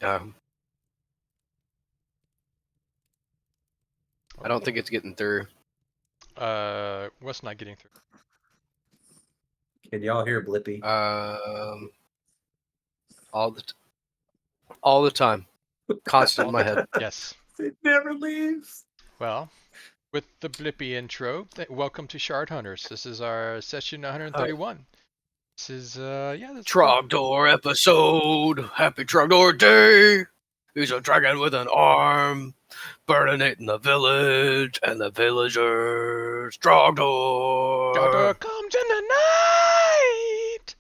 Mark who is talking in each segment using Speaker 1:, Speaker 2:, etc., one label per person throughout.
Speaker 1: Um, I don't think it's getting through.
Speaker 2: What's not getting through?
Speaker 3: Can y'all hear Blippi?
Speaker 1: All the time, constant in my head.
Speaker 2: Yes.
Speaker 3: It never leaves.
Speaker 2: Well, with the Blippi intro, welcome to Shard Hunters. This is our session 131. This is this is
Speaker 1: Trogdor episode. Happy Trogdor Day. He's a dragon with an arm, burning it in the village, and the villagers. Trogdor.
Speaker 2: Trogdor comes in the night.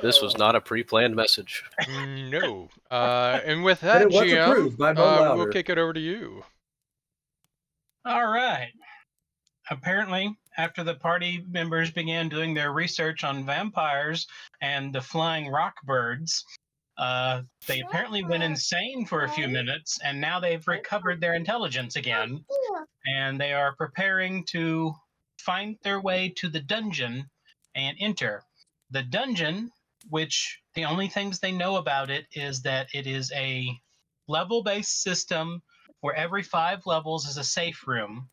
Speaker 1: This was not a pre-planned message.
Speaker 2: No. And with
Speaker 3: But
Speaker 2: that,
Speaker 3: it was
Speaker 2: GM,
Speaker 3: approved by Mo Louder.
Speaker 2: we'll kick it over to you.
Speaker 4: All right. Apparently, after the party members began doing their research on vampires and the flying rock birds, they apparently went insane for a few minutes, and now they've recovered their intelligence again, and they are preparing to find their way to the dungeon and enter. The dungeon, which the only things they know about it is that it is a level-based system where every 5 levels is a safe room,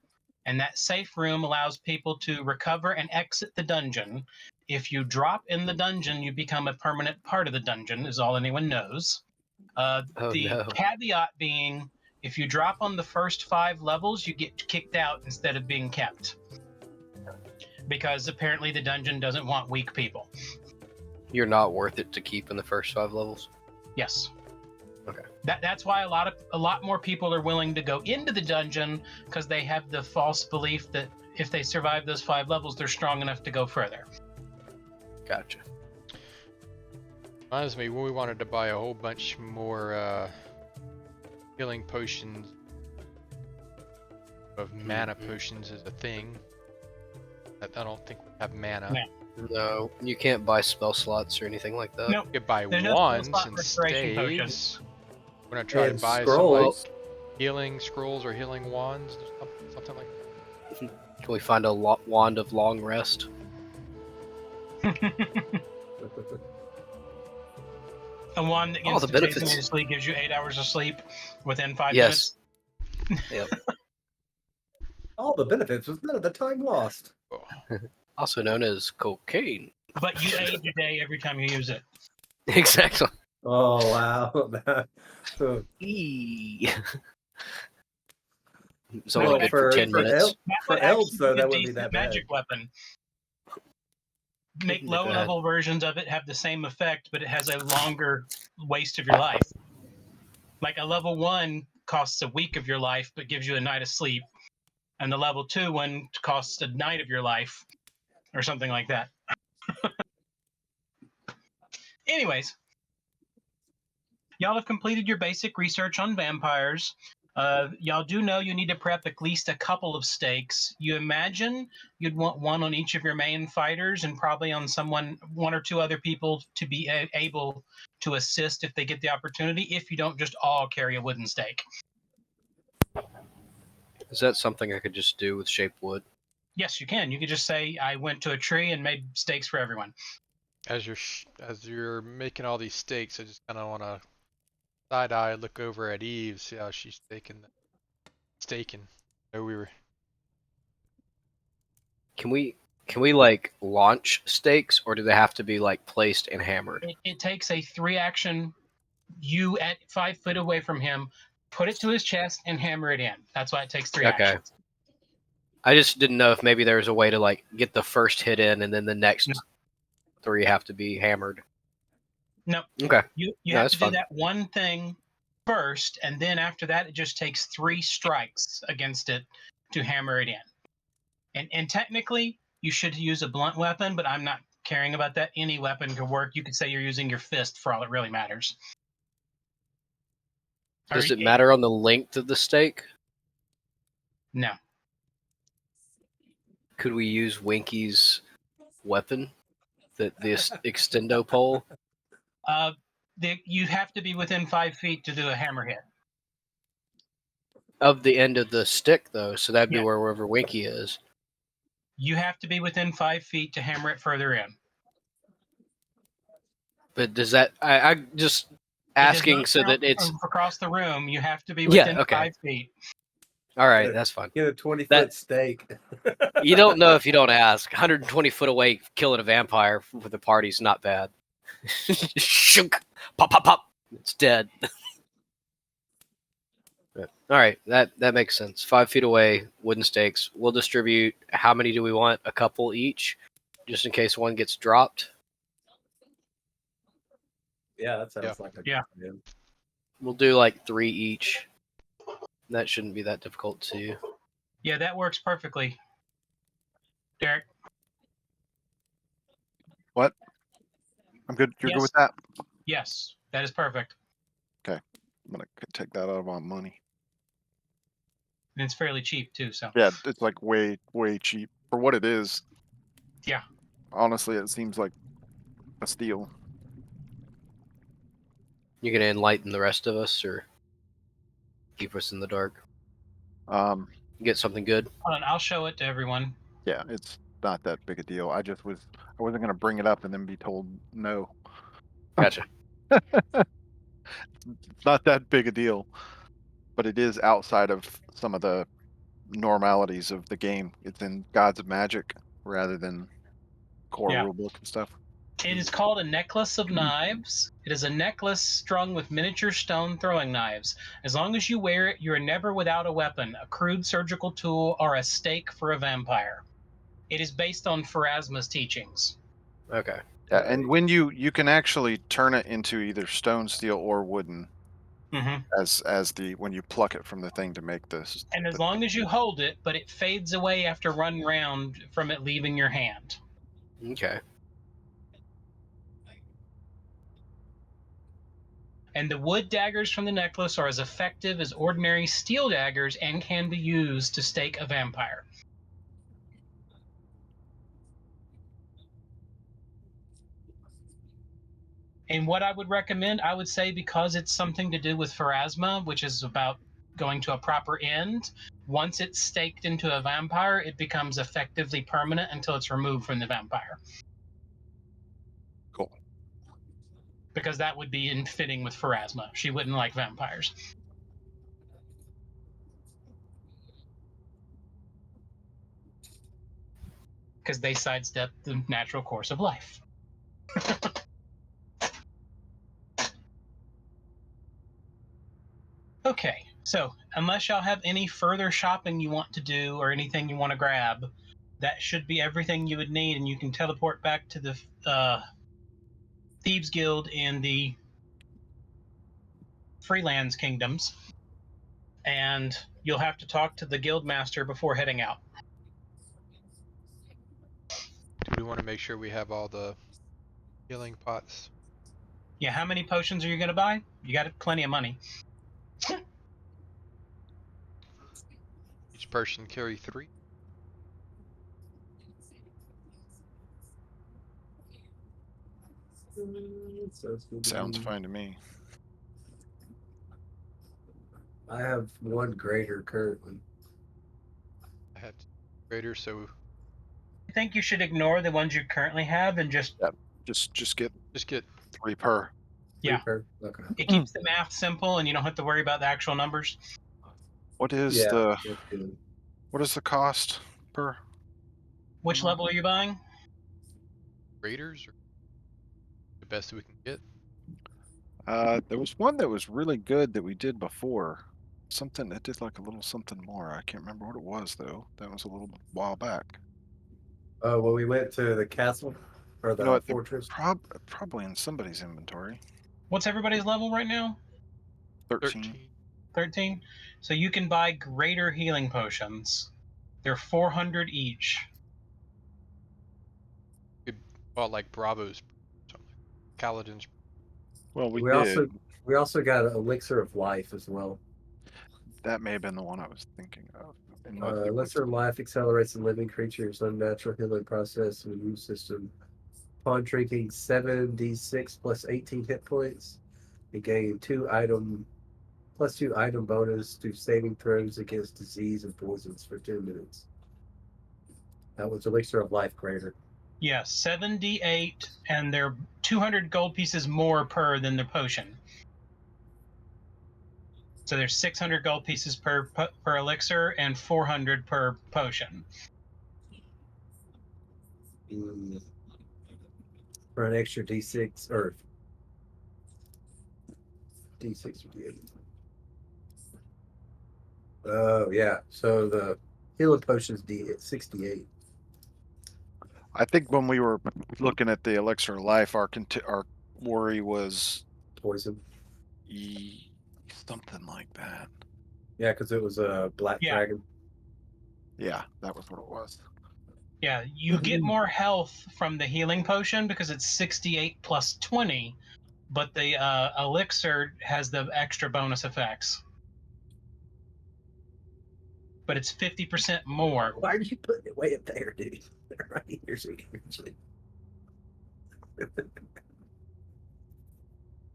Speaker 4: and that safe room allows people to recover and exit the dungeon. If you drop in the dungeon, you become a permanent part of the dungeon, is all anyone knows. The caveat being, if you drop on the first 5 levels, you get kicked out instead of being kept. Because apparently the dungeon doesn't want weak people.
Speaker 1: You're not worth it to keep in the first 5 levels?
Speaker 4: Yes.
Speaker 1: Okay.
Speaker 4: That's why a lot more people are willing to go into the dungeon, because they have the false belief that if they survive those 5 levels, they're strong enough to go further.
Speaker 1: Gotcha.
Speaker 2: Reminds me, we wanted to buy a whole bunch more healing potions of mana potions as a thing. I don't think we have mana.
Speaker 1: No, you can't buy spell slots or anything like that.
Speaker 4: Nope.
Speaker 2: You could buy
Speaker 4: There's no
Speaker 2: wands
Speaker 4: spell slot
Speaker 2: and
Speaker 4: restoration potion.
Speaker 2: staves. We're gonna try
Speaker 3: And
Speaker 2: and buy
Speaker 3: scrolls.
Speaker 2: some like healing scrolls or healing wands, or something like that.
Speaker 1: Can we find a wand of long rest?
Speaker 4: A one that
Speaker 1: All the benefits.
Speaker 4: instantaneously gives you 8 hours of sleep within 5
Speaker 1: Yes.
Speaker 4: minutes.
Speaker 1: Yep.
Speaker 3: All the benefits with none of the time lost.
Speaker 1: Also known as cocaine.
Speaker 4: But you age a day every time you use it.
Speaker 1: Exactly.
Speaker 3: Oh, wow.
Speaker 1: Eee. It's
Speaker 4: Well,
Speaker 1: only good for 10 minutes.
Speaker 4: That
Speaker 3: For
Speaker 4: would
Speaker 3: elves,
Speaker 4: actually
Speaker 3: though,
Speaker 4: be a
Speaker 3: that wouldn't be
Speaker 4: decent
Speaker 3: that bad.
Speaker 4: magic weapon. Make
Speaker 1: Wouldn't be bad.
Speaker 4: low-level versions of it have the same effect, but it has a longer waste of your life. Like a level 1 costs a week of your life, but gives you a night of sleep. And the level 2 one costs a night of your life, or something like that. Anyways, y'all have completed your basic research on vampires. Y'all do know you need to prep at least a couple of stakes. You imagine you'd want one on each of your main fighters, and probably on one or two other people to be able to assist if they get the opportunity, if you don't just all carry a wooden stake.
Speaker 1: Is that something I could just do with shaped wood?
Speaker 4: Yes, you can. You could just say, I went to a tree and made stakes for everyone.
Speaker 2: As you're making all these stakes, I just kind of want to side eye look over at Eve, see how she's staking. So we were.
Speaker 1: Can we like launch stakes, or do they have to be like placed and hammered?
Speaker 4: It takes a 3-action. You at 5 foot away from him, put it to his chest and hammer it in. That's why it takes 3
Speaker 1: Okay.
Speaker 4: actions.
Speaker 1: I just didn't know if maybe there was a way to like get the first hit in, and then the next
Speaker 4: No.
Speaker 1: 3 have to be hammered.
Speaker 4: No.
Speaker 1: Okay.
Speaker 4: You
Speaker 1: No,
Speaker 4: have
Speaker 1: that's
Speaker 4: to do
Speaker 1: fine.
Speaker 4: that one thing first, and then after that, it just takes 3 strikes against it to hammer it in. And technically, you should use a blunt weapon, but I'm not caring about that. Any weapon could work. You could say you're using your fist for all it really matters.
Speaker 1: Does it matter on the length of the stake?
Speaker 4: No.
Speaker 1: Could we use Winky's weapon, the extendo pole?
Speaker 4: You have to be within 5 feet to do a hammer hit.
Speaker 1: Of the end of the stick, though, so that'd be
Speaker 4: Yeah.
Speaker 1: wherever Winky is.
Speaker 4: You have to be within 5 feet to hammer it further in.
Speaker 1: But does that? I just
Speaker 4: It does
Speaker 1: asking
Speaker 4: not
Speaker 1: so
Speaker 4: count
Speaker 1: that it's
Speaker 4: from across the room. You have to be
Speaker 1: Yeah,
Speaker 4: within
Speaker 1: okay.
Speaker 4: 5 feet.
Speaker 1: all right.
Speaker 3: Yeah.
Speaker 1: That's fine.
Speaker 3: Get a 20-foot
Speaker 1: That-
Speaker 3: stake.
Speaker 1: You don't know if you don't ask. 120 foot away, killing a vampire for the party's not bad. Shunk, pop, pop, pop. It's dead. All right, that makes sense. 5 feet away, wooden stakes. We'll distribute. How many do we want? A couple each, just in case one gets dropped.
Speaker 3: Yeah, that sounds
Speaker 2: Yeah.
Speaker 3: like a
Speaker 4: Yeah.
Speaker 3: good idea.
Speaker 1: We'll do like 3 each. That shouldn't be that difficult to.
Speaker 4: Yeah, that works perfectly. Derek.
Speaker 5: What? I'm good. You're good
Speaker 4: Yes.
Speaker 5: with that?
Speaker 4: Yes, that is perfect.
Speaker 5: I'm gonna take that out of my money.
Speaker 4: And it's fairly cheap too. So
Speaker 5: Yeah, it's like way cheap for what it is.
Speaker 4: Yeah.
Speaker 5: Honestly, it seems like a steal.
Speaker 1: You're gonna enlighten the rest of us, or keep us in the dark. Get something good.
Speaker 4: hold on, I'll show it to everyone.
Speaker 5: Yeah, it's not that big a deal. I wasn't gonna bring it up and then be told no.
Speaker 1: Gotcha.
Speaker 5: It's not that big a deal, but it is outside of some of the normalities of the game. It's in Gods of Magic rather than core
Speaker 4: Yeah.
Speaker 5: rulebook and stuff.
Speaker 4: It is called a necklace of knives. It is a necklace strung with miniature stone throwing knives. As long as you wear it, you are never without a weapon, a crude surgical tool, or a stake for a vampire. It is based on Pharasma's teachings.
Speaker 1: Okay.
Speaker 5: Yeah, and when you can actually turn it into either stone, steel, or wooden
Speaker 4: Mm-hmm.
Speaker 5: as the when you pluck it from the thing to make this.
Speaker 4: And as long as you hold it, but it fades away after one round from it leaving your hand.
Speaker 1: Okay.
Speaker 4: And the wood daggers from the necklace are as effective as ordinary steel daggers and can be used to stake a vampire. And what I would recommend, I would say, because it's something to do with Pharasma, which is about going to a proper end, once it's staked into a vampire, it becomes effectively permanent until it's removed from the vampire.
Speaker 5: Cool.
Speaker 4: Because that would be in fitting with Pharasma. She wouldn't like vampires. Because they sidestep the natural course of life. Okay, so unless y'all have any further shopping you want to do or anything you want to grab, that should be everything you would need, and you can teleport back to the Thieves Guild in the Freelands Kingdoms, and you'll have to talk to the guild master before heading out.
Speaker 2: Do we want to make sure we have all the healing pots?
Speaker 4: Yeah, how many potions are you going to buy? You got plenty of money.
Speaker 2: Each person carry 3.
Speaker 5: Sounds fine to me.
Speaker 3: I have one greater currently.
Speaker 2: I had greater, so
Speaker 4: I think you should ignore the ones you currently have and just
Speaker 5: Just get
Speaker 2: just get
Speaker 5: 3 per.
Speaker 4: Yeah.
Speaker 3: Okay.
Speaker 4: it keeps the math simple, and you don't have to worry about the actual numbers.
Speaker 5: What is
Speaker 3: Yeah.
Speaker 5: the
Speaker 3: That's good.
Speaker 5: what is the cost per?
Speaker 4: Which level are you buying?
Speaker 2: graders or the best we can get.
Speaker 5: There was one that was really good that we did before. Something that did like a little something more. I can't remember what it was though. That was a little while back.
Speaker 3: Oh, well, we went to the castle or the
Speaker 5: You know what?
Speaker 3: fortress.
Speaker 5: Probably in somebody's inventory.
Speaker 4: What's everybody's level right now?
Speaker 5: 13.
Speaker 4: 13. So you can buy greater healing potions. They're 400 each.
Speaker 2: Well, like Bravo's, something like Kaladin's.
Speaker 5: Well, we
Speaker 3: We
Speaker 5: did.
Speaker 3: also got an elixir of life as well.
Speaker 5: That may have been the one I was thinking of. And
Speaker 3: Elixir of life accelerates the living creature's unnatural healing process and immune system. Upon drinking 7d6 plus 18 hit points, you gain plus 2 item bonus to saving throws against disease and poisons for 10 minutes. That was elixir of life greater.
Speaker 4: Yeah, 7d8, and they're 200 gold pieces more per than the potion. So there's 600 gold pieces per elixir and 400 per potion.
Speaker 3: For an extra D6 or D6 or D8. Oh yeah. So the healing potion's D68.
Speaker 5: I think when we were looking at the elixir of life, our worry was
Speaker 3: Poison.
Speaker 5: something like that.
Speaker 3: Yeah, because it was a black
Speaker 4: Yeah.
Speaker 3: dragon.
Speaker 5: Yeah, that was what it was.
Speaker 4: Yeah, you get more health from the healing potion because it's 68 plus 20, but the elixir has the extra bonus effects. But it's 50% more.
Speaker 3: Why are you putting it way up there, dude? Right here, so you can reach it.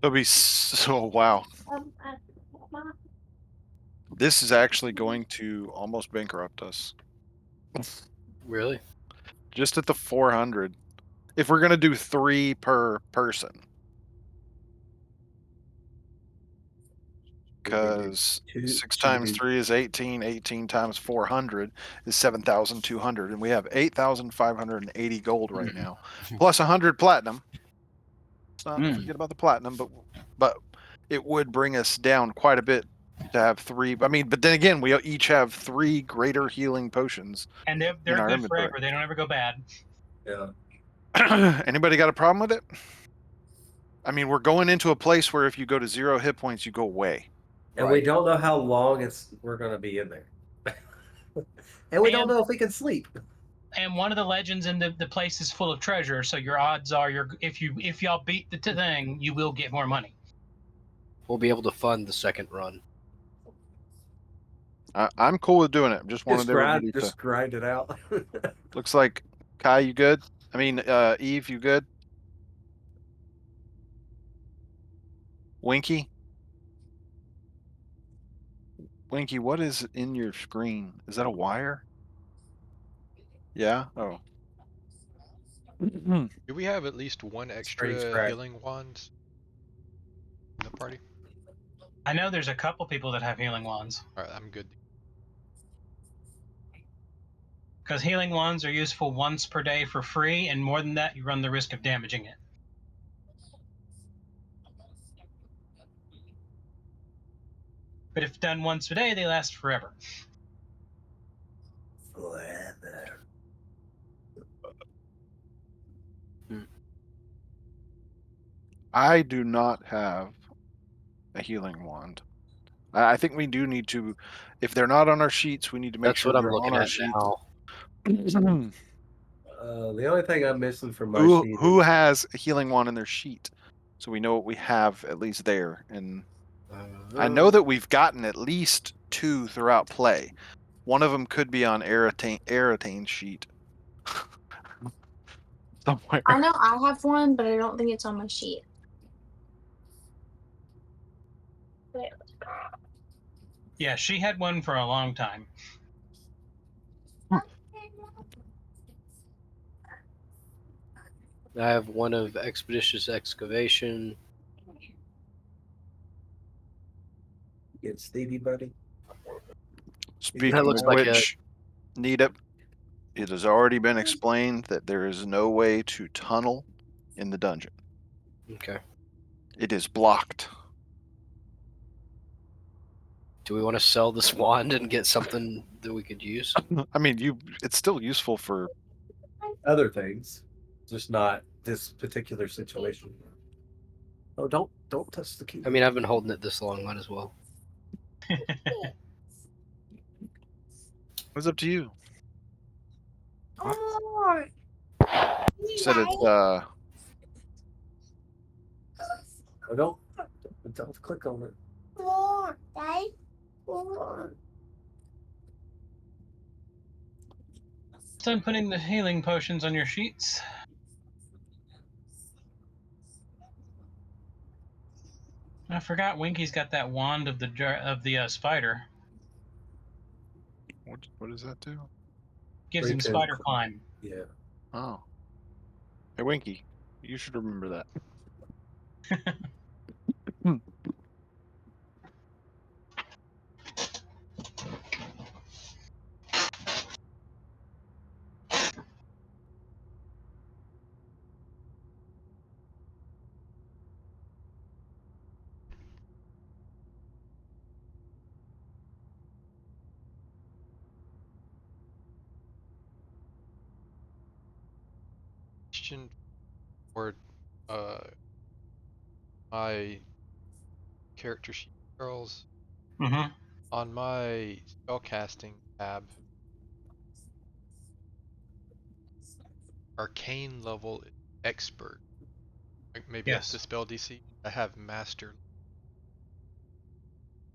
Speaker 5: It'll be so wow. This is actually going to almost bankrupt us.
Speaker 1: Really?
Speaker 5: Just at the 400. If we're gonna do 3 per person. Because 6 times 3 is 18. 18 times 400 is 7,200, and we have 8,580 gold right now, plus 100 platinum. Let's not forget about the platinum, but it would bring us down quite a bit to have 3. I mean, but then again, we each have 3 greater healing potions,
Speaker 4: and they're
Speaker 5: in our
Speaker 4: good
Speaker 5: inventory.
Speaker 4: forever. They don't ever go bad.
Speaker 3: Yeah.
Speaker 5: Anybody got a problem with it? I mean, we're going into a place where if you go to 0 hit points, you go away.
Speaker 3: And we don't know how long we're going to be in there. And we don't know if we can sleep.
Speaker 4: And one of the legends in the place is full of treasure, so your odds are if y'all beat the thing, you will get more money.
Speaker 1: We'll be able to fund the second run.
Speaker 5: I'm cool with doing it. Just wanted everybody to
Speaker 3: grind it out.
Speaker 5: Looks like Kai, you good? I mean, Eve, you good? Winky? Winky, what is in your screen? Is that a wire? Yeah? Oh.
Speaker 2: Do we have at least one extra
Speaker 3: scratch.
Speaker 2: healing wand in the party?
Speaker 4: I know there's a couple people that have healing wands.
Speaker 2: Alright, I'm good.
Speaker 4: Because healing wands are useful once per day for free, and more than that, you run the risk of damaging it. But if done once a day, they last forever.
Speaker 5: I do not have a healing wand. I think we do need to, if they're not on our sheets, we need to make
Speaker 1: That's
Speaker 5: sure
Speaker 1: what I'm
Speaker 5: they're
Speaker 1: looking
Speaker 5: on our
Speaker 1: at
Speaker 5: sheets.
Speaker 1: now.
Speaker 3: The only thing I'm missing from my sheet
Speaker 5: Who
Speaker 3: is
Speaker 5: has a healing wand in their sheet? So we know what we have at least there. And I know that we've gotten at least 2 throughout play. One of them could be on Aratane's sheet. Somewhere.
Speaker 6: I know I have one, but I don't think it's on my sheet. Wait.
Speaker 4: Yeah, she had one for a long time.
Speaker 1: I have one of Expeditious Excavation.
Speaker 3: Get Stevie Buddy.
Speaker 5: Speaking
Speaker 1: looks
Speaker 5: of
Speaker 1: like
Speaker 5: which, Nita, it has already been explained that there is no way to tunnel in the dungeon.
Speaker 1: Okay.
Speaker 5: It is blocked.
Speaker 1: Do we want to sell this wand and get something that we could use?
Speaker 5: I mean, it's still useful for
Speaker 3: Other things, just not this particular situation. Oh, don't touch the key.
Speaker 1: I mean, I've been holding it this long. Might as well.
Speaker 5: It's up to you.
Speaker 6: Oh.
Speaker 5: You said it's
Speaker 3: Oh, don't click on it.
Speaker 4: Done putting the healing potions on your sheets. I forgot Winky's got that wand of the spider.
Speaker 5: what does that do?
Speaker 4: Gives him spider climb.
Speaker 3: Yeah.
Speaker 5: Oh. Hey, Winky, you should remember that.
Speaker 2: Question for my character sheet, Charles.
Speaker 4: Mm-hmm.
Speaker 2: On my spellcasting tab, arcane level is expert. Like maybe that's
Speaker 4: Yes.
Speaker 2: the spell DC. I have master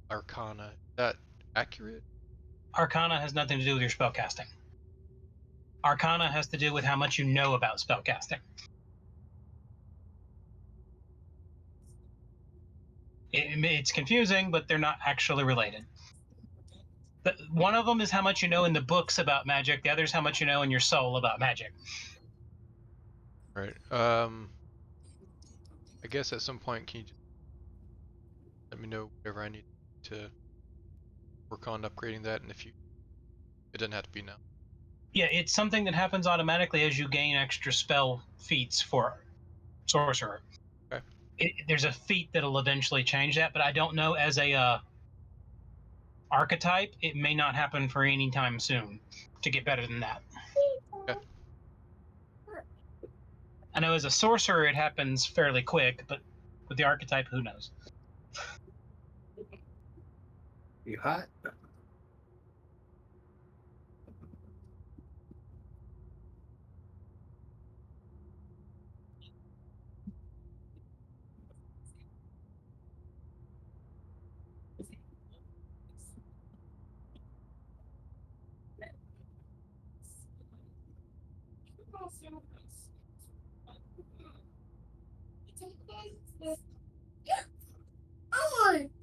Speaker 2: arcana. Is that accurate?
Speaker 4: Arcana has nothing to do with your spellcasting. Arcana has to do with how much you know about spellcasting. It's confusing, but they're not actually related. But one of them is how much you know in the books about magic. The other is how much you know in your soul about magic.
Speaker 2: Right. I guess at some point, can you just let me know whatever I need to work on upgrading that in the future? It doesn't have to be now.
Speaker 4: Yeah, it's something that happens automatically as you gain extra spell feats for sorcerer.
Speaker 2: Okay.
Speaker 4: There's a feat that'll eventually change that, but I don't know as a archetype. It may not happen for any time soon to get better than that.
Speaker 2: Okay.
Speaker 4: I know as a sorcerer it happens fairly quick, but with the archetype, who knows?
Speaker 3: You hot?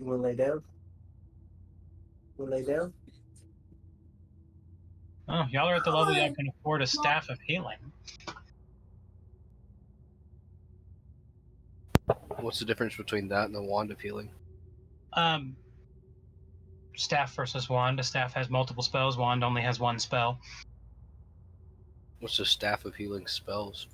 Speaker 3: You want to lay down? Want to lay down?
Speaker 4: Oh, y'all are at the level y'all can afford a staff of healing.
Speaker 1: What's the difference between that and the wand of healing?
Speaker 4: Staff versus wand. A staff has multiple spells. Wand only has one spell.
Speaker 1: What's the staff of healing spells?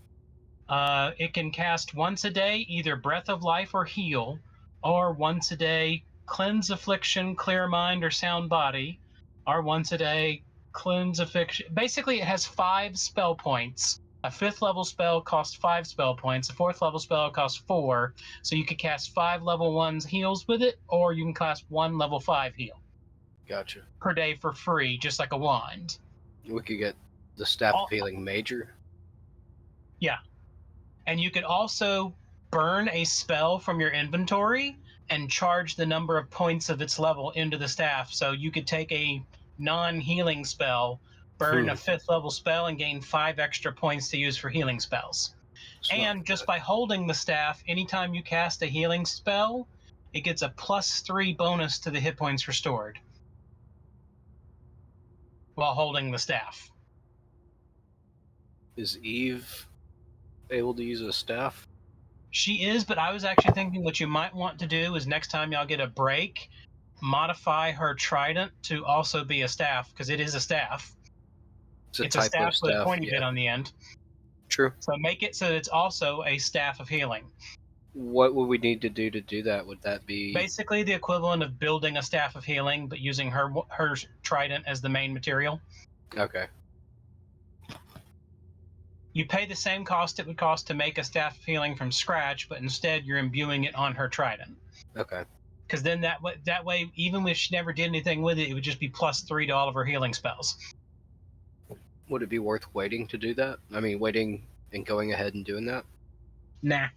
Speaker 4: It can cast once a day either Breath of Life or Heal, or once a day Cleanse Affliction, Clear Mind, or Sound Body, or once a day Cleanse Affliction. Basically, it has 5 spell points. A 5th level spell costs 5 spell points. A 4th level spell costs 4. So you could cast 5 level 1s heals with it, or you can cast 1 level 5 heal
Speaker 1: Gotcha.
Speaker 4: per day for free, just like a wand.
Speaker 1: We could get the staff of healing major.
Speaker 4: Yeah. And you could also burn a spell from your inventory and charge the number of points of its level into the staff. So you could take a non-healing spell, burn a 5th level spell, and gain 5 extra points to use for healing spells. And just by holding the staff, anytime you cast a healing spell, it gets a +3 bonus to the hit points restored while holding the staff.
Speaker 1: Is Eve able to use a staff?
Speaker 4: She is, but I was actually thinking what you might want to do is next time y'all get a break, modify her trident to also be a staff, because it is a staff. It's a
Speaker 1: type
Speaker 4: staff
Speaker 1: of
Speaker 4: with a
Speaker 1: staff,
Speaker 4: pointy
Speaker 1: yeah.
Speaker 4: bit on the end.
Speaker 1: True.
Speaker 4: So make it so it's also a staff of healing.
Speaker 1: What would we need to do that? Would that be
Speaker 4: Basically the equivalent of building a staff of healing, but using her trident as the main material.
Speaker 1: okay?
Speaker 4: You pay the same cost it would cost to make a staff of healing from scratch, but instead you're imbuing it on her trident.
Speaker 1: Okay.
Speaker 4: Because then that way, even if she never did anything with it, it would just be +3 to all of her healing spells.
Speaker 1: Would it be worth waiting to do that? I mean, waiting and going ahead and doing that?
Speaker 4: Nah.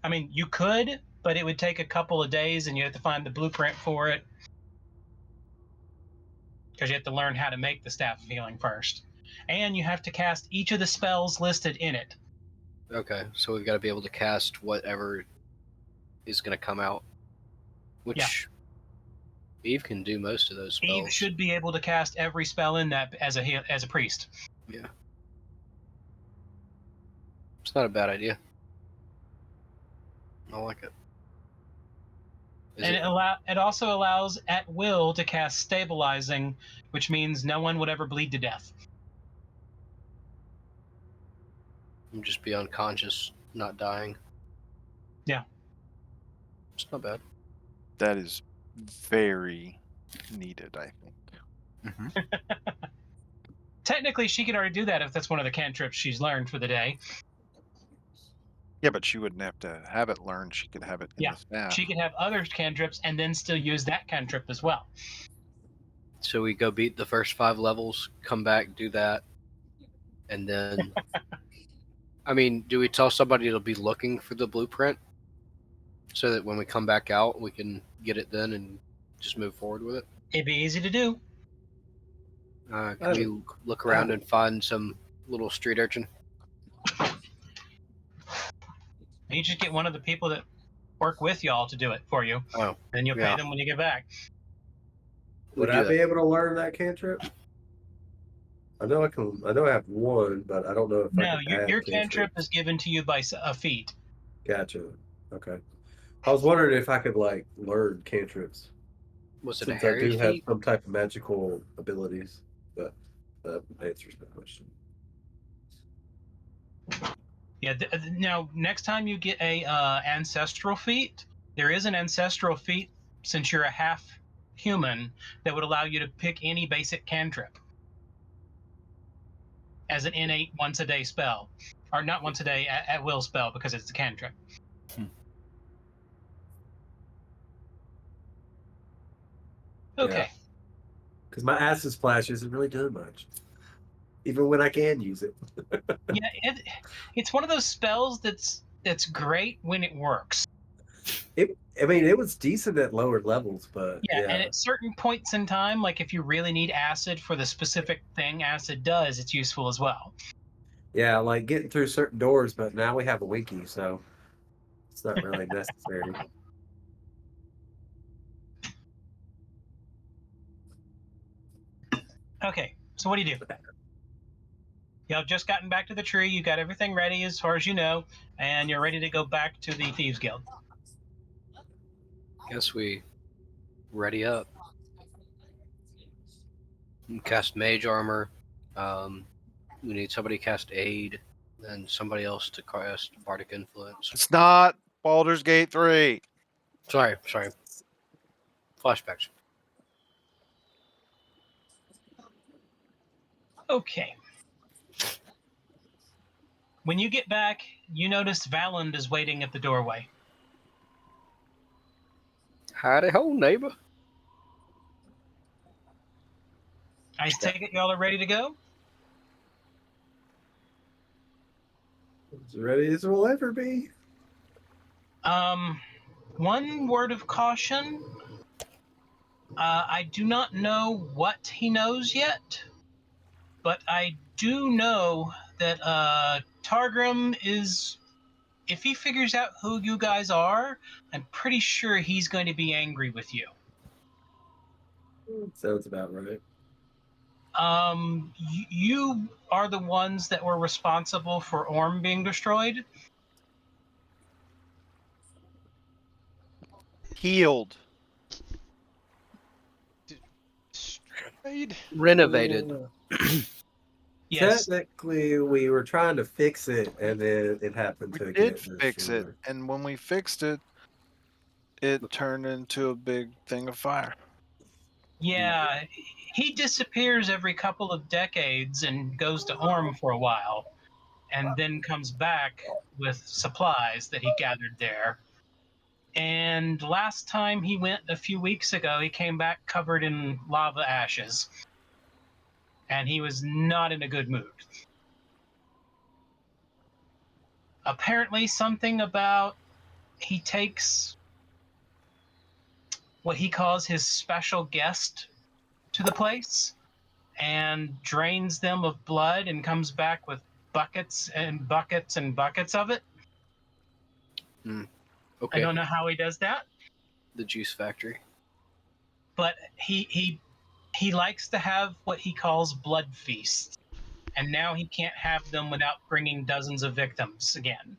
Speaker 4: I mean, you could, but it would take a couple of days, and you have to find the blueprint for it. Because you have to learn how to make the staff of healing first. And you have to cast each of the spells listed in it.
Speaker 1: Okay, so we've got to be able to cast whatever is going to come out. Which Eve can do most of those spells.
Speaker 4: Eve should be able to cast every spell in that as a priest.
Speaker 1: Yeah. It's not a bad idea. I like it.
Speaker 4: And it also allows at will to cast stabilizing, which means no one would ever bleed to death.
Speaker 1: You just be unconscious, not dying.
Speaker 4: Yeah.
Speaker 1: It's not bad.
Speaker 5: That is very needed, I think.
Speaker 4: Technically, she could already do that if that's one of the cantrips she's learned for the day.
Speaker 5: Yeah, but she wouldn't have to have it learned. She could have it in
Speaker 4: Yeah,
Speaker 5: the staff.
Speaker 4: She could have other cantrips and then still use that cantrip as well.
Speaker 1: So we go beat the first 5 levels, come back, do that, and then. I mean, do we tell somebody to be looking for the blueprint so that when we come back out, we can get it then and just move forward with it?
Speaker 4: It'd be easy to do.
Speaker 1: Can we look around and find some little street urchin?
Speaker 4: You just get one of the people that work with y'all to do it for you.
Speaker 1: Oh,
Speaker 4: and you'll
Speaker 1: yeah.
Speaker 4: pay them when you get back.
Speaker 3: Would I be able to learn that cantrip? I know I can. I know I have one, but I don't know if I
Speaker 4: No,
Speaker 3: can
Speaker 4: your
Speaker 3: add
Speaker 4: cantrip is given to you by a feat.
Speaker 3: Gotcha. Okay. I was wondering if I could like learn cantrips.
Speaker 1: Was it
Speaker 3: Since
Speaker 1: a
Speaker 3: I
Speaker 1: Harry
Speaker 3: do have
Speaker 1: feat?
Speaker 3: some type of magical abilities, but that answers my question.
Speaker 4: Yeah. Now, next time you get a ancestral feat, there is an ancestral feat since you're a half human that would allow you to pick any basic cantrip as an innate once a day spell, or not once a day at will spell because it's a cantrip. Okay.
Speaker 3: Because my acid splash isn't really doing much, even when I can use it.
Speaker 4: Yeah, it's one of those spells that's great when it works.
Speaker 3: I mean, it was decent at lower levels, but
Speaker 4: Yeah, and at certain points in time, like if you really need acid for the specific thing acid does, it's useful as well.
Speaker 3: Yeah, like getting through certain doors, but now we have a wiki, so it's not really necessary.
Speaker 4: Okay, so what do you do? Y'all just gotten back to the tree. You got everything ready as far as you know, and you're ready to go back to the Thieves Guild.
Speaker 1: Guess we ready up. Cast mage armor. We need somebody to cast aid, and somebody else to cast bardic influence.
Speaker 5: It's not Baldur's Gate 3.
Speaker 1: Sorry. Flashbacks.
Speaker 4: Okay. When you get back, you notice Valand is waiting at the doorway.
Speaker 1: Howdy ho, neighbor.
Speaker 4: I take it y'all are ready to go?
Speaker 3: As ready as we'll ever be.
Speaker 4: One word of caution. I do not know what he knows yet, but I do know that Targrim is, if he figures out who you guys are, I'm pretty sure he's going to be angry with you.
Speaker 3: Sounds about right.
Speaker 4: You are the ones that were responsible for Orm being destroyed.
Speaker 5: Healed.
Speaker 1: Renovated.
Speaker 4: Yes.
Speaker 3: Technically, we were trying to fix it, and then it happened to
Speaker 5: We
Speaker 3: get
Speaker 5: did fix it,
Speaker 3: destroyed.
Speaker 5: and when we fixed it, it turned into a big thing of fire.
Speaker 4: Yeah, he disappears every couple of decades and goes to Orm for a while, and then comes back with supplies that he gathered there. And last time he went a few weeks ago, he came back covered in lava ashes. And he was not in a good mood. Apparently, something about he takes what he calls his special guest to the place and drains them of blood and comes back with buckets and buckets and buckets of it.
Speaker 1: Okay.
Speaker 4: I don't know how he does that.
Speaker 1: The juice factory.
Speaker 4: But he likes to have what he calls blood feasts. and now he can't have them without bringing dozens of victims again.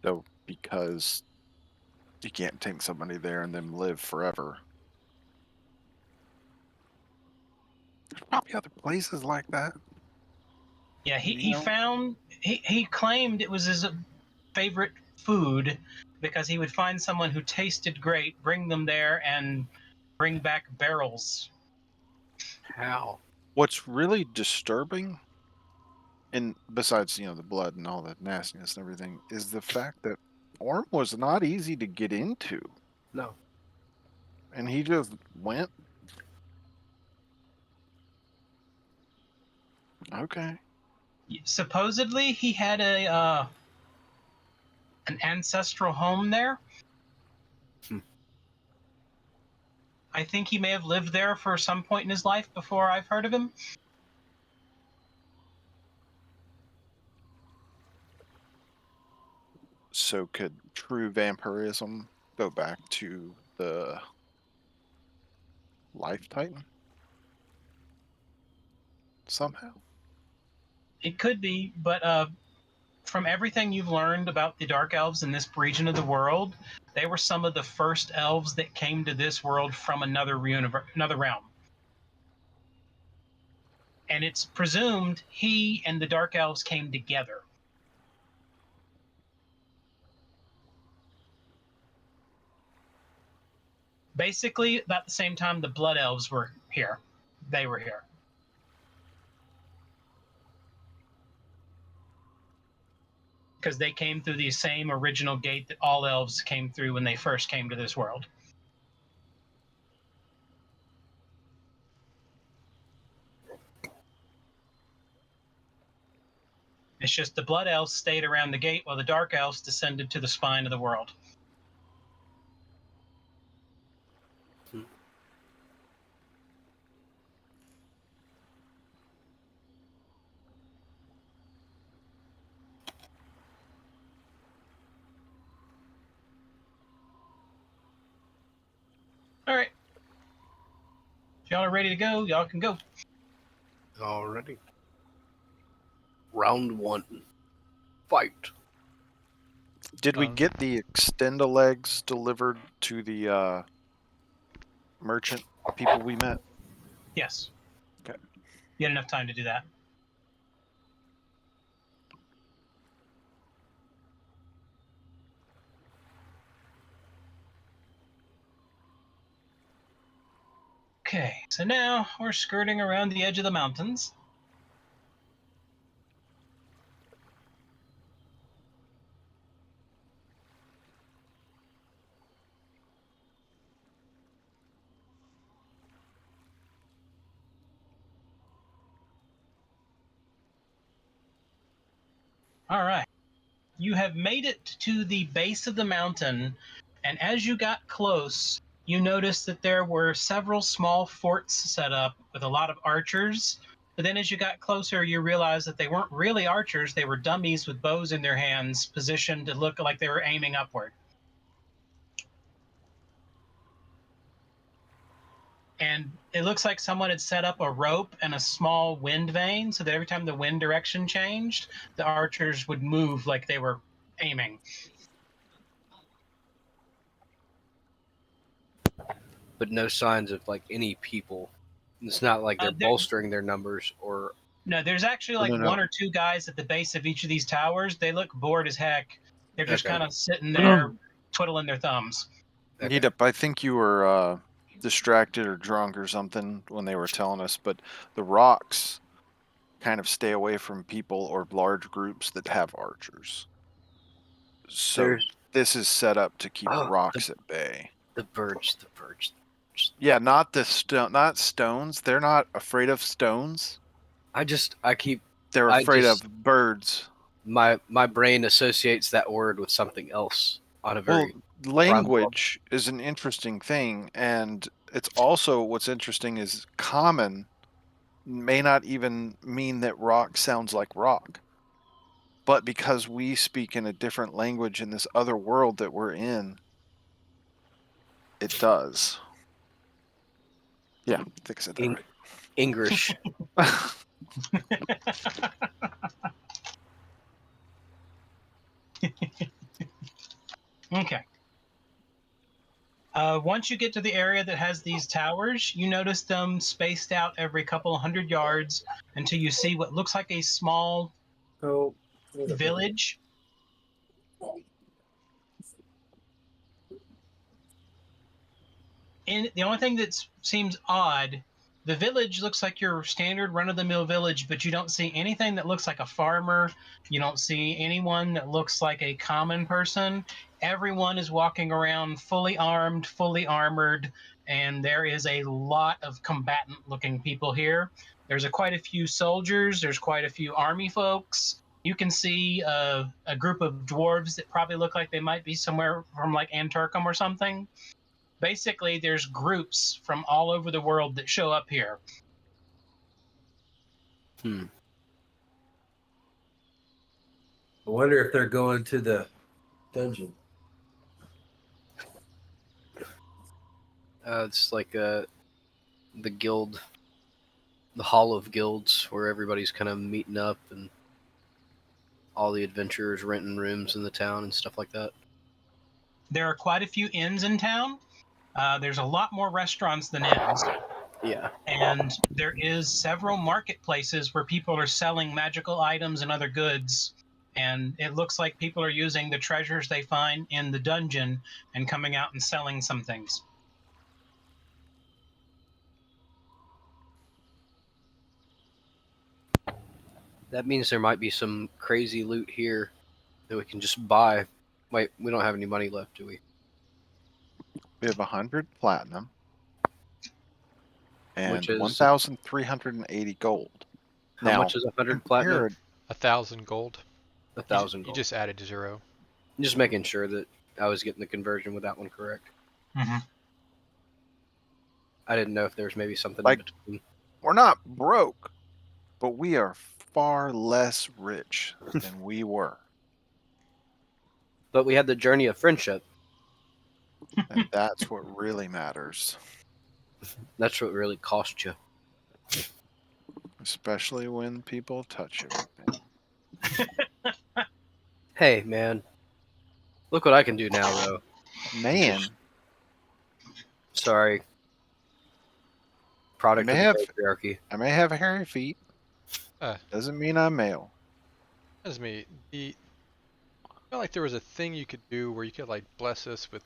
Speaker 5: So because you can't take somebody there and then live forever. There's probably other places like that.
Speaker 4: Yeah,
Speaker 5: You
Speaker 4: he
Speaker 5: know?
Speaker 4: found he claimed it was his favorite food because he would find someone who tasted great, bring them there, and bring back barrels.
Speaker 1: How?
Speaker 5: What's really disturbing, and besides the blood and all the nastiness and everything, is the fact that Orm was not easy to get into,
Speaker 1: No.
Speaker 5: and he just went. Okay.
Speaker 4: Supposedly, he had an ancestral home there.
Speaker 1: Hmm.
Speaker 4: I think he may have lived there for some point in his life before I've heard of him.
Speaker 5: So could true vampirism go back to the Life Titan somehow?
Speaker 4: It could be, but from everything you've learned about the Dark Elves in this region of the world, they were some of the first elves that came to this world from another realm. And it's presumed he and the Dark Elves came together. Basically, about the same time the Blood Elves were here. They were here. Because they came through the same original gate that all elves came through when they first came to this world. It's just the Blood Elves stayed around the gate while the Dark Elves descended to the spine of the world. All right. If y'all are ready to go, y'all can go.
Speaker 1: Already. Round 1. Fight.
Speaker 5: Did we get the extend-a-legs delivered to the merchant people we met?
Speaker 4: Yes.
Speaker 5: Okay.
Speaker 4: You had enough time to do that. Okay, so now we're skirting around the edge of the mountains. All right. You have made it to the base of the mountain, and as you got close, you noticed that there were several small forts set up with a lot of archers. But then as you got closer, you realized that they weren't really archers, they were dummies with bows in their hands, positioned to look like they were aiming upward. And it looks like someone had set up a rope and a small wind vane so that every time the wind direction changed, the archers would move like they were aiming.
Speaker 1: But no signs of like any people. It's not like they're
Speaker 4: There-
Speaker 1: bolstering their numbers or
Speaker 4: No, there's actually like
Speaker 5: No.
Speaker 4: one or two guys at the base of each of these towers. They look bored as heck. They're just
Speaker 1: Okay.
Speaker 4: kind of sitting there twiddling their thumbs.
Speaker 1: Okay.
Speaker 5: Neatup, I think you were distracted or drunk or something when they were telling us, but the rocks kind of stay away from people or large groups that have archers. So
Speaker 1: There's
Speaker 5: this is set up to keep
Speaker 1: Oh,
Speaker 5: rocks at bay.
Speaker 1: the birds.
Speaker 5: Yeah, not not stones. They're not afraid of stones. They're
Speaker 1: I
Speaker 5: afraid
Speaker 1: just-
Speaker 5: of birds.
Speaker 1: my brain associates that word with something else on a
Speaker 5: Well,
Speaker 1: very
Speaker 5: language is an interesting thing, and it's also what's interesting is common may not even mean that rock sounds like rock. But because we speak in a different language in this other world that we're in, it does. Yeah, I think I said that
Speaker 1: English.
Speaker 5: right.
Speaker 4: Okay. Once you get to the area that has these towers, you notice them spaced out every couple hundred yards until you see what looks like a small
Speaker 3: Oh, wait a minute.
Speaker 4: village. And the only thing that seems odd, the village looks like your standard run-of-the-mill village, but you don't see anything that looks like a farmer. You don't see anyone that looks like a common person. Everyone is walking around fully armed, fully armored, and there is a lot of combatant-looking people here. There's quite a few soldiers. There's quite a few army folks. You can see a group of dwarves that probably look like they might be somewhere from like Antarctica or something. Basically, there's groups from all over the world that show up here.
Speaker 3: I wonder if they're going to the dungeon.
Speaker 1: It's like the guild, the Hall of Guilds, where everybody's kind of meeting up and all the adventurers renting rooms in the town and stuff like that.
Speaker 4: There are quite a few inns in town. There's a lot more restaurants than inns.
Speaker 1: Yeah.
Speaker 4: And there is several marketplaces where people are selling magical items and other goods. And it looks like people are using the treasures they find in the dungeon and coming out and selling some things.
Speaker 1: That means there might be some crazy loot here that we can just buy. Wait, we don't have any money left, do we?
Speaker 5: We have 100 platinum and
Speaker 1: Which is
Speaker 5: 1,380 gold.
Speaker 1: how
Speaker 5: Now,
Speaker 1: much is 100 platinum?
Speaker 5: compared-
Speaker 2: 1,000 gold.
Speaker 1: 1,000
Speaker 2: You
Speaker 1: gold.
Speaker 2: just added 0.
Speaker 1: Just making sure that I was getting the conversion with that one correct.
Speaker 4: Mm-hmm.
Speaker 1: I didn't know if there was maybe something
Speaker 5: Like-
Speaker 1: in between.
Speaker 5: We're not broke, but we are far less rich than we were.
Speaker 1: But we had the journey of friendship.
Speaker 5: And that's what really matters.
Speaker 1: That's what really cost you.
Speaker 5: Especially when people touch you.
Speaker 1: Hey, man. Look what I can do now, though.
Speaker 5: Man,
Speaker 1: Sorry. Product
Speaker 5: You
Speaker 1: of
Speaker 5: may
Speaker 1: the
Speaker 5: have-
Speaker 1: patriarchy.
Speaker 5: I may have hairy feet.
Speaker 2: Ah.
Speaker 5: Doesn't mean I'm male.
Speaker 2: That's me. I felt like there was a thing you could do where you could like bless us with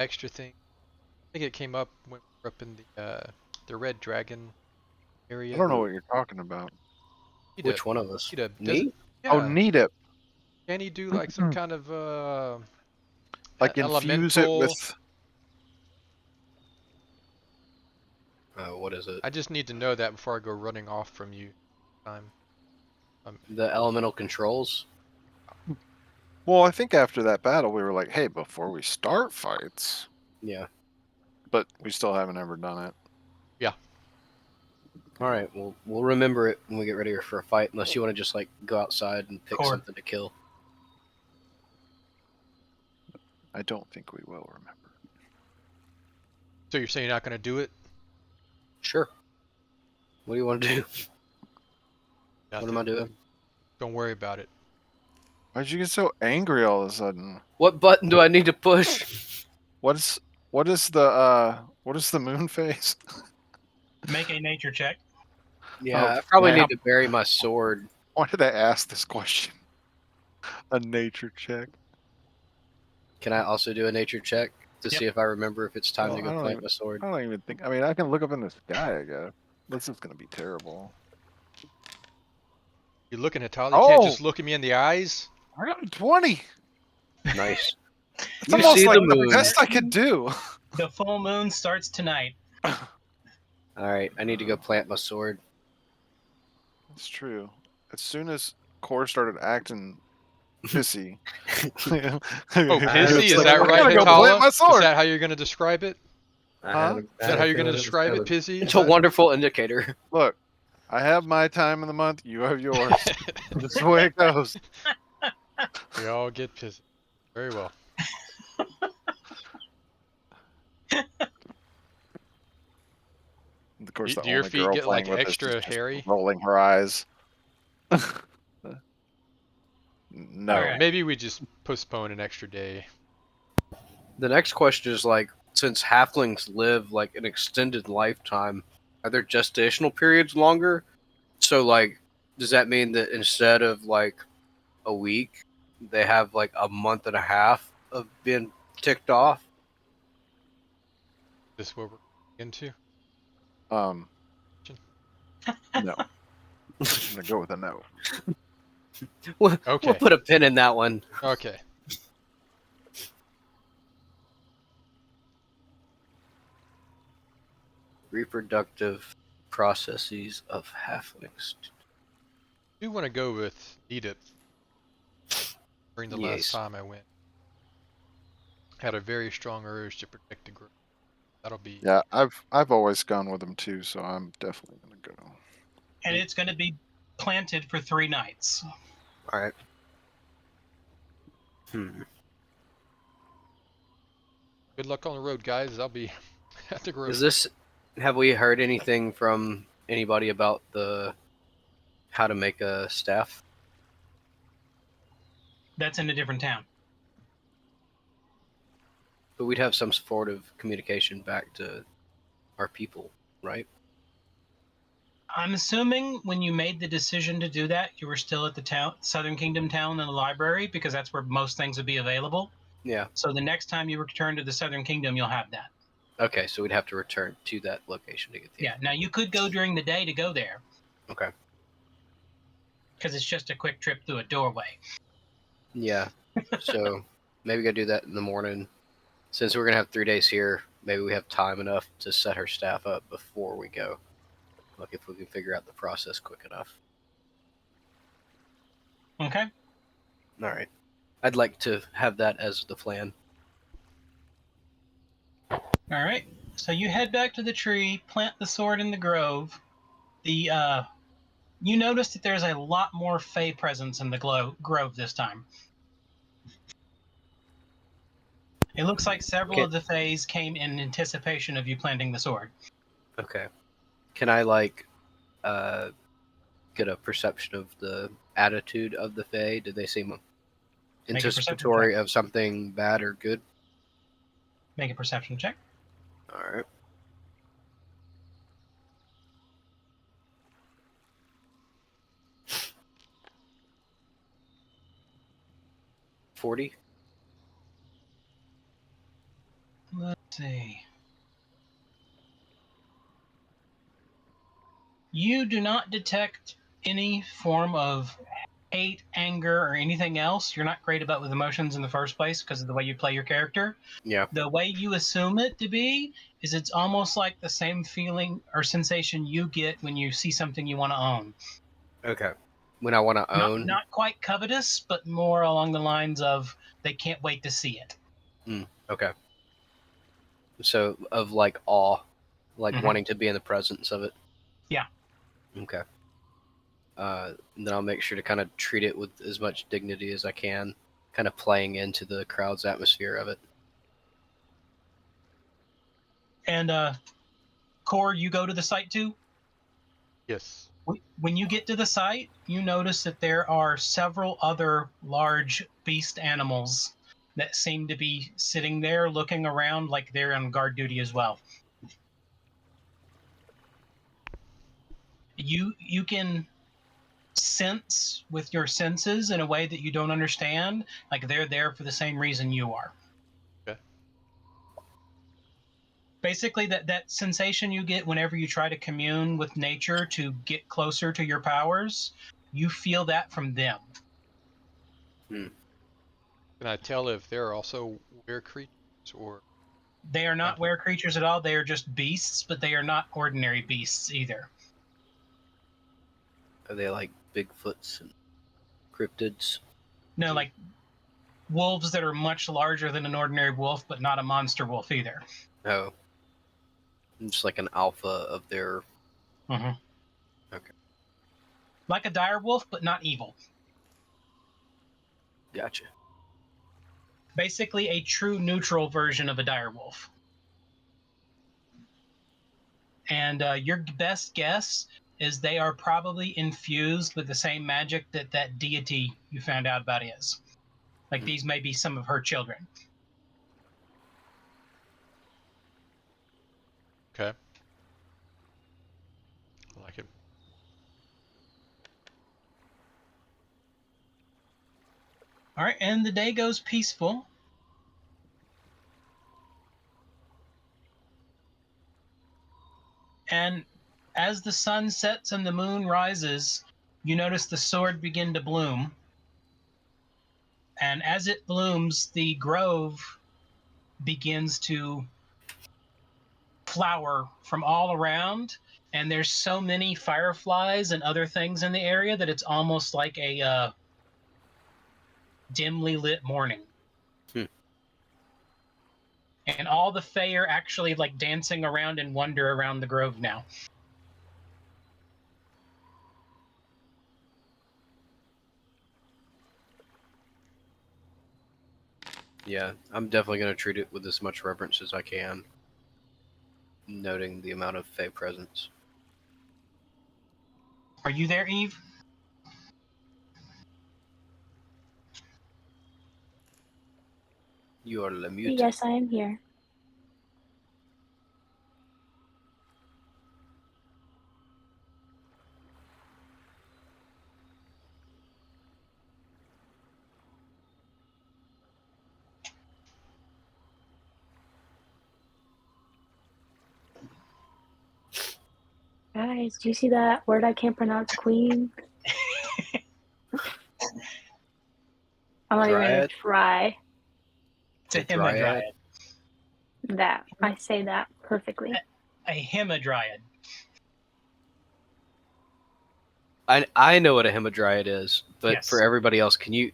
Speaker 2: extra thing. I think it came up when we were up in the Red Dragon area.
Speaker 5: I don't know what you're talking about.
Speaker 2: Need
Speaker 1: Which
Speaker 2: to-
Speaker 1: one of us?
Speaker 2: need to
Speaker 1: Me?
Speaker 2: doesn't-
Speaker 5: Oh,
Speaker 2: yeah.
Speaker 5: need it.
Speaker 2: Can he do like some kind of
Speaker 5: Like infuse it
Speaker 2: elemental-
Speaker 5: with.
Speaker 1: What is it?
Speaker 2: I just need to know that before I go running off from you.
Speaker 1: The elemental controls?
Speaker 5: Well, I think after that battle, we were like, hey, before we start fights.
Speaker 1: Yeah.
Speaker 5: But we still haven't ever done it.
Speaker 1: All right, well, we'll remember it when we get ready for a fight, unless you want to just, like, go outside and pick
Speaker 4: Core.
Speaker 1: something to kill.
Speaker 5: I don't think we will remember.
Speaker 2: So you're saying you're not going to do it?
Speaker 1: Sure. What do you want to do? What am I
Speaker 2: Nothing.
Speaker 1: doing?
Speaker 2: Don't worry about it.
Speaker 5: Why'd you get so angry all of a sudden?
Speaker 1: What button do I need to push?
Speaker 5: What is the moon phase?
Speaker 4: Make a nature check.
Speaker 1: Yeah,
Speaker 5: Oh,
Speaker 1: I probably
Speaker 5: yeah.
Speaker 1: need to bury my sword.
Speaker 5: Why did I ask this question? A nature check.
Speaker 1: Can I also do a nature check to
Speaker 4: Yep.
Speaker 1: see if I remember if it's time
Speaker 5: Well,
Speaker 1: to
Speaker 5: I
Speaker 1: go
Speaker 5: don't
Speaker 1: plant
Speaker 5: even-
Speaker 1: my sword?
Speaker 5: I don't even think. I mean, I can look up in the sky. I guess. This is gonna be terrible.
Speaker 2: You're looking at Tyler. You can't
Speaker 5: Oh!
Speaker 2: just look at me in the eyes.
Speaker 5: I got a 20.
Speaker 1: Nice.
Speaker 5: It's
Speaker 1: You
Speaker 5: almost
Speaker 1: see
Speaker 5: like
Speaker 1: the
Speaker 5: the
Speaker 1: moon.
Speaker 5: best I could do.
Speaker 4: The full moon starts tonight.
Speaker 1: All right, I need to go plant my sword.
Speaker 5: It's true. As soon as Core started acting pissy.
Speaker 2: Oh,
Speaker 3: It's
Speaker 2: pissy? Is
Speaker 3: like,
Speaker 2: that
Speaker 3: I'm
Speaker 2: right,
Speaker 5: gonna go plant
Speaker 2: Hitala?
Speaker 5: my
Speaker 2: Is
Speaker 5: sword.
Speaker 2: that how you're going to describe it?
Speaker 5: Huh?
Speaker 2: Is that how you're going to describe it, pissy?
Speaker 1: It's a wonderful indicator.
Speaker 5: Look, I have my time of the month. You have yours. That's the way it goes.
Speaker 2: We all get pissy. Very well.
Speaker 5: Of course, the
Speaker 2: Do your
Speaker 5: only
Speaker 2: feet
Speaker 5: girl
Speaker 2: get,
Speaker 5: playing
Speaker 2: like,
Speaker 5: with us
Speaker 2: extra
Speaker 5: is just
Speaker 2: hairy?
Speaker 5: rolling her eyes. No.
Speaker 4: Alright.
Speaker 2: Maybe we just postpone an extra day.
Speaker 1: The next question is like, since halflings live like an extended lifetime, are their gestational periods longer? So like, does that mean that instead of like a week, they have like a month and a half of being ticked off?
Speaker 2: Is this what we're into?
Speaker 5: No. I'm gonna go with a no.
Speaker 1: We'll
Speaker 2: Okay.
Speaker 1: put a pin in that one.
Speaker 2: Okay.
Speaker 1: Reproductive processes of halflings.
Speaker 2: I do want to go with Edith. During the last
Speaker 1: Yes.
Speaker 2: time I went, had a very strong urge to protect the group. That'll be
Speaker 5: Yeah, I've always gone with them too, so I'm definitely gonna go.
Speaker 4: And it's going to be planted for 3 nights.
Speaker 1: All right.
Speaker 2: good luck on the road, guys. I'll be at the group.
Speaker 1: Is this? Have we heard anything from anybody about the how to make a staff?
Speaker 4: That's in a different town.
Speaker 1: But we'd have some sort of communication back to our people, right?
Speaker 4: I'm assuming when you made the decision to do that, you were still at the town, Southern Kingdom town in the library, because that's where most things would be available.
Speaker 1: Yeah.
Speaker 4: So the next time you return to the Southern Kingdom, you'll have that.
Speaker 1: Okay, so we'd have to return to that location to get the.
Speaker 4: Yeah. Now you could go during the day to go there,
Speaker 1: Okay.
Speaker 4: because it's just a quick trip through a doorway.
Speaker 1: Yeah. So maybe go do that in the morning. Since we're gonna have 3 days here, maybe we have time enough to set her staff up before we go. Like if we can figure out the process quick enough.
Speaker 4: Okay.
Speaker 1: All right. I'd like to have that as the plan.
Speaker 4: All right. So you head back to the tree, plant the sword in the grove. You notice that there's a lot more Fey presence in the grove this time. It looks like several
Speaker 1: Okay.
Speaker 4: of the Fays came in anticipation of you planting the sword.
Speaker 1: Okay. Can I like get a perception of the attitude of the Fae? Did they seem
Speaker 4: Make a perception
Speaker 1: anticipatory of something bad or good?
Speaker 4: Make a perception check.
Speaker 1: All right. $40.
Speaker 4: Let's see. You do not detect any form of hate, anger, or anything else. You're not great about with emotions in the first place because of the way you play your character.
Speaker 1: Yeah.
Speaker 4: The way you assume it to be is it's almost like the same feeling or sensation you get when you see something you want to own.
Speaker 1: Okay. When I want to own.
Speaker 4: Not quite covetous, but more along the lines of they can't wait to see it.
Speaker 1: Okay. So of like awe, like
Speaker 4: Mhm.
Speaker 1: wanting to be in the presence of it.
Speaker 4: Yeah.
Speaker 1: Okay. Then I'll make sure to kind of treat it with as much dignity as I can, kind of playing into the crowd's atmosphere of it.
Speaker 4: And Core, you go to the site too?
Speaker 2: Yes.
Speaker 4: When you get to the site, you notice that there are several other large beast animals that seem to be sitting there looking around like they're on guard duty as well. You can sense with your senses in a way that you don't understand, like they're there for the same reason you are.
Speaker 2: Okay.
Speaker 4: Basically, that sensation you get whenever you try to commune with nature to get closer to your powers, you feel that from them.
Speaker 2: Can I tell if they're also were creatures or?
Speaker 4: They are not were creatures at all. They are just beasts, but they are not ordinary beasts either.
Speaker 1: Are they like Bigfoots and cryptids?
Speaker 4: No, like wolves that are much larger than an ordinary wolf, but not a monster wolf either.
Speaker 1: Oh. Just like an alpha of their.
Speaker 4: Mm-hmm.
Speaker 1: Okay.
Speaker 4: Like a dire wolf, but not evil.
Speaker 1: Gotcha.
Speaker 4: Basically, a true neutral version of a dire wolf. And your best guess is they are probably infused with the same magic that that deity you found out about is. Like these may be some of her children.
Speaker 2: Okay. I like it.
Speaker 4: All right, and the day goes peaceful. And as the sun sets and the moon rises, you notice the sword begin to bloom. And as it blooms, the grove begins to flower from all around. And there's so many fireflies and other things in the area that it's almost like a dimly lit morning. And all the Fae are actually like dancing around in wonder around the grove now.
Speaker 1: Yeah, I'm definitely going to treat it with as much reverence as I can, noting the amount of Fae presence.
Speaker 4: Are you there, Eve?
Speaker 1: You are muted.
Speaker 6: Yes, I am here. Guys, do you see that word I can't pronounce? Queen? I'm not even gonna
Speaker 1: Dryad?
Speaker 6: try
Speaker 4: It's a
Speaker 1: A dryad?
Speaker 4: Hamadryad.
Speaker 6: that. I say that perfectly.
Speaker 4: A Hamadryad.
Speaker 1: I know what a Hamadryad is, but
Speaker 4: Yes.
Speaker 1: for everybody else, can you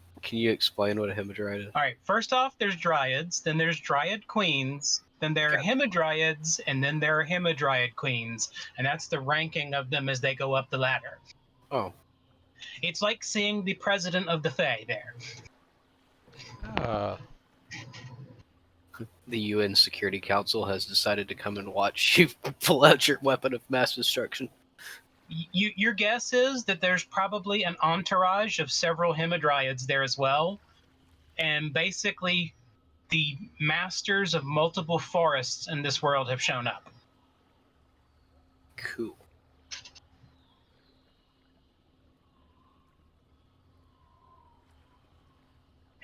Speaker 1: explain what a Hamadryad is?
Speaker 4: All right, first off, there's Dryads, then there's Dryad Queens, then there are
Speaker 1: Okay.
Speaker 4: Hamadryads, and then there are Hamadryad Queens. And that's the ranking of them as they go up the ladder.
Speaker 1: Oh,
Speaker 4: It's like seeing the president of the Fae there.
Speaker 1: the UN Security Council has decided to come and watch you pull out your weapon of mass destruction.
Speaker 4: Your guess is that there's probably an entourage of several Hamadryads there as well. And basically, the masters of multiple forests in this world have shown up.
Speaker 1: Cool.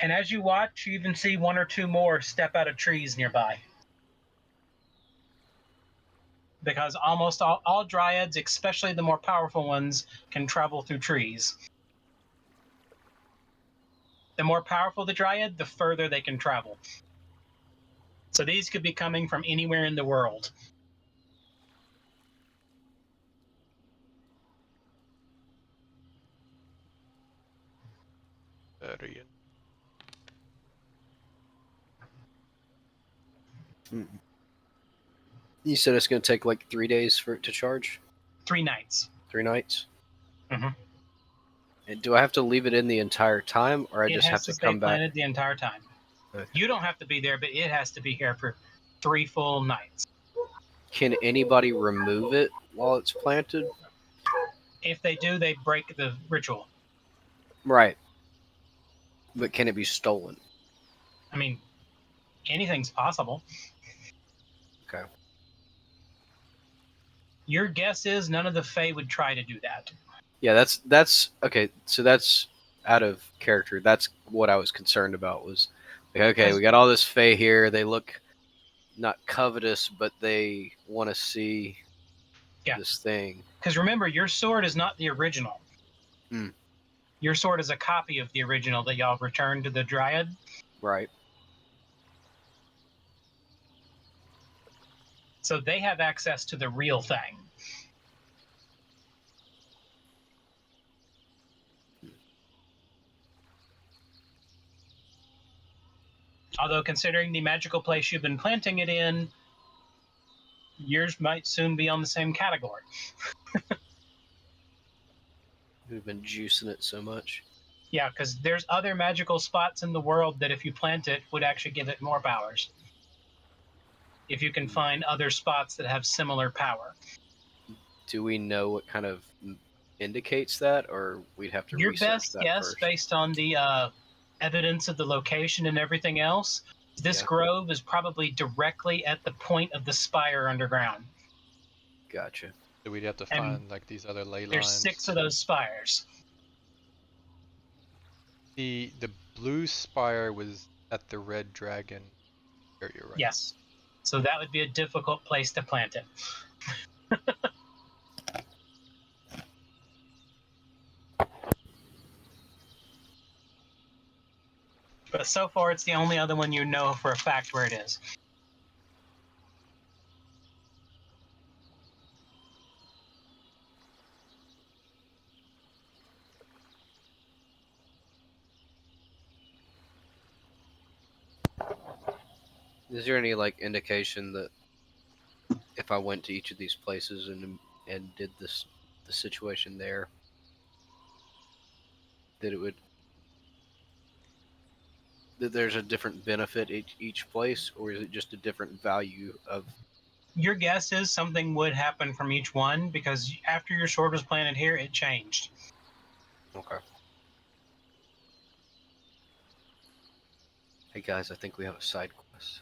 Speaker 4: And as you watch, you even see one or two more step out of trees nearby. Because almost all Dryads, especially the more powerful ones, can travel through trees. The more powerful the Dryad, the further they can travel. So these could be coming from anywhere in the world.
Speaker 1: You said it's going to take like 3 days for it to charge?
Speaker 4: 3 nights.
Speaker 1: 3 nights?
Speaker 4: Mhm.
Speaker 1: And do I have to leave it in the entire time, or I
Speaker 4: It
Speaker 1: just have
Speaker 4: has
Speaker 1: to
Speaker 4: to stay
Speaker 1: come back?
Speaker 4: planted the entire time.
Speaker 1: Okay.
Speaker 4: You don't have to be there, but it has to be here for 3 full nights.
Speaker 1: Can anybody remove it while it's planted?
Speaker 4: If they do, they break the ritual.
Speaker 1: Right. But can it be stolen?
Speaker 4: I mean, anything's possible.
Speaker 1: Okay.
Speaker 4: Your guess is none of the Fae would try to do that.
Speaker 1: Yeah, that's okay. So that's out of character. That's what I was concerned about. Was like, okay, we got all this Fae here. They look not covetous, but they want to see this thing.
Speaker 4: Because remember, your sword is not the original.
Speaker 1: Hmm.
Speaker 4: Your sword is a copy of the original that y'all returned to the Dryad.
Speaker 1: Right.
Speaker 4: So they have access to the real thing. Although considering the magical place you've been planting it in, yours might soon be on the same category.
Speaker 1: We've been juicing it so much.
Speaker 4: Yeah, because there's other magical spots in the world that if you plant it would actually give it more powers. if you can find other spots that have similar power.
Speaker 1: Do we know what kind of indicates that, or we'd have to
Speaker 4: Your
Speaker 1: research
Speaker 4: best
Speaker 1: that
Speaker 4: guess,
Speaker 1: first?
Speaker 4: based on the evidence of the location and everything else, this
Speaker 1: Yeah.
Speaker 4: grove is probably directly at the point of the spire underground.
Speaker 1: Gotcha.
Speaker 2: So we'd have to
Speaker 4: And
Speaker 2: find like these other ley
Speaker 4: There's
Speaker 2: lines.
Speaker 4: 6 of those spires.
Speaker 2: The blue spire was at the red dragon area, right?
Speaker 4: Yes. So that would be a difficult place to plant it. But so far, it's the only other one you know for a fact where it is.
Speaker 1: Is there any like indication that if I went to each of these places and did the situation there, that it would that there's a different benefit each place, or is it just a different value of?
Speaker 4: Your guess is something would happen from each one, because after your sword was planted here, it changed.
Speaker 1: Okay. Hey guys, I think we have a side quest.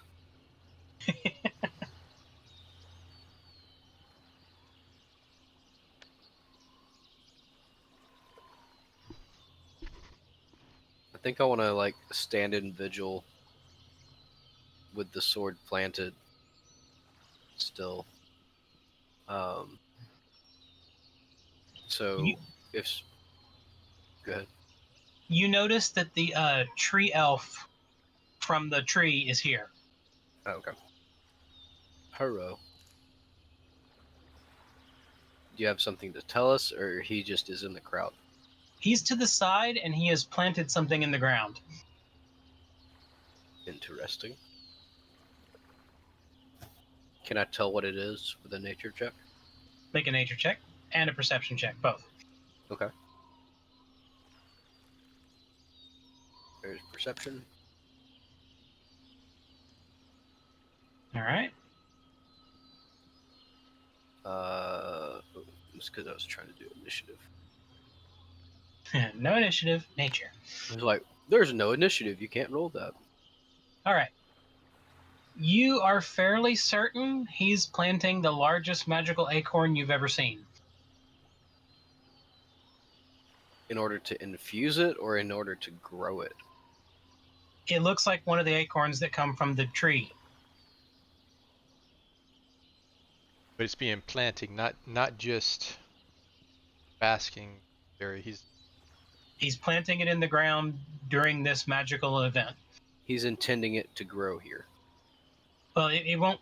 Speaker 1: I think I want to like stand in vigil with the sword planted still. So
Speaker 4: You-
Speaker 1: if good.
Speaker 4: You notice that the tree elf from the tree is here.
Speaker 1: Oh, okay. Hello. Do you have something to tell us, or he just is in the crowd?
Speaker 4: He's to the side, and he has planted something in the ground.
Speaker 1: Interesting. Can I tell what it is with a nature check?
Speaker 4: Make a nature check and a perception check, both.
Speaker 1: Okay. There's perception.
Speaker 4: All right.
Speaker 1: It's because I was trying to do initiative.
Speaker 4: No initiative, nature.
Speaker 1: I was like, there's no initiative. You can't roll that.
Speaker 4: All right. You are fairly certain he's planting the largest magical acorn you've ever seen.
Speaker 1: In order to infuse it, or in order to grow it?
Speaker 4: It looks like one of the acorns that come from the tree.
Speaker 2: But it's being planted, not just basking there.
Speaker 4: He's planting it in the ground during this magical event.
Speaker 1: He's intending it to grow here.
Speaker 4: Well, it won't.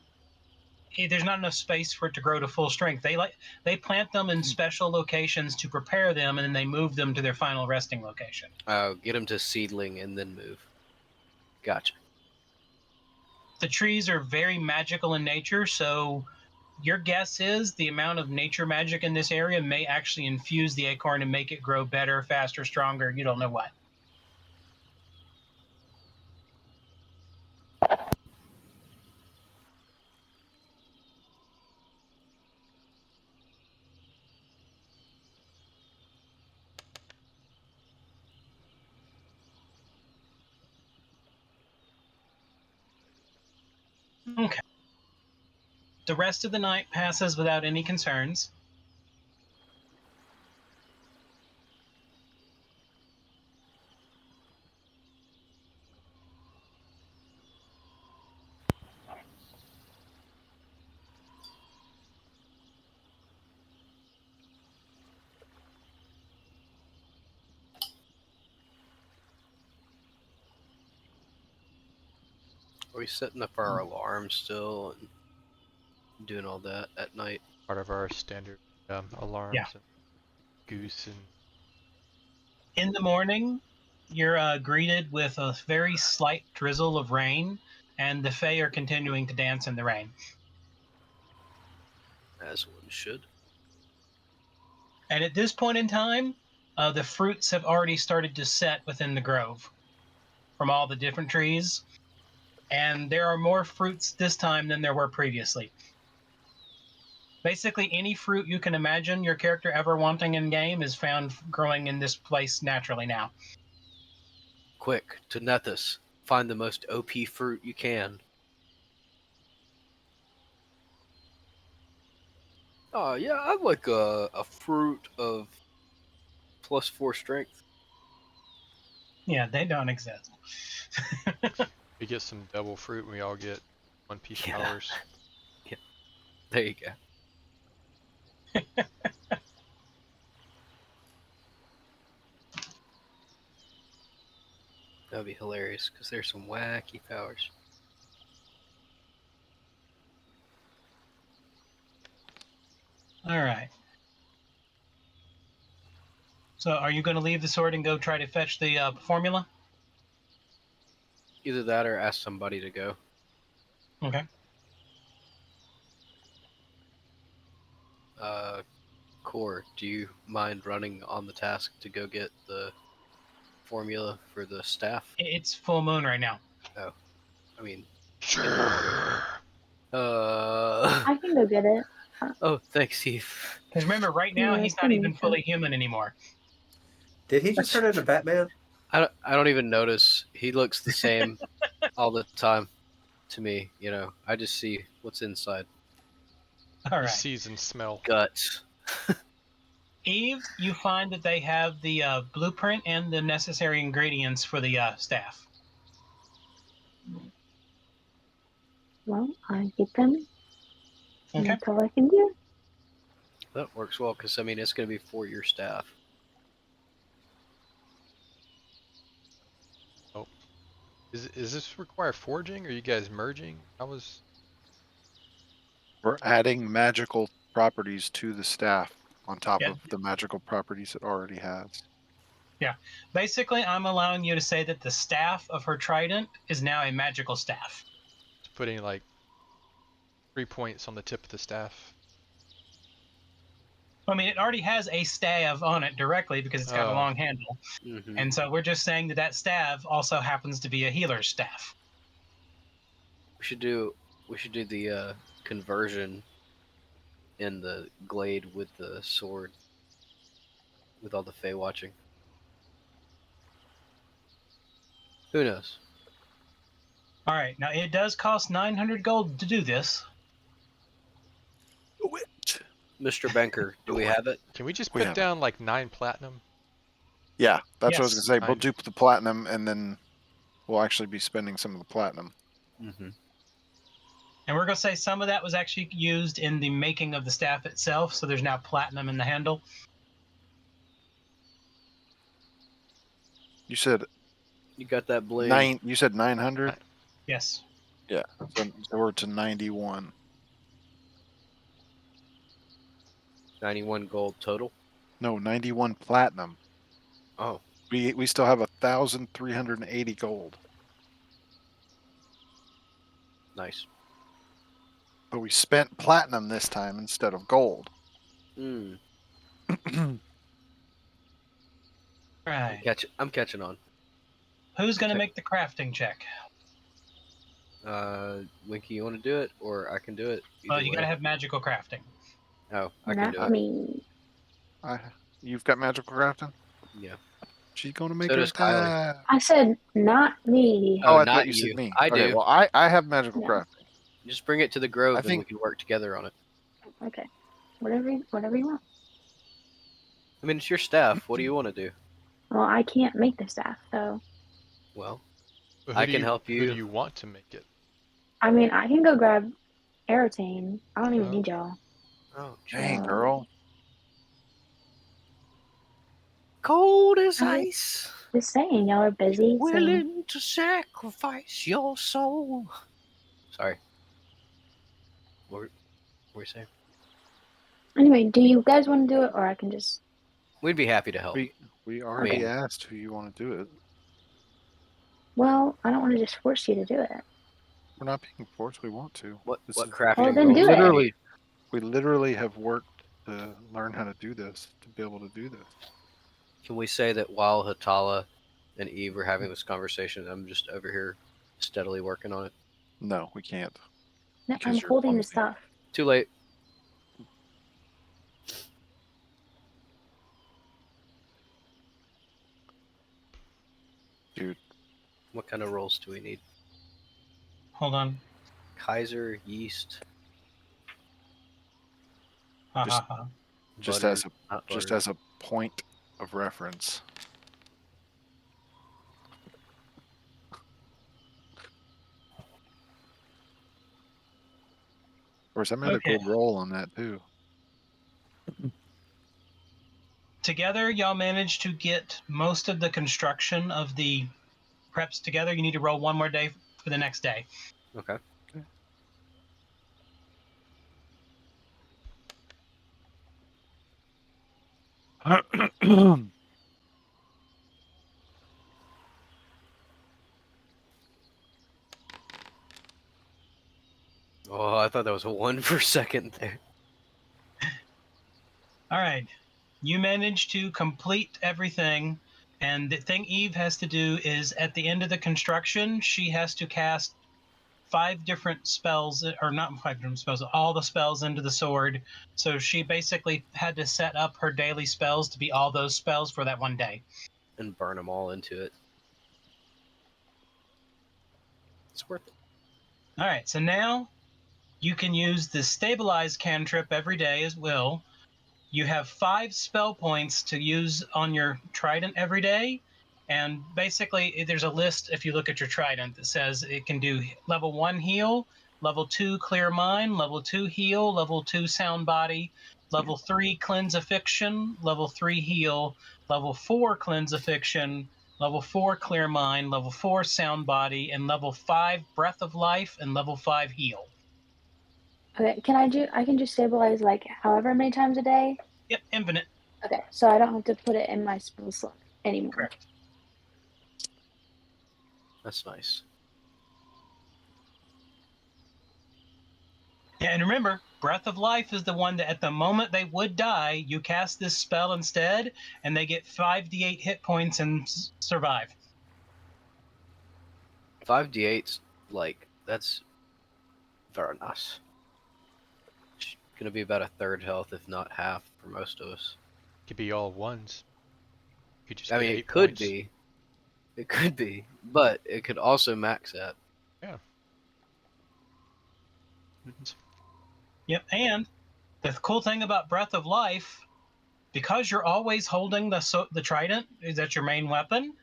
Speaker 4: There's not enough space for it to grow to full strength. They plant them in special locations to prepare them, and then they move them to their final resting location.
Speaker 1: Get him to seedling and then move. Gotcha.
Speaker 4: The trees are very magical in nature, so your guess is the amount of nature magic in this area may actually infuse the acorn and make it grow better, faster, stronger. You don't know what. Okay. The rest of the night passes without any concerns.
Speaker 1: Are we setting up our alarm still and doing all that at night?
Speaker 2: part of our standard alarms.
Speaker 4: Yeah.
Speaker 2: And goose and
Speaker 4: In the morning, you're greeted with a very slight drizzle of rain, and the Fae are continuing to dance in the rain.
Speaker 1: As one should.
Speaker 4: And at this point in time, the fruits have already started to set within the grove from all the different trees. and there are more fruits this time than there were previously. Basically, any fruit you can imagine your character ever wanting in game is found growing in this place naturally now.
Speaker 1: Quick, to Nethys, find the most OP fruit you can. Oh, yeah, I'd like a fruit of +4 strength.
Speaker 4: Yeah, they don't exist.
Speaker 2: We get some double fruit and we all get 1 piece
Speaker 1: Yeah.
Speaker 2: powers.
Speaker 1: There you go. That'd be hilarious, because there's some wacky powers.
Speaker 4: All right. So, are you going to leave the sword and go try to fetch the formula?
Speaker 1: Either that or ask somebody to go.
Speaker 4: Okay.
Speaker 1: Core, do you mind running on the task to go get the formula for the staff?
Speaker 4: It's full moon right now.
Speaker 1: I mean,
Speaker 2: Sure.
Speaker 6: I can go get it.
Speaker 1: oh, thanks, Steve.
Speaker 4: Because remember, right now
Speaker 6: Yeah,
Speaker 4: he's
Speaker 6: it's
Speaker 4: not
Speaker 6: been
Speaker 4: even
Speaker 6: like
Speaker 4: fully human anymore.
Speaker 3: Did he just turn into Batman?
Speaker 1: I don't even notice. He looks the same all the time to me, you know. I just see what's inside.
Speaker 4: All
Speaker 2: You
Speaker 4: right.
Speaker 2: sees and smell.
Speaker 1: Guts.
Speaker 4: Eve, you find that they have the blueprint and the necessary ingredients for the staff.
Speaker 6: Well, I get them. And
Speaker 4: Okay.
Speaker 6: that's all I can do.
Speaker 1: That works well, because, I mean, it's going to be for your staff.
Speaker 2: Is this require forging? Or are you guys merging?
Speaker 5: We're adding magical properties to the staff on top
Speaker 4: Yeah.
Speaker 5: of the magical properties it already has.
Speaker 4: Basically, I'm allowing you to say that the staff of her trident is now a magical staff.
Speaker 2: It's putting like 3 points on the tip of the staff.
Speaker 4: I mean, it already has a staff on it directly because it's got a
Speaker 2: Oh.
Speaker 4: long handle.
Speaker 1: Mm-hmm.
Speaker 4: And so we're just saying that that staff also happens to be a healer's staff.
Speaker 1: We should do the conversion in the glade with the sword, with all the Fey watching. Who knows?
Speaker 4: All right. Now, it does cost 900 gold to do this.
Speaker 1: Mr. Banker, do we have it?
Speaker 2: Can we just
Speaker 5: We
Speaker 2: put
Speaker 5: have it.
Speaker 2: down like 9 platinum?
Speaker 5: Yeah, that's what I was
Speaker 4: Yes.
Speaker 5: gonna say. We'll
Speaker 2: Fine.
Speaker 5: dupe the platinum, and then we'll actually be spending some of the platinum.
Speaker 1: Mm-hmm.
Speaker 4: And we're going to say some of that was actually used in the making of the staff itself. So there's now platinum in the handle.
Speaker 5: You said
Speaker 1: You got that blade?
Speaker 5: 9. You said 900.
Speaker 4: Yes.
Speaker 5: So we're to 91.
Speaker 1: 91 gold total.
Speaker 5: No, 91 platinum.
Speaker 1: Oh,
Speaker 5: We still have 1,380 gold,
Speaker 1: nice.
Speaker 5: but we spent platinum this time instead of gold.
Speaker 1: Mm.
Speaker 4: Right.
Speaker 1: I'm catching on.
Speaker 4: Who's going to
Speaker 1: Okay.
Speaker 4: make the crafting check?
Speaker 1: Winky, you want to do it, or I can do it?
Speaker 4: Well,
Speaker 1: Either
Speaker 4: you
Speaker 1: way.
Speaker 4: got to have magical crafting.
Speaker 1: Oh, I can do
Speaker 6: Not
Speaker 1: it.
Speaker 6: me.
Speaker 5: You've got magical crafting.
Speaker 1: Yeah.
Speaker 5: She's gonna make
Speaker 1: So
Speaker 5: her
Speaker 1: does Kylie.
Speaker 5: attack.
Speaker 6: I said not me.
Speaker 5: Oh, I
Speaker 1: not
Speaker 5: thought you said me.
Speaker 1: I
Speaker 5: Okay,
Speaker 1: do.
Speaker 5: well, I have magical
Speaker 6: No.
Speaker 5: crafting.
Speaker 1: Just bring it to the grove,
Speaker 5: I
Speaker 1: and
Speaker 5: think-
Speaker 1: we can work together on it.
Speaker 6: Okay. Whatever you want.
Speaker 1: I mean, it's your staff. What do you want to do?
Speaker 6: Well, I can't make the staff, so
Speaker 1: Well,
Speaker 2: Who
Speaker 1: I
Speaker 2: do
Speaker 1: can
Speaker 2: you-
Speaker 1: help
Speaker 2: Who
Speaker 1: you.
Speaker 2: do you want to make it?
Speaker 6: I mean I can go grab Aerotane. I don't even
Speaker 2: Oh.
Speaker 6: need y'all.
Speaker 1: oh,
Speaker 5: Dang,
Speaker 6: Uh,
Speaker 5: girl.
Speaker 1: cold as
Speaker 6: I-
Speaker 1: ice,
Speaker 6: Just saying, y'all are busy. So
Speaker 1: willing to sacrifice your soul. Sorry. What were you saying?
Speaker 6: anyway, do you guys want to do it, or I can just?
Speaker 1: We'd be happy to help.
Speaker 5: We already
Speaker 1: Okay.
Speaker 5: asked who you want to do it.
Speaker 6: Well, I don't want to just force you to do it.
Speaker 5: We're not being forced. We want to.
Speaker 1: What
Speaker 5: This
Speaker 1: what
Speaker 5: is-
Speaker 1: crafting?
Speaker 6: Well, then
Speaker 1: goals
Speaker 6: do
Speaker 1: do
Speaker 6: it.
Speaker 1: you
Speaker 5: literally,
Speaker 1: need?
Speaker 5: we literally have worked to learn how to do this to be able to do this.
Speaker 1: Can we say that while Hatala and Eve were having this conversation, I'm just over here steadily working on it?
Speaker 5: No, we can't.
Speaker 6: No,
Speaker 5: Because
Speaker 6: I'm
Speaker 5: you're
Speaker 6: holding the
Speaker 5: clumsy.
Speaker 6: stuff.
Speaker 1: Too late.
Speaker 5: Dude,
Speaker 1: What kind of rolls do we need?
Speaker 4: Hold on.
Speaker 1: Kaiser, yeast,
Speaker 4: Ha
Speaker 5: Just-
Speaker 4: ha ha.
Speaker 5: just
Speaker 1: butter,
Speaker 5: as a
Speaker 1: not
Speaker 5: just
Speaker 1: butter.
Speaker 5: as a point of reference. Of course, I made a
Speaker 4: Okay.
Speaker 5: good roll on that too.
Speaker 4: Together, y'all managed to get most of the construction of the preps together. You need to roll one more day for the next day.
Speaker 1: Okay. Oh, I thought that was a 1 for a second there.
Speaker 4: All right. You managed to complete everything. And the thing Eve has to do is at the end of the construction, she has to cast 5 different spells, or not 5 different spells, all the spells into the sword. So she basically had to set up her daily spells to be all those spells for that one day.
Speaker 1: And burn them all into it. It's worth it.
Speaker 4: All right. So now you can use the stabilize cantrip every day as well. You have 5 spell points to use on your trident every day. And basically, there's a list if you look at your trident that says it can do level 1 heal, level 2 clear mind, level 2 heal, level 2 sound body, level 3 cleanse affliction, level 3 heal, level 4 cleanse affliction, level 4 clear mind, level 4 sound body, and level 5 breath of life, and level 5 heal.
Speaker 6: Okay, I can just stabilize like however many times a day?
Speaker 4: Yep, infinite.
Speaker 6: Okay, so I don't have to put it in my spell slot anymore.
Speaker 4: Correct.
Speaker 1: That's nice.
Speaker 4: Yeah, and remember, Breath of Life is the one that at the moment they would die, you cast this spell instead, and they get 5d8 hit points and survive.
Speaker 1: 5d8's like, that's very nice. It's gonna be about a third health, if not half, for most of us.
Speaker 2: Could be all ones. Could just
Speaker 1: I
Speaker 2: be
Speaker 1: mean,
Speaker 2: 8
Speaker 1: it could
Speaker 2: points.
Speaker 1: be. It could be. But it could also max at.
Speaker 2: Yeah.
Speaker 4: Yep, and the cool thing about Breath of Life, because you're always holding the trident, is that your main weapon.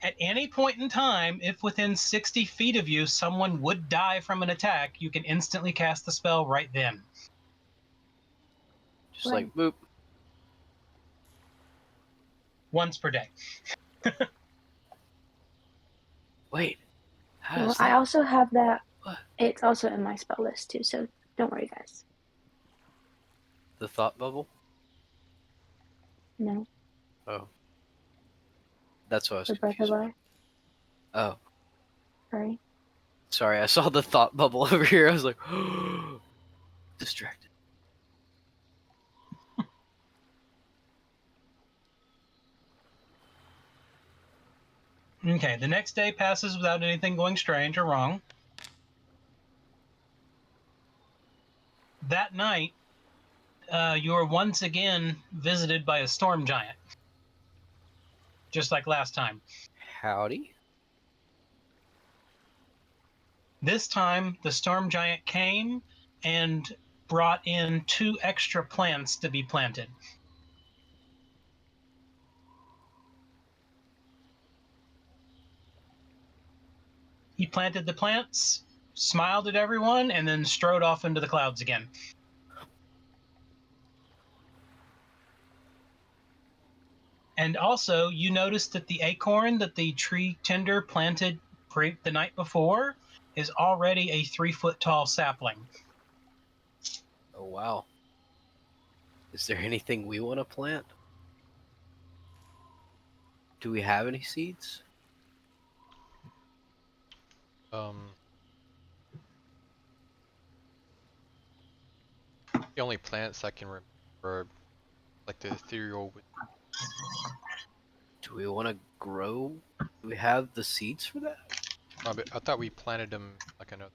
Speaker 4: At any point in time, if within 60 feet of you someone would die from an attack, you can instantly cast the spell right then.
Speaker 1: Just
Speaker 6: Right.
Speaker 1: like, boop.
Speaker 4: Once per day.
Speaker 1: Wait. How
Speaker 6: Well,
Speaker 1: does
Speaker 6: I
Speaker 1: that...
Speaker 6: also have that.
Speaker 1: What?
Speaker 6: It's also in my spell list too, so don't worry, guys.
Speaker 1: The thought bubble?
Speaker 6: No,
Speaker 1: Oh. That's what I was
Speaker 6: the breath of
Speaker 1: confused about.
Speaker 6: life.
Speaker 1: Oh.
Speaker 6: Sorry.
Speaker 1: Sorry, I saw the thought bubble over here. I was like, distracted.
Speaker 4: Okay, the next day passes without anything going strange or wrong. That night, you are once again visited by a storm giant. Just like last time.
Speaker 1: Howdy.
Speaker 4: This time, the storm giant came and brought in 2 extra plants to be planted. He planted the plants, smiled at everyone, and then strode off into the clouds again. And also, you noticed that the acorn that the tree tender planted the night before is already a 3-foot tall sapling.
Speaker 1: Oh, wow. Is there anything we want to plant? Do we have any seeds?
Speaker 2: The only plants I can remember, like the ethereal.
Speaker 1: Do we want to grow? Do we have the seeds for that?
Speaker 2: I thought we planted them like like another.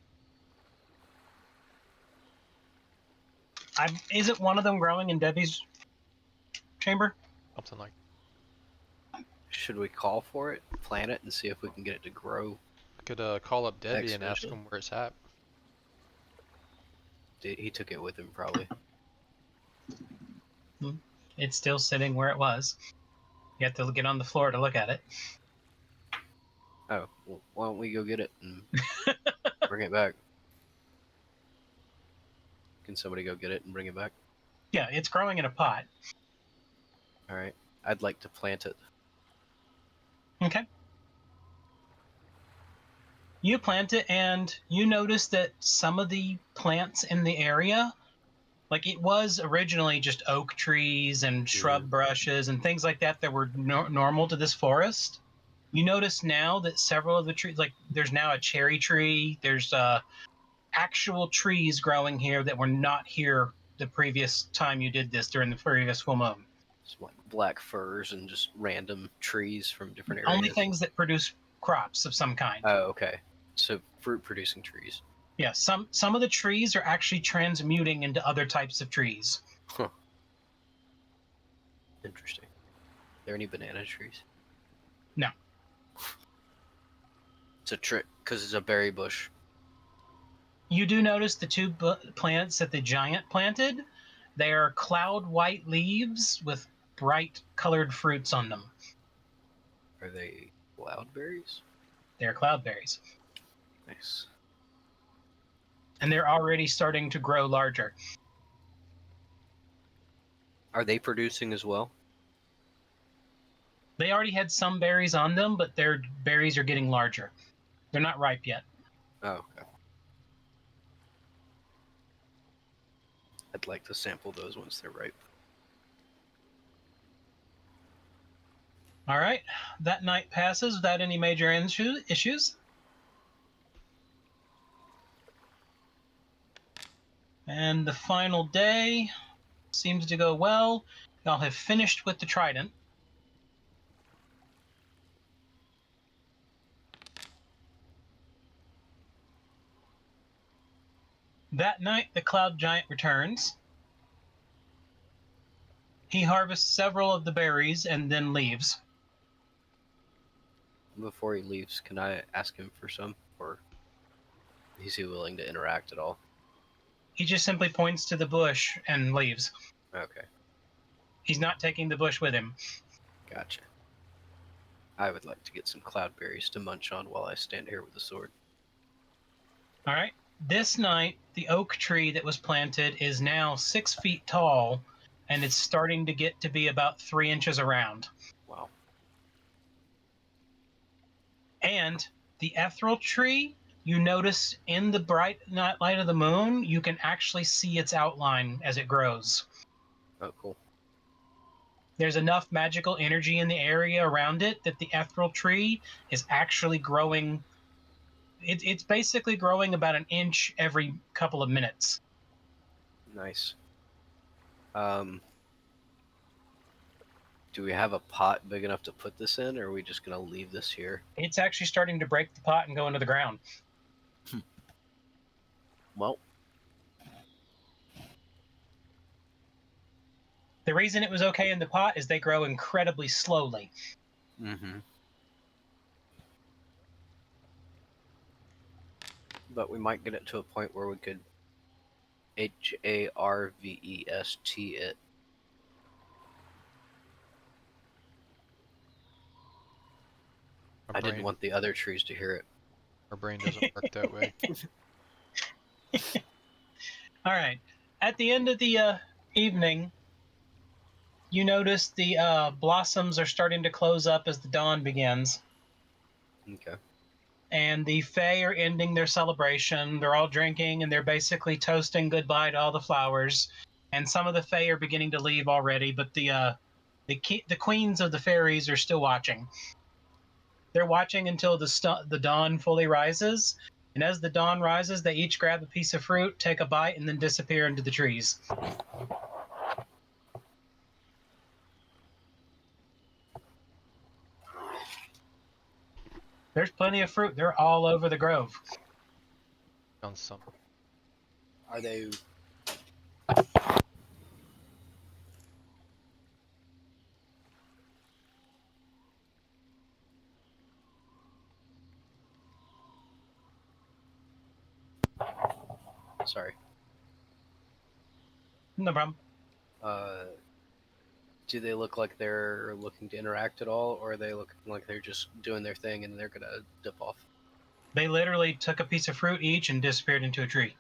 Speaker 4: Isn't one of them growing in Debbie's chamber?
Speaker 2: Something like.
Speaker 1: Should we call for it, plant it, and see if we can get it to grow?
Speaker 2: I could call up Debbie and ask
Speaker 1: Exponentially?
Speaker 2: him where it's at.
Speaker 1: He took it with him, probably.
Speaker 4: It's still sitting where it was. You have to get on the floor to look at it.
Speaker 1: Oh, well, why don't we go get it and bring it back? Can somebody go get it and bring it back?
Speaker 4: Yeah, it's growing in a pot.
Speaker 1: All right. I'd like to plant it.
Speaker 4: Okay. You plant it, and you notice that some of the plants in the area, like it was originally just oak trees and shrub brushes and things like that were normal to this forest. You notice now that several of the trees, like there's now a cherry tree, there's actual trees growing here that were not here the previous time you did this during the previous full moon.
Speaker 1: It's like black firs and just random trees from different
Speaker 4: Only
Speaker 1: areas.
Speaker 4: things that produce crops of some kind.
Speaker 1: Oh, okay. So fruit-producing trees.
Speaker 4: Yeah, some of the trees are actually transmuting into other types of trees.
Speaker 1: Huh. Interesting. Are there any banana trees?
Speaker 4: No.
Speaker 1: It's a trick because it's a berry bush.
Speaker 4: You do notice the two plants that the giant planted. They are cloud white leaves with bright colored fruits on them.
Speaker 1: Are they cloudberries?
Speaker 4: They're cloudberries.
Speaker 1: Nice.
Speaker 4: And they're already starting to grow larger.
Speaker 1: Are they producing as well?
Speaker 4: They already had some berries on them, but their berries are getting larger. They're not ripe yet.
Speaker 1: Oh, okay. I'd like to sample those once they're ripe.
Speaker 4: All right. That night passes without any major issues. And the final day seems to go well. Y'all have finished with the trident. That night, the cloud giant returns. He harvests several of the berries and then leaves.
Speaker 1: Before he leaves, can I ask him for some? Or is he willing to interact at all?
Speaker 4: He just simply points to the bush and leaves.
Speaker 1: Okay,
Speaker 4: He's not taking the bush with him.
Speaker 1: gotcha. I would like to get some cloudberries to munch on while I stand here with a sword.
Speaker 4: All right. This night, the oak tree that was planted is now 6 feet tall, and it's starting to get to be about 3 inches around.
Speaker 1: Wow.
Speaker 4: And the ethereal tree, you notice in the bright light of the moon, you can actually see its outline as it grows.
Speaker 1: Oh, cool.
Speaker 4: There's enough magical energy in the area around it that the ethereal tree is actually growing. It's basically growing about an inch every couple of minutes.
Speaker 1: Nice. Do we have a pot big enough to put this in, or are we just gonna leave this here?
Speaker 4: It's actually starting to break the pot and go into the ground.
Speaker 1: Well,
Speaker 4: The reason it was okay in the pot is they grow incredibly slowly.
Speaker 1: but we might get it to a point where we could harvest it. I didn't want the other trees to hear it.
Speaker 2: Our brain doesn't work that way.
Speaker 4: All right. At the end of the evening, you notice the blossoms are starting to close up as the dawn begins.
Speaker 1: Okay.
Speaker 4: And the Fae are ending their celebration. They're all drinking, and they're basically toasting goodbye to all the flowers. And some of the Fae are beginning to leave already, but the queens of the fairies are still watching. They're watching until the dawn fully rises. And as the dawn rises, they each grab a piece of fruit, take a bite, and then disappear into the trees. There's plenty of fruit. They're all over the grove.
Speaker 2: on some.
Speaker 1: Are they? Sorry.
Speaker 4: No problem.
Speaker 1: Do they look like they're looking to interact at all, or are they looking like they're just doing their thing and they're gonna dip off?
Speaker 4: They literally took a piece of fruit each and disappeared into a tree.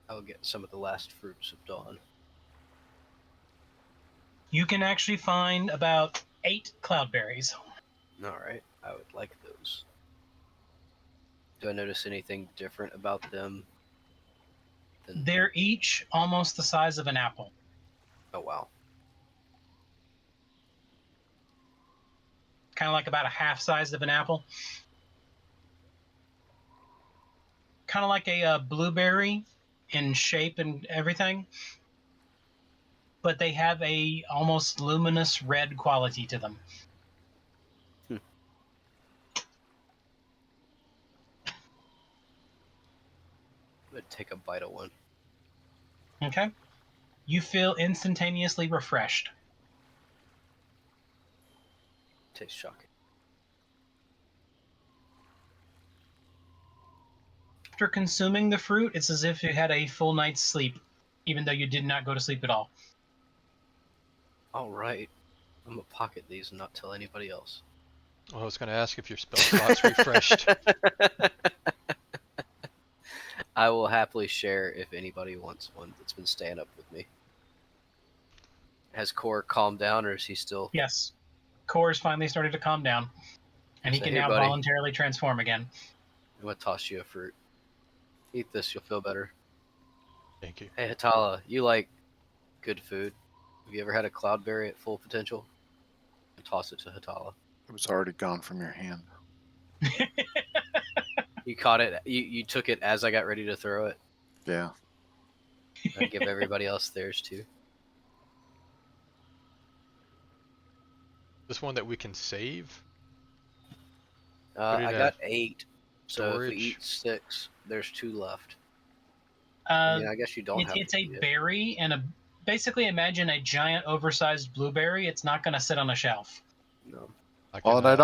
Speaker 1: I'll get some of the last fruits of dawn.
Speaker 4: You can actually find about 8 cloudberries.
Speaker 1: All right, I would like those. Do I notice anything different about them?
Speaker 4: They're each almost the size of an apple.
Speaker 1: Oh wow.
Speaker 4: Kind of like about a half size of an apple. Kind of like a blueberry in shape and everything. But they have a almost luminous red quality to them.
Speaker 1: I'm gonna take a bite of one.
Speaker 4: Okay? You feel instantaneously refreshed.
Speaker 1: Tastes shocking.
Speaker 4: After consuming the fruit, it's as if you had a full night's sleep, even though you did not go to sleep at all.
Speaker 1: All right, I'm gonna pocket these and not tell anybody else.
Speaker 2: Well, I was going to ask if your spell slot's refreshed.
Speaker 1: I will happily share if anybody wants one that's been staying up with me. Has Core calmed down, or is he still?
Speaker 4: Yes. Core's finally started to calm down, and he
Speaker 1: So,
Speaker 4: can
Speaker 1: hey,
Speaker 4: now
Speaker 1: buddy.
Speaker 4: voluntarily transform again.
Speaker 1: I'm gonna toss you a fruit. Eat this, you'll feel better.
Speaker 2: Thank you.
Speaker 1: Hey, Hatala, you like good food? Have you ever had a cloudberry at full potential? Toss it to Hatala.
Speaker 5: It was already gone from your hand.
Speaker 1: You caught it. You took it as I got ready to throw it.
Speaker 5: Yeah.
Speaker 1: I give everybody else theirs too.
Speaker 2: This one that we can save?
Speaker 1: I
Speaker 2: it
Speaker 1: got
Speaker 2: at
Speaker 1: 8. So if
Speaker 2: storage?
Speaker 1: we eat 6, there's 2 left. I mean, I guess you don't have
Speaker 4: It's
Speaker 1: to
Speaker 4: a
Speaker 1: eat it.
Speaker 4: berry, and basically imagine a giant oversized blueberry. It's not going to sit on a shelf.
Speaker 1: No.
Speaker 2: I
Speaker 5: Well,
Speaker 2: can,
Speaker 5: and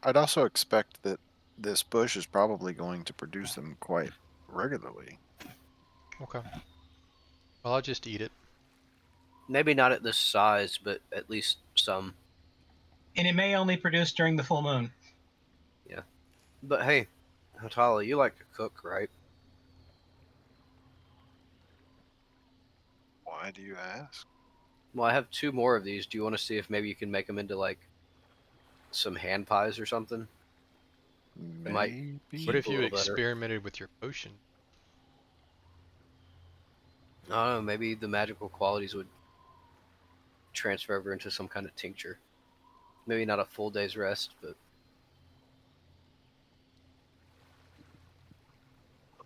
Speaker 5: I'd also expect that this bush is probably going to produce them quite regularly.
Speaker 2: Okay. Well, I'll just eat it.
Speaker 1: Maybe not at this size, but at least some.
Speaker 4: And it may only produce during the full moon.
Speaker 1: But hey, Hatala, you like to cook, right?
Speaker 5: Why do you ask?
Speaker 1: Well, I have 2 more of these. Do you want to see if maybe you can make them into like some hand pies or something? might
Speaker 5: Maybe.
Speaker 2: What if
Speaker 1: a
Speaker 2: you
Speaker 1: little better.
Speaker 2: experimented with your potion?
Speaker 1: I don't know. Maybe the magical qualities would transfer over into some kind of tincture. Maybe not a full day's rest, but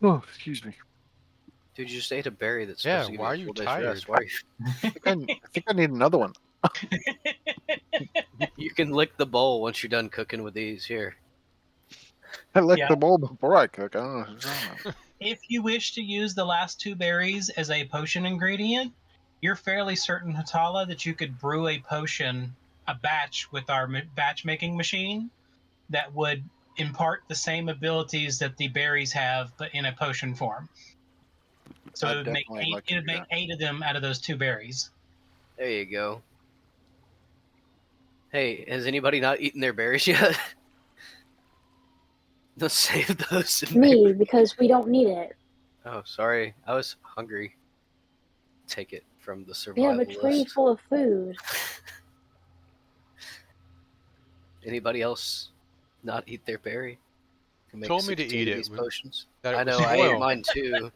Speaker 5: Oh, excuse me.
Speaker 1: dude, you just ate a berry that's
Speaker 2: Yeah,
Speaker 1: supposed to give
Speaker 2: why
Speaker 1: you
Speaker 2: are
Speaker 1: a
Speaker 2: you
Speaker 1: full day's
Speaker 2: tired?
Speaker 1: rest. Why are
Speaker 5: I think I need another one.
Speaker 1: you can lick the bowl once you're done cooking with these. Here.
Speaker 5: I lick
Speaker 4: Yeah.
Speaker 5: the bowl before I cook. I don't know what you're talking about.
Speaker 4: If you wish to use the last 2 berries as a potion ingredient, you're fairly certain, Hatala, that you could brew a potion, a batch with our batch making machine that would impart the same abilities that the berries have, but in a potion form. So
Speaker 5: I'd
Speaker 4: it would make
Speaker 5: definitely like to do that.
Speaker 4: 8 of them out of those 2 berries.
Speaker 1: There you go. Hey, has anybody not eaten their berries yet? Let's save those. And
Speaker 6: Me, because we don't need it.
Speaker 1: Oh, sorry. I was hungry. Take it from the
Speaker 6: We have a
Speaker 1: survival
Speaker 6: tree
Speaker 1: list.
Speaker 6: full of food.
Speaker 1: Anybody else not eat their berry? Can make
Speaker 2: Told me to
Speaker 1: 16
Speaker 2: eat
Speaker 1: of
Speaker 2: it.
Speaker 1: these potions.
Speaker 2: That it
Speaker 1: I
Speaker 2: was
Speaker 1: know. I ate
Speaker 2: spoiled.
Speaker 1: mine too.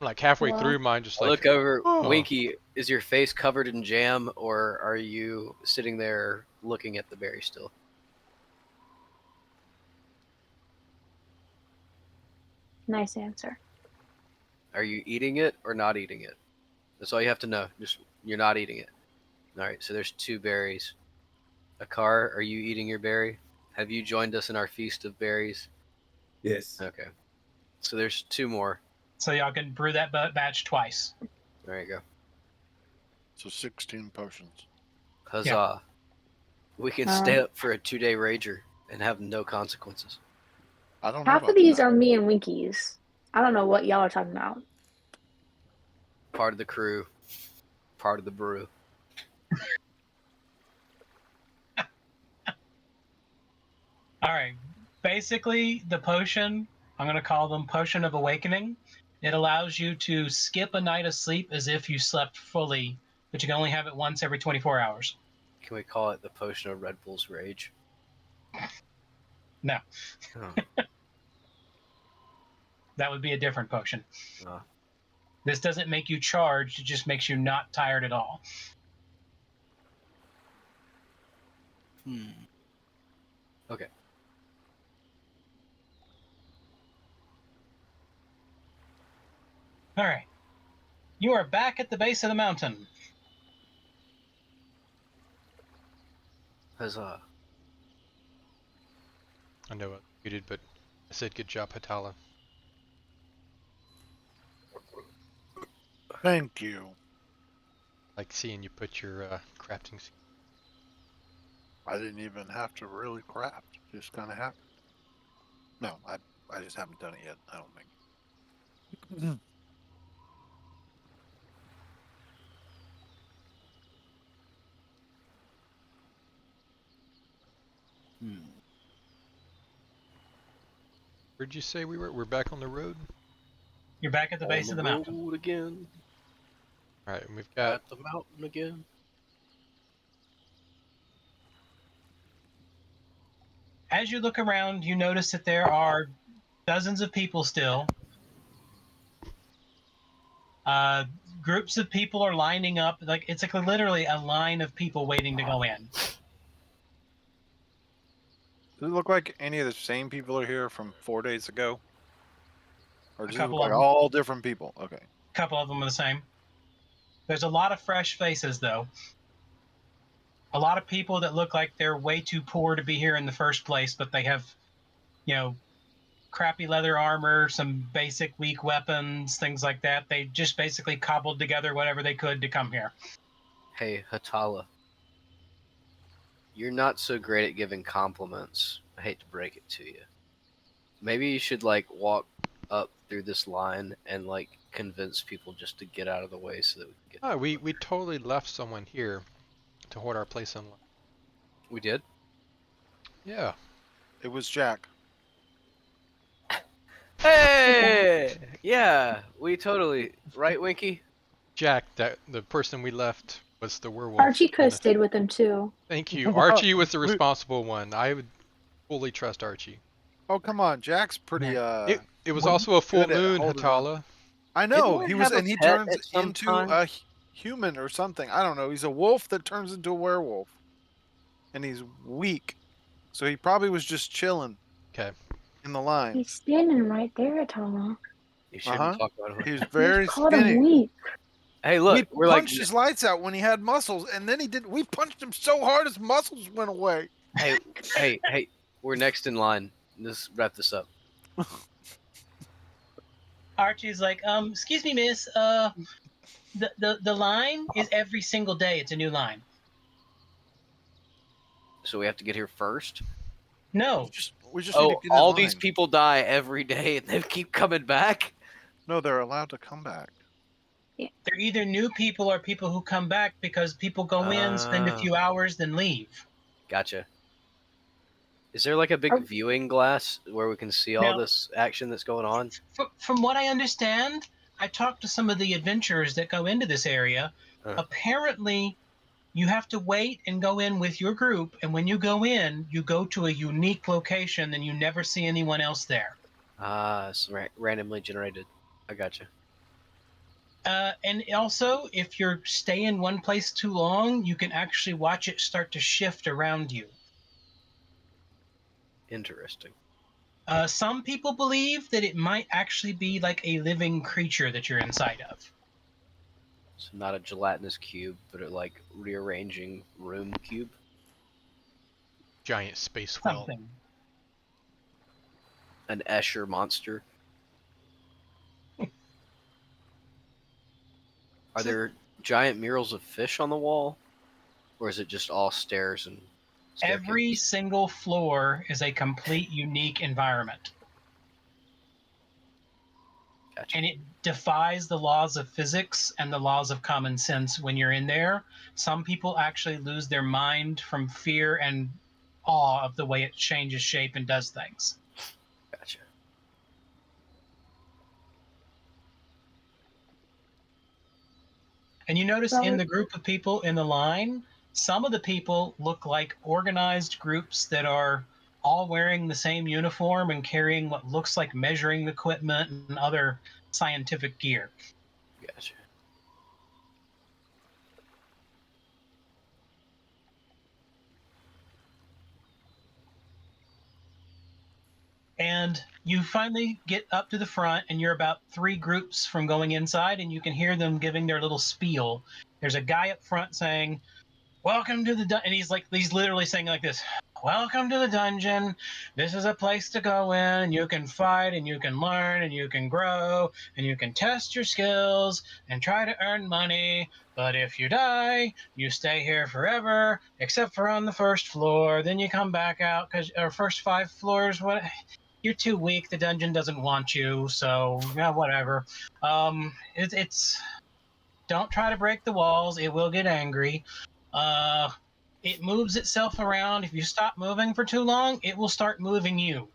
Speaker 2: Like halfway
Speaker 6: Well,
Speaker 2: through mine, just
Speaker 1: I
Speaker 2: like,
Speaker 1: look over.
Speaker 2: oh.
Speaker 1: Winky, is your face covered in jam, or are you sitting there looking at the berry still?
Speaker 6: Nice answer.
Speaker 1: Are you eating it or not eating it? That's all you have to know. Just you're not eating it. All right. So there's 2 berries. Akar, are you eating your berry? have you joined us in our feast of berries?
Speaker 3: Yes.
Speaker 1: Okay. So there's 2 more.
Speaker 4: So y'all can brew that batch twice.
Speaker 1: There you go.
Speaker 5: So 16 potions.
Speaker 1: Huzzah. We can stay up for a 2-day rager and have no consequences.
Speaker 5: I don't know
Speaker 6: Half of
Speaker 5: about
Speaker 6: these
Speaker 5: that.
Speaker 6: are me and Winkies. I don't know what y'all are talking about.
Speaker 1: Part of the crew, part of the brew.
Speaker 4: All right. Basically, the potion, I'm going to call them Potion of Awakening. It allows you to skip a night of sleep as if you slept fully, but you can only have it once every 24 hours.
Speaker 1: Can we call it the potion of Red Bull's rage?
Speaker 4: No,
Speaker 1: Oh.
Speaker 4: that would be a different potion.
Speaker 1: Oh.
Speaker 4: This doesn't make you charged, it just makes you not tired at all.
Speaker 1: Okay.
Speaker 4: All right. You are back at the base of the mountain.
Speaker 1: Huzzah.
Speaker 2: I know I muted, but I said good job, Hatala.
Speaker 5: Thank you.
Speaker 2: Like seeing you put your crafting.
Speaker 5: I didn't even have to really craft. It just kind of happened. No, I just haven't done it yet. I don't think.
Speaker 2: Where'd you say we were? We're back on the road.
Speaker 4: You're back at the base of the mountain.
Speaker 1: Road again.
Speaker 2: All right, and we've got.
Speaker 1: At the mountain again.
Speaker 4: As you look around, you notice that there are dozens of people still. Groups of people are lining up. Like it's like literally a line of people waiting to go in.
Speaker 5: Does it look like any of the same people are here from 4 days ago? Or does it look
Speaker 4: couple
Speaker 5: like
Speaker 4: of them.
Speaker 5: all different people? Okay.
Speaker 4: A couple of them are the same. There's a lot of fresh faces, though. A lot of people that look like they're way too poor to be here in the first place, but they have, crappy leather armor, some basic weak weapons, things like that. They just basically cobbled together whatever they could to come here.
Speaker 1: Hey, Hatala. You're not so great at giving compliments. I hate to break it to you. Maybe you should, walk up through this line and, convince people just to get out of the way so that we can get...
Speaker 2: Oh, we totally left someone here to hold our place on.
Speaker 1: We did?
Speaker 2: Yeah.
Speaker 5: It was Jack.
Speaker 1: Hey! Yeah, we totally... Right, Winky?
Speaker 2: Jack, the person we left was the werewolf.
Speaker 6: Archie could have stayed with him too.
Speaker 2: Thank you. Archie was the responsible one. I would fully trust Archie.
Speaker 5: Oh, come on. Jack's pretty,
Speaker 2: It was also a full
Speaker 5: good at
Speaker 2: moon,
Speaker 5: holding
Speaker 2: Hatala.
Speaker 5: I know.
Speaker 1: Didn't
Speaker 5: He
Speaker 1: I
Speaker 5: was,
Speaker 1: have a
Speaker 5: and he
Speaker 1: pet
Speaker 5: turns
Speaker 1: at some
Speaker 5: into
Speaker 1: time?
Speaker 5: a human or something. I don't know. He's a wolf that turns into a werewolf. And he's weak. So he probably was just chilling.
Speaker 2: Okay.
Speaker 5: In the line.
Speaker 6: He's standing right there, Tala.
Speaker 1: You shouldn't talk about him.
Speaker 5: He was very
Speaker 6: Called him
Speaker 5: skinny.
Speaker 6: weak.
Speaker 1: Hey, look,
Speaker 5: We
Speaker 1: we're
Speaker 5: punched his lights out when he had muscles, and then we punched him so hard his muscles went away.
Speaker 1: Hey, we're next in line. Let's wrap this up.
Speaker 4: Archie's like, excuse me, miss. The line is every single day. It's a new line.
Speaker 1: So we have to get here first?
Speaker 4: No.
Speaker 5: We just need to get in
Speaker 1: all
Speaker 5: line.
Speaker 1: these people die every day and they keep coming back?
Speaker 5: No, they're allowed to come back.
Speaker 4: They're either new people or people who come back because people go in, spend a few hours, then leave.
Speaker 1: Gotcha. Is there a big viewing glass where we can see all this action that's going on?
Speaker 4: From what I understand, I talked to some of the adventurers that go into this area. Apparently, you have to wait and go in with your group, and when you go in, you go to a unique location and you never see anyone else there.
Speaker 1: It's randomly generated. I gotcha.
Speaker 4: And also, if you're staying in one place too long, you can actually watch it start to shift around you.
Speaker 1: Interesting.
Speaker 4: Some people believe that it might actually be like a living creature that you're inside of.
Speaker 1: So not a gelatinous cube, but a rearranging room cube?
Speaker 2: giant space whale.
Speaker 4: Something.
Speaker 1: An Escher monster. Are there giant murals of fish on the wall? Or is it just all stairs and staircases?
Speaker 4: Every single floor is a complete unique environment.
Speaker 1: Gotcha.
Speaker 4: And it defies the laws of physics and the laws of common sense when you're in there. Some people actually lose their mind from fear and awe of the way it changes shape and does things.
Speaker 1: Gotcha.
Speaker 4: And you notice
Speaker 6: Well,
Speaker 4: in the group of people in the line, some of the people look like organized groups that are all wearing the same uniform and carrying what looks like measuring equipment and other scientific gear.
Speaker 1: Gotcha.
Speaker 4: And you finally get up to the front, and you're about 3 groups from going inside, and you can hear them giving their little spiel. There's a guy up front saying, "Welcome to the and he's literally saying like this, "Welcome to the dungeon. This is a place to go in. You can fight and you can learn and you can grow and you can test your skills and try to earn money. But if you die, you stay here forever, except for on the first floor. Then you come back out because our first 5 floors, what? You're too weak. The dungeon doesn't want you. So yeah, whatever. It's don't try to break the walls. It will get angry. Uh, it moves itself around. If you stop moving for too long, it will start moving you.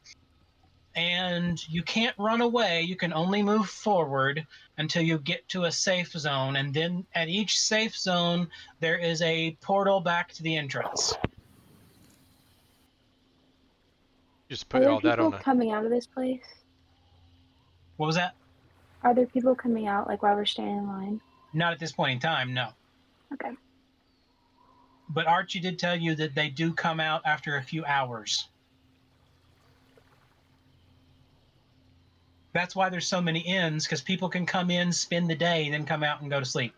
Speaker 4: And you can't run away. You can only move forward until you get to a safe zone. And then at each safe zone, there is a portal back to the entrance.
Speaker 2: Just
Speaker 6: Are
Speaker 2: put
Speaker 6: there
Speaker 2: all that
Speaker 6: people
Speaker 2: on a.
Speaker 6: coming out of this place?
Speaker 4: What was that?
Speaker 6: Are there people coming out like while we're standing in line?
Speaker 4: Not at this point in time, no.
Speaker 6: Okay.
Speaker 4: But Archie did tell you that they do come out after a few hours. That's why there's so many inns, because people can come in, spend the day, then come out and go to sleep.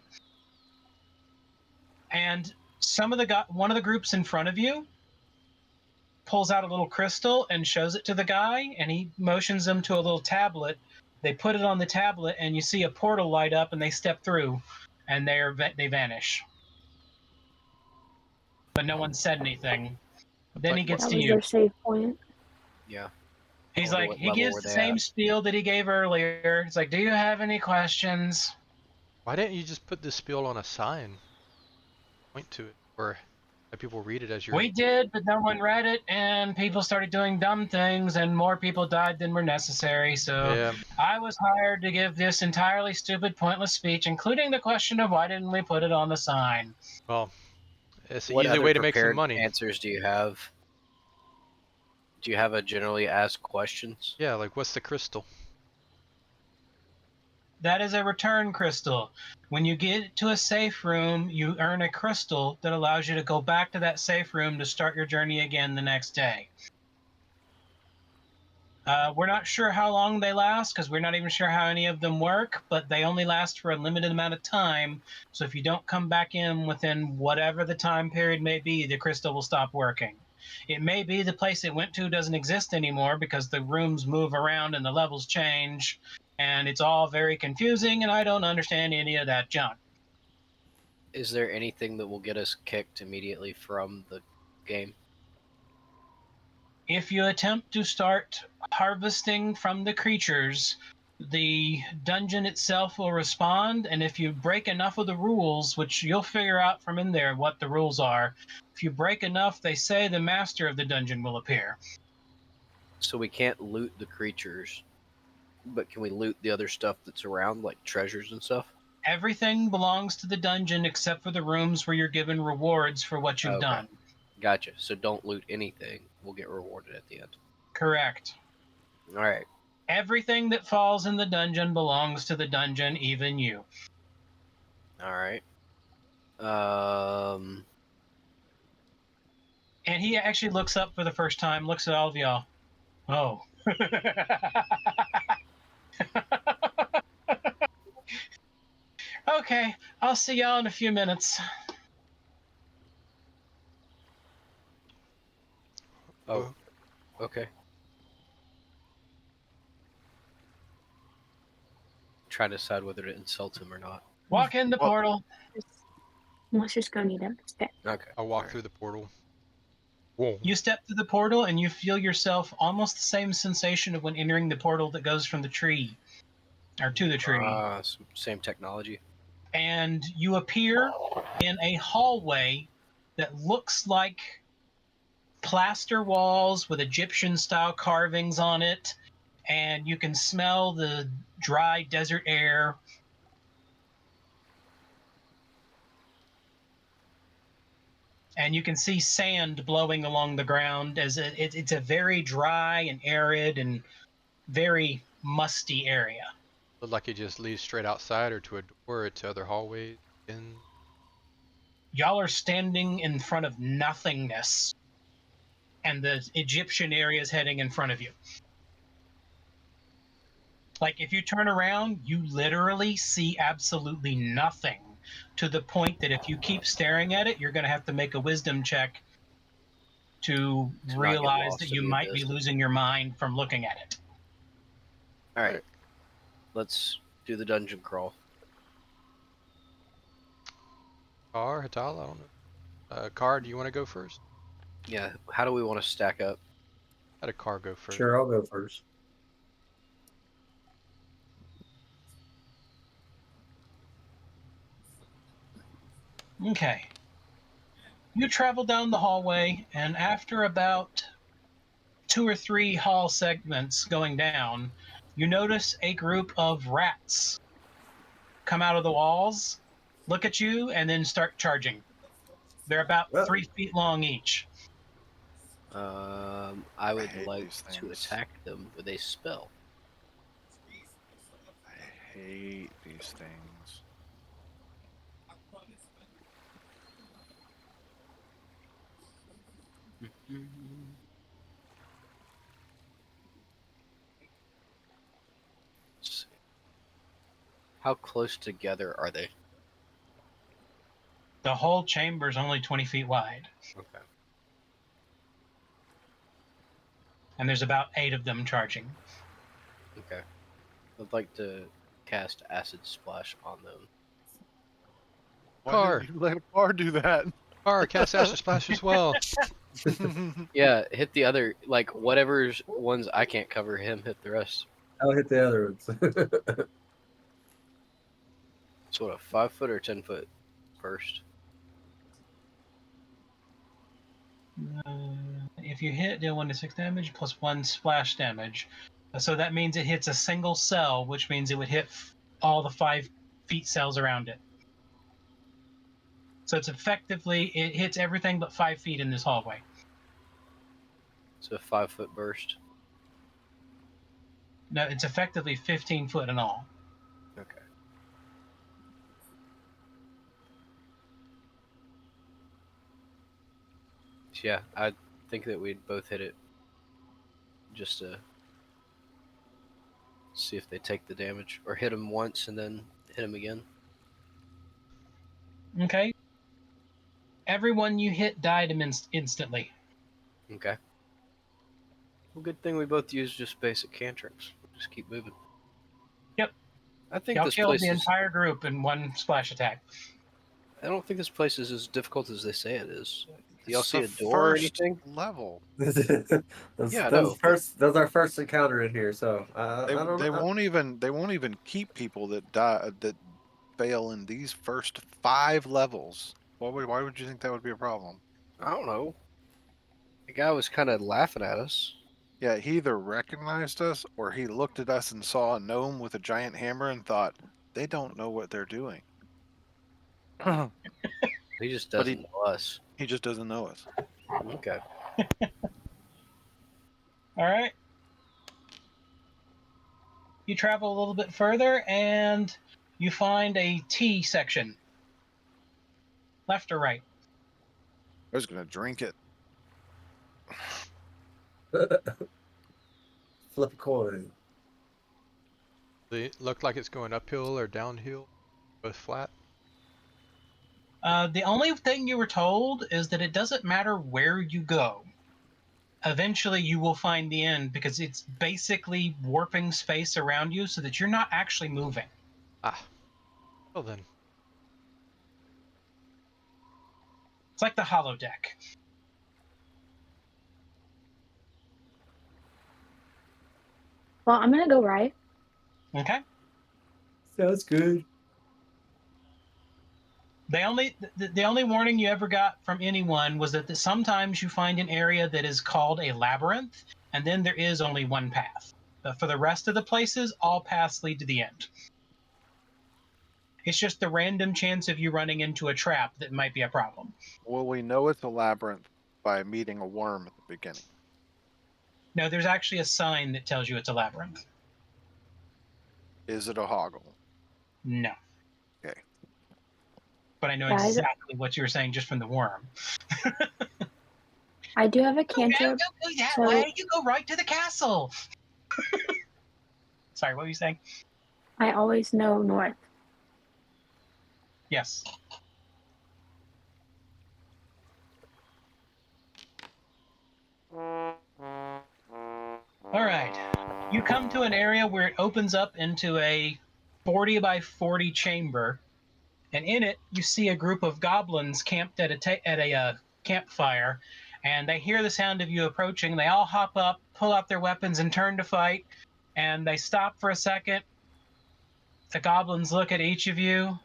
Speaker 4: And one of the groups in front of you pulls out a little crystal and shows it to the guy, and he motions them to a little tablet. They put it on the tablet, and you see a portal light up, and they step through, and they vanish. But no one said anything. Then he gets
Speaker 6: That
Speaker 4: to
Speaker 6: was
Speaker 4: you.
Speaker 6: their save point.
Speaker 1: Yeah.
Speaker 4: He's
Speaker 1: I wonder
Speaker 4: like,
Speaker 1: what
Speaker 4: he
Speaker 1: level
Speaker 4: gives
Speaker 1: were
Speaker 4: the
Speaker 1: they
Speaker 4: same
Speaker 1: at.
Speaker 4: spiel that he gave earlier. It's like, do you have any questions?
Speaker 2: Why didn't you just put this spiel on a sign? Point to it, or have people read it as you're.
Speaker 4: We did, but no one read it, and people started doing dumb things, and more people died than were necessary. So
Speaker 2: Yeah.
Speaker 4: I was hired to give this entirely stupid, pointless speech, including the question of why didn't we put it on the sign?
Speaker 2: Well, it's an
Speaker 1: What
Speaker 2: easy
Speaker 1: other
Speaker 2: way to make some
Speaker 1: prepared
Speaker 2: money.
Speaker 1: answers do you have? Do you have a generally asked questions?
Speaker 2: Yeah, like what's the crystal?
Speaker 4: That is a return crystal. When you get to a safe room, you earn a crystal that allows you to go back to that safe room to start your journey again the next day. We're not sure how long they last because we're not even sure how any of them work, but they only last for a limited amount of time. So if you don't come back in within whatever the time period may be, the crystal will stop working. It may be the place it went to doesn't exist anymore because the rooms move around and the levels change, and it's all very confusing, and I don't understand any of that junk.
Speaker 1: Is there anything that will get us kicked immediately from the game?
Speaker 4: If you attempt to start harvesting from the creatures, the dungeon itself will respond, and if you break enough of the rules, which you'll figure out from in there what the rules are, if you break enough, they say the master of the dungeon will appear.
Speaker 1: So we can't loot the creatures, but can we loot the other stuff that's around, like treasures and stuff?
Speaker 4: Everything belongs to the dungeon except for the rooms where you're given rewards for what you've
Speaker 1: Okay.
Speaker 4: done.
Speaker 1: Gotcha. So don't loot anything. We'll get rewarded at the end.
Speaker 4: Correct.
Speaker 1: All right.
Speaker 4: Everything that falls in the dungeon belongs to the dungeon, even you.
Speaker 1: All right.
Speaker 4: And he actually looks up for the first time, looks at all of y'all. Oh. Okay, I'll see y'all in a few minutes.
Speaker 1: trying to decide whether to insult him or not.
Speaker 4: Walk in the
Speaker 5: Well-
Speaker 4: portal.
Speaker 6: Let's just go meet him. Okay.
Speaker 1: Okay.
Speaker 2: I'll walk through the portal. Whoa.
Speaker 4: You step through the portal and you feel yourself almost the same sensation of when entering the portal that goes from the tree, or to the tree.
Speaker 1: Same technology.
Speaker 4: And you appear in a hallway that looks like plaster walls with Egyptian style carvings on it, and you can smell the dry desert air. And you can see sand blowing along the ground as it's a very dry and arid and very musty area.
Speaker 2: Look like it just leads straight outside or to a door or to other hallways. And
Speaker 4: Y'all are standing in front of nothingness, and the Egyptian area is heading in front of you. Like, if you turn around, you literally see absolutely nothing, to the point that if you keep staring at it, you're going to have to make a wisdom check to
Speaker 1: To not get
Speaker 4: realize
Speaker 1: lost
Speaker 4: that
Speaker 1: in
Speaker 4: you
Speaker 1: the
Speaker 4: might be
Speaker 1: abyss.
Speaker 4: losing your mind from looking at it.
Speaker 1: All right. Let's do the dungeon crawl.
Speaker 2: Car, Hatala, I don't know. Car, do you want to go first?
Speaker 1: Yeah. How do we want to stack up?
Speaker 2: How did Car go first?
Speaker 3: Sure, I'll go first.
Speaker 4: Okay. You travel down the hallway, and after about 2 or 3 hall segments going down, you notice a group of rats come out of the walls, look at you, and then start charging. They're about
Speaker 3: Well-
Speaker 4: 3 feet long each.
Speaker 1: I would
Speaker 5: hate
Speaker 1: like
Speaker 5: these
Speaker 1: to
Speaker 5: things.
Speaker 1: attack them with a spell.
Speaker 5: I hate these things.
Speaker 1: Let's see. How close together are they?
Speaker 4: The whole chamber's only 20 feet wide,
Speaker 1: Okay.
Speaker 4: and there's about 8 of them charging.
Speaker 1: Okay. I'd like to cast Acid Splash on them.
Speaker 5: Why
Speaker 2: Car.
Speaker 5: did you let a car do that?
Speaker 2: Car, cast Acid Splash as well.
Speaker 1: Yeah, hit the other, like, whatever's ones I can't cover, him hit the rest.
Speaker 3: I'll hit the other ones.
Speaker 1: So what, a 5 foot or 10 foot first?
Speaker 4: If you hit, deal 1d6 damage plus 1 splash damage. So that means it hits a single cell, which means it would hit all the 5 feet cells around it. So it's effectively, it hits everything but 5 feet in this hallway.
Speaker 1: So a 5 foot burst.
Speaker 4: No, it's effectively 15 foot in all.
Speaker 1: Okay. So yeah, I think that we'd both hit it just to see if they take the damage, or hit them once and then hit them again.
Speaker 4: Okay? Everyone you hit died instantly.
Speaker 1: Okay. Well, good thing we both use just basic cantrips. Just keep moving.
Speaker 4: Yep.
Speaker 1: I think
Speaker 4: Y'all
Speaker 1: this
Speaker 4: killed
Speaker 1: place
Speaker 4: the
Speaker 1: is.
Speaker 4: entire group in one splash attack.
Speaker 1: I don't think this place is as difficult as they say it is. Do y'all
Speaker 5: It's
Speaker 1: see a
Speaker 5: the
Speaker 1: door or
Speaker 5: first
Speaker 1: anything?
Speaker 5: level.
Speaker 3: That's
Speaker 1: Yeah, I know.
Speaker 3: that's our first encounter in here. So I
Speaker 5: They,
Speaker 3: don't
Speaker 5: they
Speaker 3: know.
Speaker 5: won't even keep people that die that fail in these first 5 levels. Why would you think that would be a problem?
Speaker 1: I don't know. The guy was kind of laughing at us.
Speaker 5: Yeah, he either recognized us or he looked at us and saw a gnome with a giant hammer and thought, they don't know what they're doing.
Speaker 1: He just
Speaker 5: But
Speaker 1: doesn't know us.
Speaker 5: He just doesn't know us.
Speaker 1: Okay.
Speaker 4: All right. You travel a little bit further, and you find a T section. Left or right?
Speaker 5: I was going to drink it.
Speaker 3: Flip a coin.
Speaker 2: They look like it's going uphill or downhill, both flat.
Speaker 4: The only thing you were told is that it doesn't matter where you go. Eventually, you will find the end because it's basically warping space around you so that you're not actually moving.
Speaker 2: Ah. Well then.
Speaker 4: It's like the holodeck.
Speaker 6: Well, I'm gonna go right.
Speaker 4: Okay.
Speaker 3: Sounds good.
Speaker 4: The only warning you ever got from anyone was that sometimes you find an area that is called a labyrinth, and then there is only one path. But for the rest of the places, all paths lead to the end. It's just the random chance of you running into a trap that might be a problem.
Speaker 5: Well, we know it's a labyrinth by meeting a worm at the beginning.
Speaker 4: No, there's actually a sign that tells you it's a labyrinth.
Speaker 5: Is it a hoggle?
Speaker 4: No.
Speaker 5: Okay.
Speaker 4: But I know
Speaker 6: Guys-
Speaker 4: exactly what you were saying just from the worm.
Speaker 6: I do have a
Speaker 4: Don't
Speaker 6: cantrip.
Speaker 4: go that
Speaker 6: so-
Speaker 4: way. You go right to the castle. Sorry, what were you saying?
Speaker 6: I always know north.
Speaker 4: Yes. All right. You come to an area where it opens up into a 40 by 40 chamber, and in it you see a group of goblins camped at a campfire, and they hear the sound of you approaching. They all hop up, pull out their weapons, and turn to fight. And they stop for a second. The goblins look at each of you.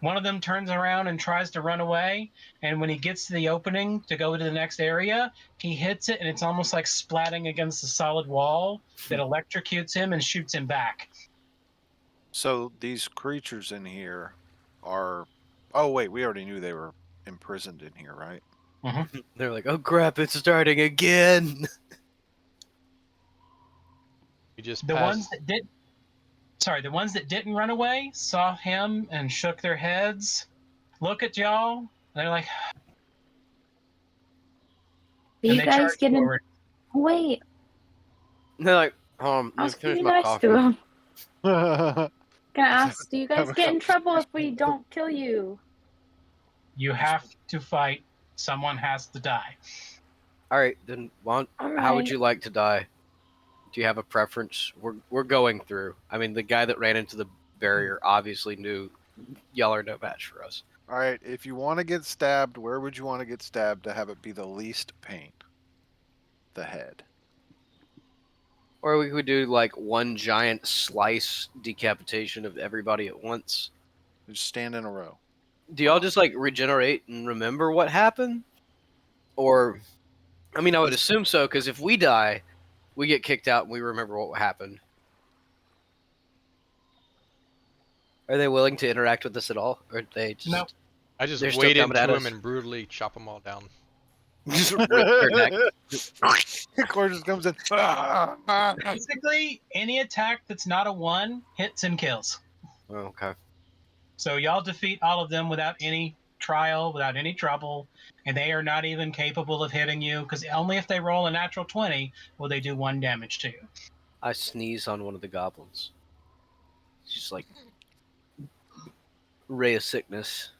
Speaker 4: One of them turns around and tries to run away. And when he gets to the opening to go to the next area, he hits it, and it's almost like splatting against the solid wall that electrocutes him and shoots him back.
Speaker 5: So these creatures in here are. Oh wait, we already knew they were imprisoned in here, right?
Speaker 1: They're like, oh crap, it's starting again.
Speaker 2: You just
Speaker 4: The
Speaker 2: passed.
Speaker 4: ones that did, sorry, the ones that didn't run away saw him and shook their heads, look at y'all, and they're like,
Speaker 6: Do
Speaker 4: and
Speaker 6: you
Speaker 4: they
Speaker 6: guys
Speaker 4: charge
Speaker 6: get in?
Speaker 4: forward.
Speaker 6: Wait,
Speaker 1: They're like,
Speaker 6: I
Speaker 1: let me
Speaker 6: was
Speaker 1: finish
Speaker 6: being
Speaker 1: my
Speaker 6: nice
Speaker 1: coffee.
Speaker 6: to him.
Speaker 5: Have
Speaker 6: Can I ask? Do you guys
Speaker 5: a
Speaker 6: get in
Speaker 5: cup of
Speaker 6: trouble if
Speaker 5: tea.
Speaker 6: we don't kill you?
Speaker 4: You have to fight. Someone has to die.
Speaker 1: All right, then how would
Speaker 6: Alright.
Speaker 1: you like to die? Do you have a preference? We're going through. I mean, the guy that ran into the barrier obviously knew y'all are no match for us.
Speaker 5: All right, if you want to get stabbed, where would you want to get stabbed to have it be the least pain? The head.
Speaker 1: Or we could do like one giant slice decapitation of everybody at once.
Speaker 5: Just stand in a row.
Speaker 1: Do y'all just like regenerate and remember what happened? Or, I mean, I would assume so, because if we die, we get kicked out and we remember what happened. Are they willing to interact with us at all? Or are they just
Speaker 4: No.
Speaker 2: I just
Speaker 1: They're still
Speaker 2: wade
Speaker 1: coming at
Speaker 2: into him
Speaker 1: us.
Speaker 2: and brutally chop them all down.
Speaker 1: just rip their neck?
Speaker 5: Core just comes in.
Speaker 4: Basically, any attack that's not a 1 hits and kills.
Speaker 1: Oh, okay.
Speaker 4: So y'all defeat all of them without any trial, without any trouble, and they are not even capable of hitting you, because only if they roll a natural 20 will they do 1 damage to you.
Speaker 1: I sneeze on one of the goblins. It's just like ray of sickness.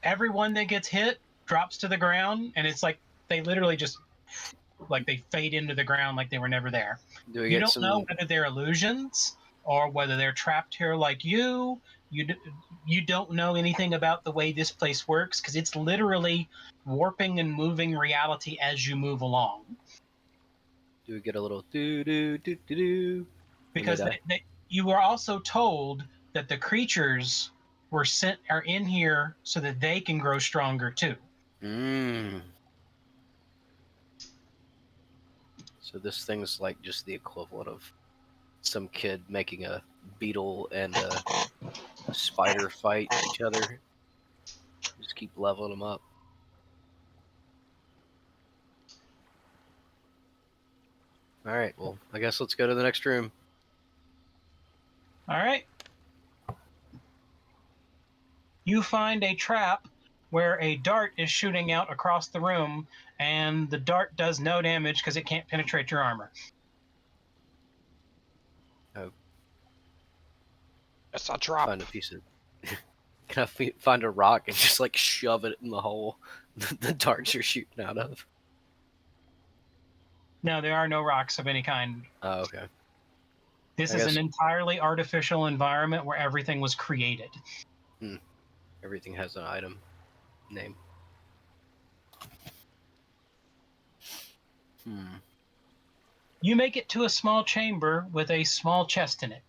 Speaker 4: Everyone that gets hit drops to the ground, and it's like they literally just like they fade into the ground like they were never there.
Speaker 1: Do we
Speaker 4: You
Speaker 1: get
Speaker 4: don't
Speaker 1: some?
Speaker 4: know whether they're illusions or whether they're trapped here like you. You don't know anything about the way this place works, because it's literally warping and moving reality as you move along.
Speaker 1: Do we get a little do do do do do?
Speaker 4: Because
Speaker 1: die?
Speaker 4: you were also told that the creatures are in here so that they can grow stronger too.
Speaker 1: Mmm. So this thing's like just the equivalent of some kid making a beetle and a spider fight each other. Just keep leveling them up. All right. Well, I guess let's go to the next room.
Speaker 4: All right. You find a trap where a dart is shooting out across the room, and the dart does no damage because it can't penetrate your armor.
Speaker 2: It's a drop.
Speaker 1: Find a piece of. Can I find a rock and just like shove it in the hole the darts are shooting out of?
Speaker 4: No, there are no rocks of any kind.
Speaker 1: Oh, okay.
Speaker 4: This
Speaker 1: I
Speaker 4: is
Speaker 1: guess-
Speaker 4: an entirely artificial environment where everything was created.
Speaker 1: Everything has an item name.
Speaker 4: You make it to a small chamber with a small chest in it.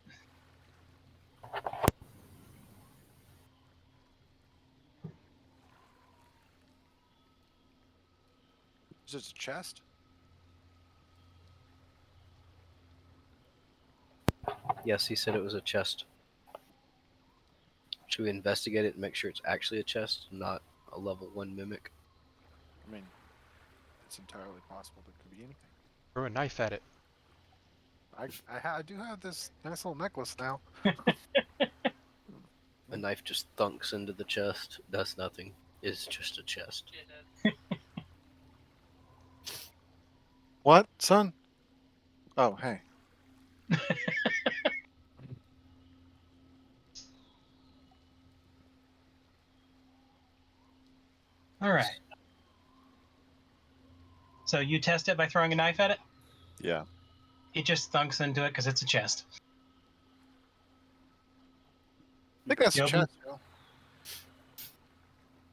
Speaker 5: Is it a chest?
Speaker 1: Yes, he said it was a chest. Should we investigate it and make sure it's actually a chest, not a level 1 mimic?
Speaker 5: I mean, it's entirely possible. There could be anything.
Speaker 2: Throw a knife at it.
Speaker 5: I do have this nice little necklace now.
Speaker 1: A knife just thunks into the chest, does nothing. It's just a chest.
Speaker 5: What, son? Oh, hey.
Speaker 4: All right. So you test it by throwing a knife at it?
Speaker 5: Yeah.
Speaker 4: It just thunks into it because it's a chest.
Speaker 5: I think that's
Speaker 4: You
Speaker 5: a
Speaker 4: open-
Speaker 5: chest. Yo.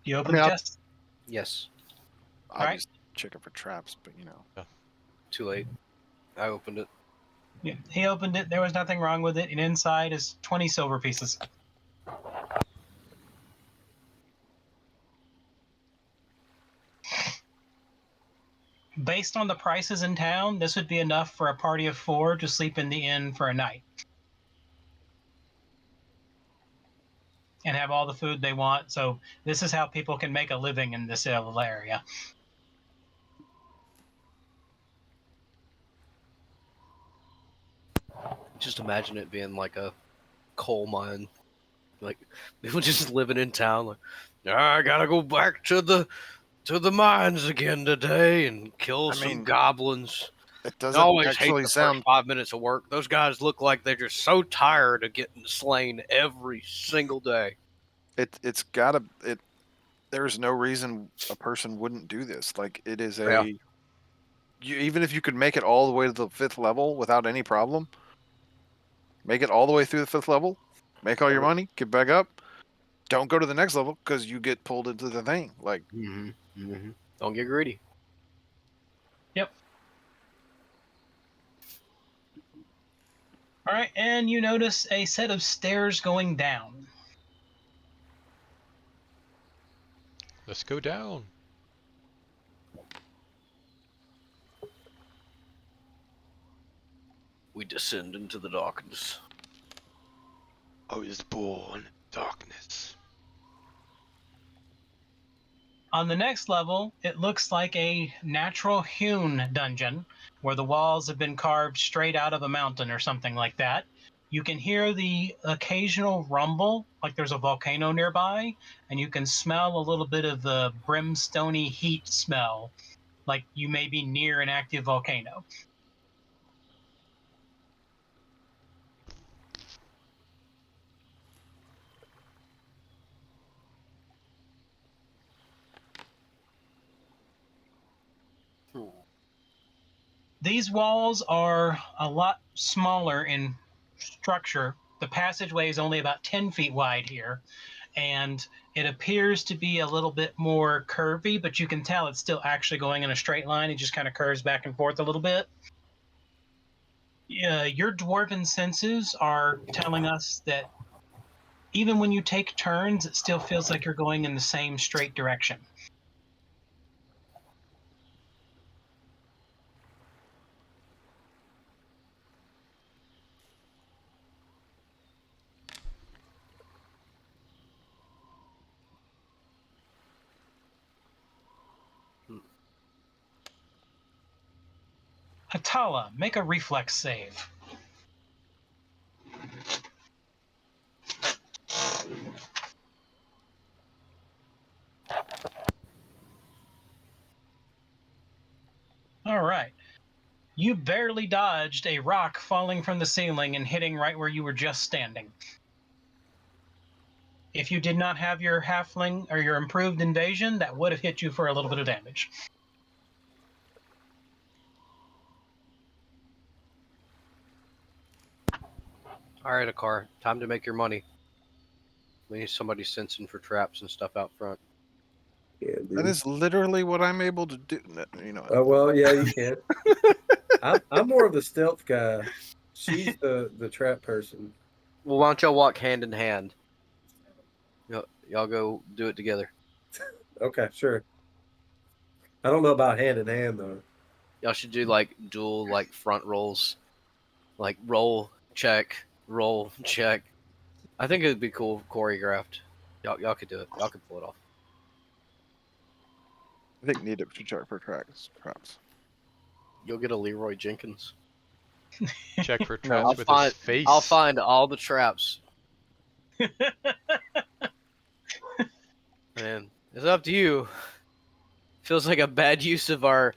Speaker 4: You open
Speaker 5: mean,
Speaker 4: the
Speaker 5: I'll-
Speaker 4: chest?
Speaker 1: Yes,
Speaker 5: I'll
Speaker 4: Alright.
Speaker 5: just check it for traps, but you know.
Speaker 1: too late. I opened it.
Speaker 4: Yeah. He opened it. There was nothing wrong with it. And inside is 20 silver pieces. Based on the prices in town, this would be enough for a party of 4 to sleep in the inn for a night. And have all the food they want. So this is how people can make a living in this little area.
Speaker 1: Just imagine it being like a coal mine. Like, people just living in town, like, I gotta go back to the mines again today and kill
Speaker 5: I
Speaker 1: some
Speaker 5: mean,
Speaker 1: goblins.
Speaker 5: It
Speaker 1: I
Speaker 5: doesn't
Speaker 1: always hate
Speaker 5: actually
Speaker 1: the
Speaker 5: sound.
Speaker 1: first 5 minutes of work. Those guys look like they're just so tired of getting slain every single day.
Speaker 5: It's gotta. There's no reason a person wouldn't do this. Like it is a.
Speaker 1: Yeah.
Speaker 5: Even if you could make it all the way to the 5th level without any problem, make it all the way through the 5th level, make all your money, get back up. Don't go to the next level because you get pulled into the thing. Like
Speaker 1: Don't get greedy.
Speaker 4: Yep. All right, and you notice a set of stairs going down.
Speaker 2: Let's go down.
Speaker 1: We descend into the darkness.
Speaker 2: I was born in darkness.
Speaker 4: On the next level, it looks like a natural hewn dungeon where the walls have been carved straight out of a mountain or something like that. You can hear the occasional rumble, like there's a volcano nearby, and you can smell a little bit of the brimstony heat smell, like you may be near an active volcano. These walls are a lot smaller in structure. The passageway is only about 10 feet wide here, and it appears to be a little bit more curvy, but you can tell it's still actually going in a straight line. It just kind of curves back and forth a little bit. Yeah, your dwarven senses are telling us that even when you take turns, it still feels like you're going in the same straight direction. Atala, make a reflex save. All right. You barely dodged a rock falling from the ceiling and hitting right where you were just standing. If you did not have your halfling or your improved invasion, that would have hit you for a little bit of damage.
Speaker 1: All right, Akar, time to make your money. We need somebody sensing for traps and stuff out front.
Speaker 3: Yeah,
Speaker 5: That
Speaker 3: dude.
Speaker 5: is literally what I'm able to do. You know,
Speaker 3: Oh well, yeah, you can. I'm more of the stealth guy. She's the trap person.
Speaker 1: Well, why don't y'all walk hand in hand? Y'all go do it together.
Speaker 3: Okay, sure. I don't know about hand in hand though.
Speaker 1: Y'all should do like dual like front rolls, like roll check, roll check. I think it'd be cool choreographed. Y'all could do it. Y'all could pull it off.
Speaker 5: I think need it to check for traps.
Speaker 1: You'll get a Leroy Jenkins.
Speaker 2: Check for
Speaker 5: No,
Speaker 2: traps with his face.
Speaker 1: I'll find all the traps. Man, it's up to you. Feels like a bad use of our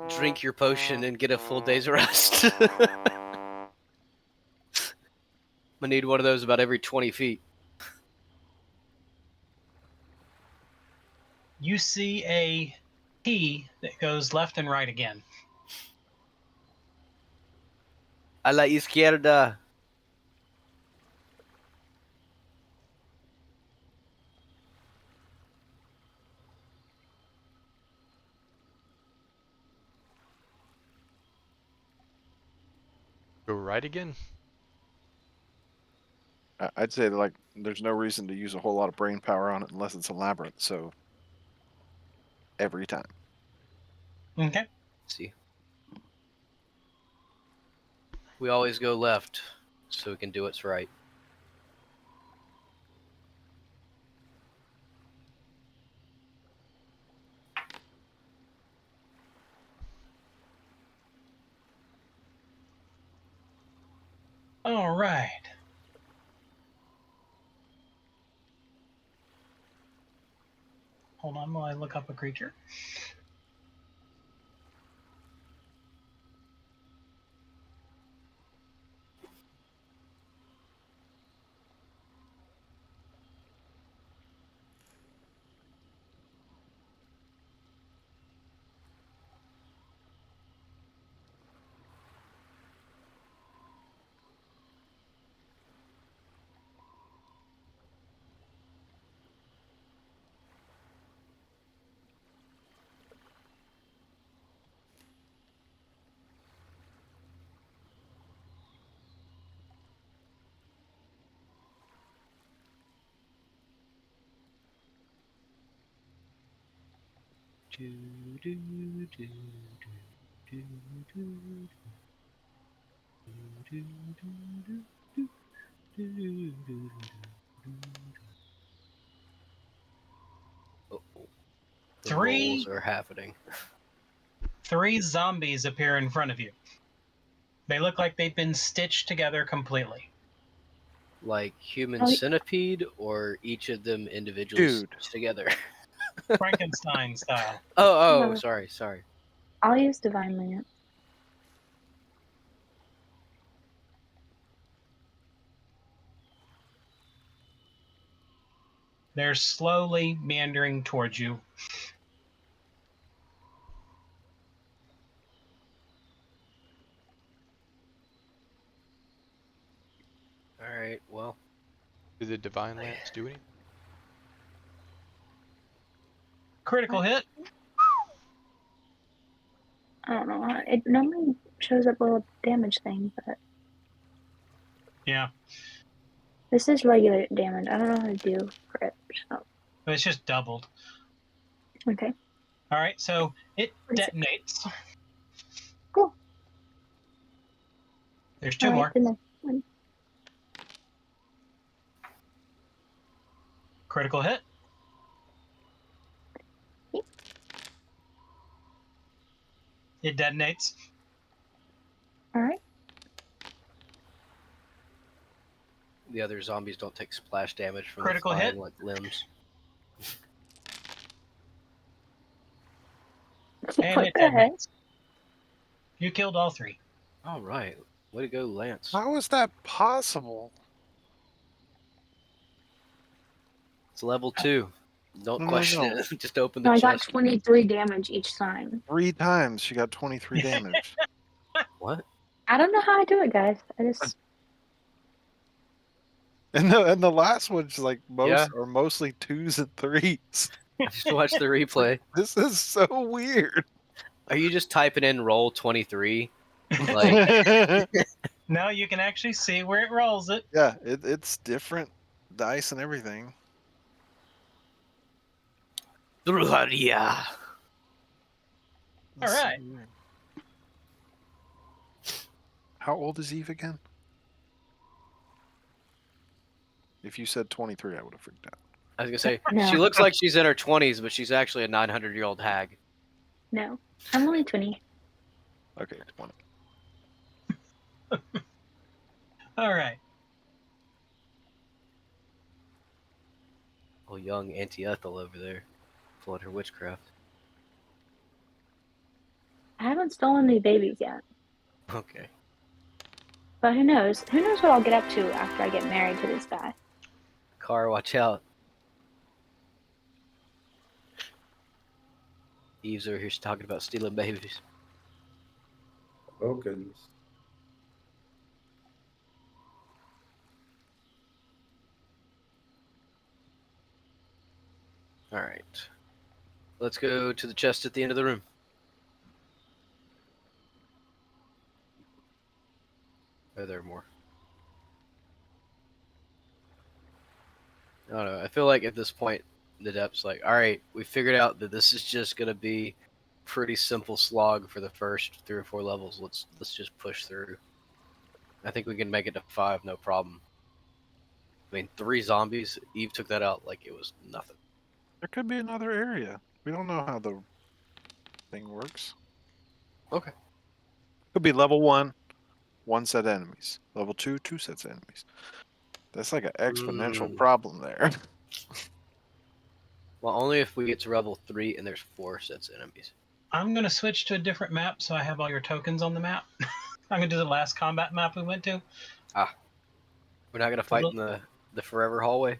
Speaker 1: drink your potion and get a full day's rest. I need one of those about every 20 feet.
Speaker 4: You see a T that goes left and right again.
Speaker 1: A la izquierda.
Speaker 2: Go right again.
Speaker 5: I'd say like there's no reason to use a whole lot of brain power on it unless it's a labyrinth. So every time.
Speaker 4: Okay.
Speaker 1: Let's see. We always go left so we can do what's right.
Speaker 4: All right. Hold on while I look up a creature. Uh-oh. The Three-
Speaker 1: rolls are happening.
Speaker 4: 3 zombies appear in front of you. They look like they've been stitched together completely.
Speaker 1: Like human
Speaker 6: Oh,
Speaker 1: centipede, or each of them individually
Speaker 5: Dude.
Speaker 1: stitched together?
Speaker 4: Frankenstein style.
Speaker 1: Oh,
Speaker 6: No.
Speaker 1: sorry.
Speaker 6: I'll use Divine Lance.
Speaker 4: They're slowly meandering towards you.
Speaker 1: All right, well,
Speaker 2: Did the divine lance do anything?
Speaker 4: Critical hit.
Speaker 6: I don't know. It normally shows up a little damage thing, but
Speaker 4: Yeah.
Speaker 6: this is regular damage. I don't know how to do crit. So
Speaker 4: But it's just doubled.
Speaker 6: okay,
Speaker 4: All right, so it
Speaker 6: What is it?
Speaker 4: detonates.
Speaker 6: cool.
Speaker 4: There's 2
Speaker 6: All
Speaker 4: more.
Speaker 6: right, then. One.
Speaker 4: Critical hit.
Speaker 6: Yep.
Speaker 4: It detonates.
Speaker 6: All right.
Speaker 1: the other zombies don't take splash damage from
Speaker 4: Critical
Speaker 1: the flying
Speaker 4: hit.
Speaker 1: like limbs.
Speaker 4: And
Speaker 6: What
Speaker 4: it
Speaker 6: the heck?
Speaker 4: detonates. You killed all 3.
Speaker 1: All right, way to go, Lance.
Speaker 5: How is that possible?
Speaker 1: It's level 2. Don't
Speaker 5: No,
Speaker 1: question
Speaker 5: no.
Speaker 1: it. Just open the
Speaker 6: No, I got
Speaker 1: chest.
Speaker 6: 23 damage each time.
Speaker 5: 3 times she got 23 damage.
Speaker 1: What?
Speaker 6: I don't know how I do it, guys. I just
Speaker 5: And the last one's like
Speaker 1: Yeah.
Speaker 5: are mostly 2s and 3s.
Speaker 1: I just watched the replay.
Speaker 5: This is so weird.
Speaker 1: Are you just typing in roll 23? Like,
Speaker 4: No, you can actually see where it rolls it.
Speaker 5: yeah, it's different dice and everything.
Speaker 1: yeah.
Speaker 5: That's so
Speaker 4: right.
Speaker 5: weird. How old is Eve again? If you said 23, I would have freaked out.
Speaker 1: I was gonna say
Speaker 6: No.
Speaker 1: she looks like she's in her 20s, but she's actually a 900-year-old hag.
Speaker 6: No, I'm only 20.
Speaker 5: Okay, 20.
Speaker 4: All right.
Speaker 1: Oh, young Auntie Ethel over there, pulling her witchcraft.
Speaker 6: I haven't stolen any babies yet.
Speaker 1: Okay.
Speaker 6: But who knows? Who knows what I'll get up to after I get married to this guy?
Speaker 1: Car, watch out. Eve's over here. She's talking about stealing babies.
Speaker 3: Oh goodness.
Speaker 1: All right. Let's go to the chest at the end of the room. Are there more? I don't know. I feel like at this point, the depth's like, all right, we figured out that this is just gonna be pretty simple slog for the first 3 or 4 levels. Let's just push through. I think we can make it to 5, no problem. I mean, 3 zombies. Eve took that out like it was nothing.
Speaker 5: There could be another area. We don't know how the thing works.
Speaker 1: Okay.
Speaker 5: Could be level 1, 1 set of enemies. Level 2, 2 sets of enemies. That's like an exponential problem there.
Speaker 1: Well, only if we get to level 3 and there's 4 sets of enemies.
Speaker 4: I'm going to switch to a different map so I have all your tokens on the map. I'm going to do the last combat map we went to.
Speaker 1: We're not gonna fight in the forever hallway.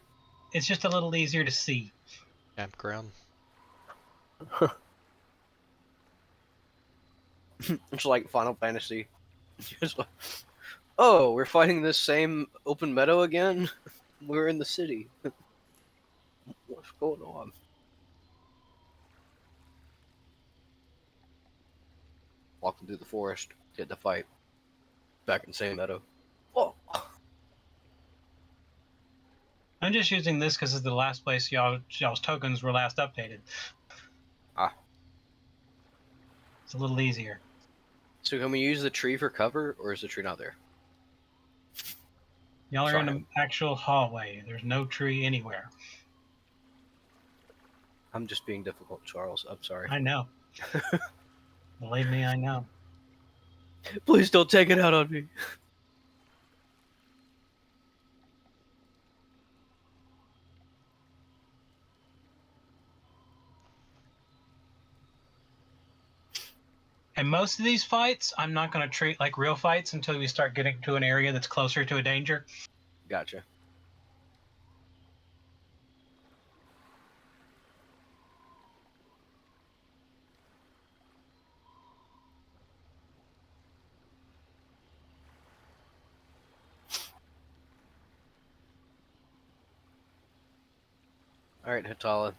Speaker 4: It's just a little easier to see.
Speaker 2: Campground.
Speaker 1: It's like Final Fantasy. Just like, oh, we're fighting this same open meadow again? We're in the city. What's going on? Walking through the forest, get to fight. Back in the same meadow. Oh.
Speaker 4: I'm just using this because it's the last place y'all's tokens were last updated.
Speaker 1: Ah.
Speaker 4: It's a little easier.
Speaker 1: So can we use the tree for cover, or is the tree not there?
Speaker 4: Y'all are in
Speaker 1: Sorry.
Speaker 4: an actual hallway. There's no tree anywhere.
Speaker 1: I'm just being difficult, Charles. I'm sorry.
Speaker 4: I know. Believe me, I know.
Speaker 1: Please don't take it out on me.
Speaker 4: And most of these fights, I'm not going to treat like real fights until we start getting to an area that's closer to a danger.
Speaker 1: Gotcha. All right, Hatala.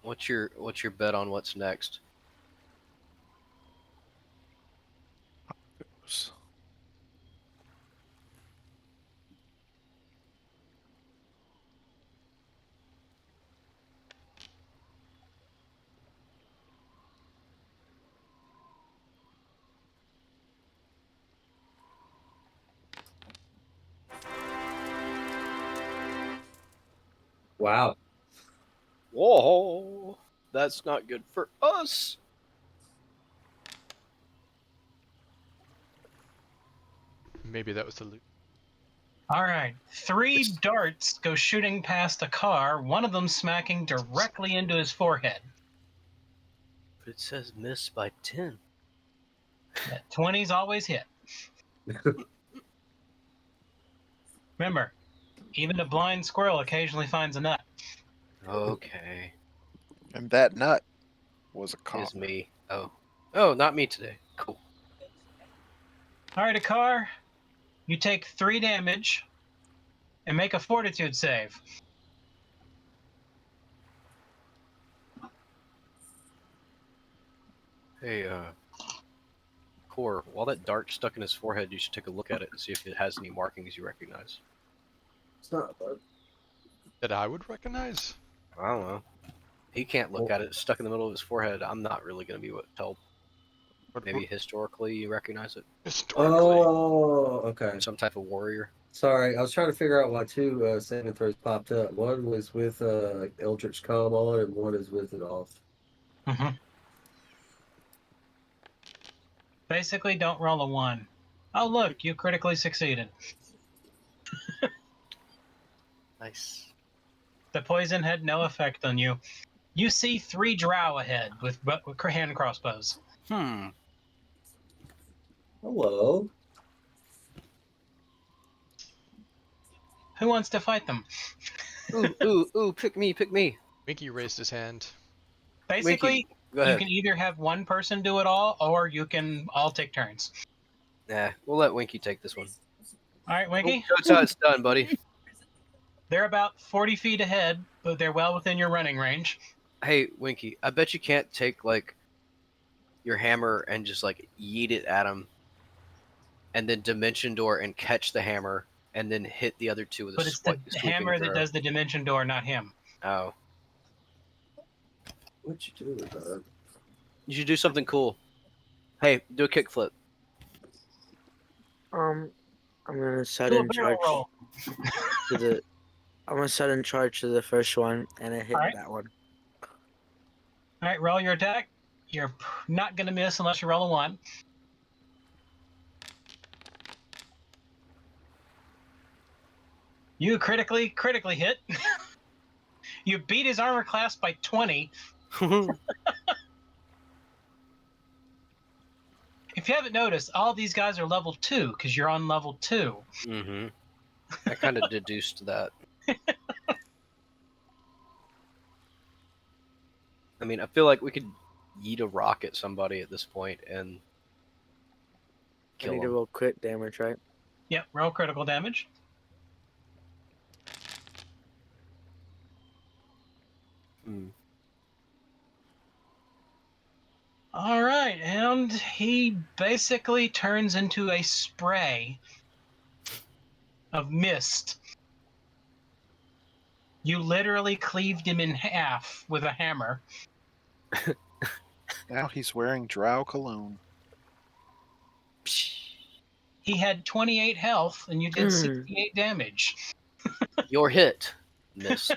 Speaker 1: What's your bet on what's next?
Speaker 3: Wow.
Speaker 1: Whoa, that's not good for us.
Speaker 2: Maybe that was the loot.
Speaker 4: All right. 3 darts go shooting past a car, one of them smacking directly into his forehead.
Speaker 1: But it says miss by 10.
Speaker 4: 20s always hit. Remember, even a blind squirrel occasionally finds a nut.
Speaker 1: Okay.
Speaker 5: And that nut was a cop.
Speaker 1: Is me. Oh, not me today. Cool.
Speaker 4: All right, a car. You take 3 damage. and make a fortitude save.
Speaker 1: Hey, Core, while that dart's stuck in his forehead, you should take a look at it and see if it has any markings you recognize.
Speaker 3: It's not a bug.
Speaker 2: That I would recognize?
Speaker 1: I don't know. He can't look at it. It's stuck in the middle of his forehead. I'm not really going to be able to tell. Maybe historically you recognize it.
Speaker 2: Historically.
Speaker 3: Oh, okay.
Speaker 1: Some type of warrior.
Speaker 3: Sorry, I was trying to figure out why two saving throws popped up. One was with Eldritch Calm on, and one is with it off.
Speaker 4: Mm-hmm. Basically, don't roll a 1. Oh, look, you critically succeeded.
Speaker 1: Nice.
Speaker 4: The poison had no effect on you. You see 3 drow ahead with hand crossbows.
Speaker 3: Hello.
Speaker 4: Who wants to fight them?
Speaker 1: Ooh, pick me.
Speaker 2: Winky raised his hand.
Speaker 4: Basically,
Speaker 1: Go
Speaker 4: you
Speaker 1: ahead.
Speaker 4: can either have one person do it all, or you can all take turns.
Speaker 1: Nah, we'll let Winky take this one.
Speaker 4: All right, Winky?
Speaker 1: That's how it's done, buddy.
Speaker 4: They're about 40 feet ahead, but they're well within your running range.
Speaker 1: Hey, Winky, I bet you can't take, like, your hammer and just, like, yeet it at him, and then dimension door and catch the hammer, and then hit the other two with a
Speaker 4: But it's the
Speaker 1: swooping
Speaker 4: hammer that
Speaker 1: throw.
Speaker 4: does the dimension door, not him.
Speaker 1: Oh.
Speaker 3: What you doing, bud?
Speaker 1: You should do something cool. Hey, do a kickflip.
Speaker 7: I'm gonna set
Speaker 4: Do a
Speaker 7: in
Speaker 4: barrel
Speaker 7: charge
Speaker 4: roll.
Speaker 7: to the. I'm gonna set in charge to the first one, and I hit
Speaker 4: Alright.
Speaker 7: that one.
Speaker 4: All right, roll your attack. You're not going to miss unless you roll a 1. You critically hit. You beat his armor class by 20. If you haven't noticed, all these guys are level 2 because you're on level 2.
Speaker 1: Mm-hmm. I kind of deduced that. I mean, I feel like we could yeet a rock at somebody at this point and
Speaker 7: I
Speaker 1: kill
Speaker 7: need to
Speaker 1: them.
Speaker 7: roll crit damage, right?
Speaker 4: Yep, roll critical damage.
Speaker 1: Mm.
Speaker 4: All right, and he basically turns into a spray of mist. You literally cleaved him in half with a hammer.
Speaker 5: Now he's wearing drow cologne.
Speaker 4: He had 28 health, and you did 68 damage.
Speaker 1: Your hit missed.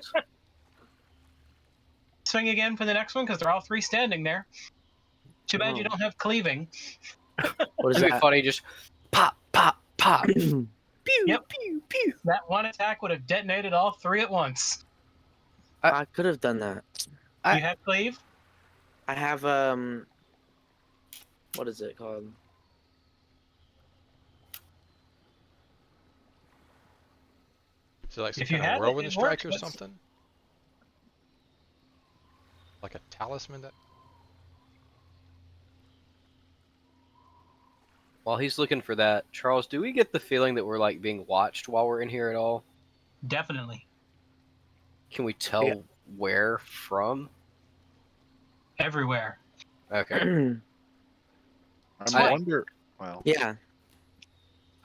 Speaker 4: Swing again for the next one, because they're all 3 standing there. Too bad you
Speaker 7: Oh.
Speaker 4: don't have cleaving.
Speaker 7: What is
Speaker 1: It'd be
Speaker 7: that?
Speaker 1: funny, just pop. Pew,
Speaker 4: Yep.
Speaker 1: pew.
Speaker 4: That one attack would have detonated all 3 at once.
Speaker 7: I could have done that.
Speaker 4: You have cleave?
Speaker 7: I have what is it called?
Speaker 2: Is it like some
Speaker 4: If you
Speaker 2: kind of
Speaker 4: have it,
Speaker 2: whirlwind
Speaker 4: it
Speaker 2: strike
Speaker 4: works,
Speaker 2: or
Speaker 4: but-
Speaker 2: something? Like a talisman that.
Speaker 1: While he's looking for that, Charles, do we get the feeling that we're like being watched while we're in here at all?
Speaker 4: Definitely.
Speaker 1: Can we tell
Speaker 7: Yeah.
Speaker 1: where from?
Speaker 4: Everywhere.
Speaker 1: Okay.
Speaker 5: I wonder. Well,
Speaker 7: Yeah.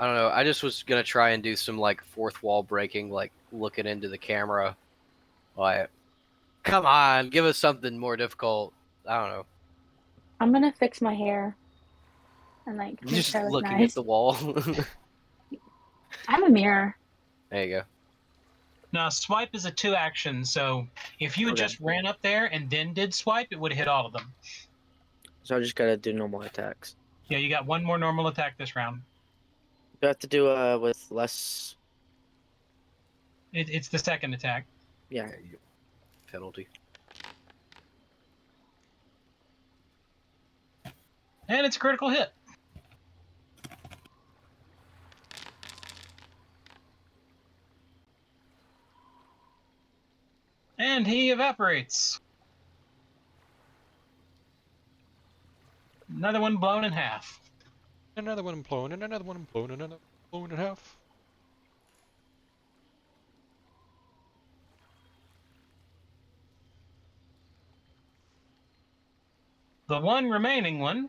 Speaker 1: I don't know. I just was gonna try and do some like fourth wall breaking, like looking into the camera. Like, come on, give us something more difficult. I don't know.
Speaker 6: I'm gonna fix my hair and like make
Speaker 1: Just
Speaker 6: sure I look
Speaker 1: looking
Speaker 6: nice.
Speaker 1: at the wall.
Speaker 6: I have a mirror.
Speaker 1: There you go.
Speaker 4: Now, swipe is a 2 action, so if you
Speaker 7: Okay.
Speaker 4: just ran up there and then did swipe, it would have hit all of them.
Speaker 7: So I just gotta do normal attacks.
Speaker 4: Yeah, you got 1 more normal attack this round.
Speaker 7: Do I have to do with less?
Speaker 4: It's the second attack.
Speaker 7: Yeah.
Speaker 1: There you go. Penalty.
Speaker 4: And it's a critical hit. And he evaporates. Another one blown in half.
Speaker 2: Another one blown, and another one blown, and another one blown in half.
Speaker 4: the one remaining one.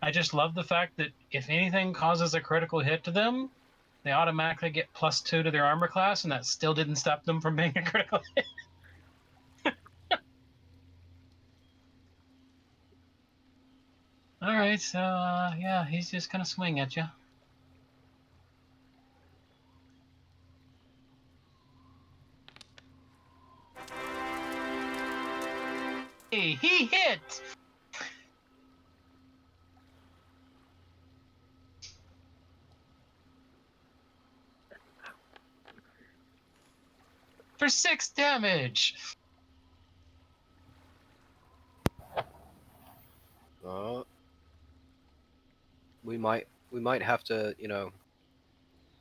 Speaker 4: I just love the fact that if anything causes a critical hit to them, they automatically get +2 to their armor class, and that still didn't stop them from being a critical hit. All right, so yeah, he's just gonna swing at you. Hey, he hit! For 6 damage.
Speaker 1: We might have to,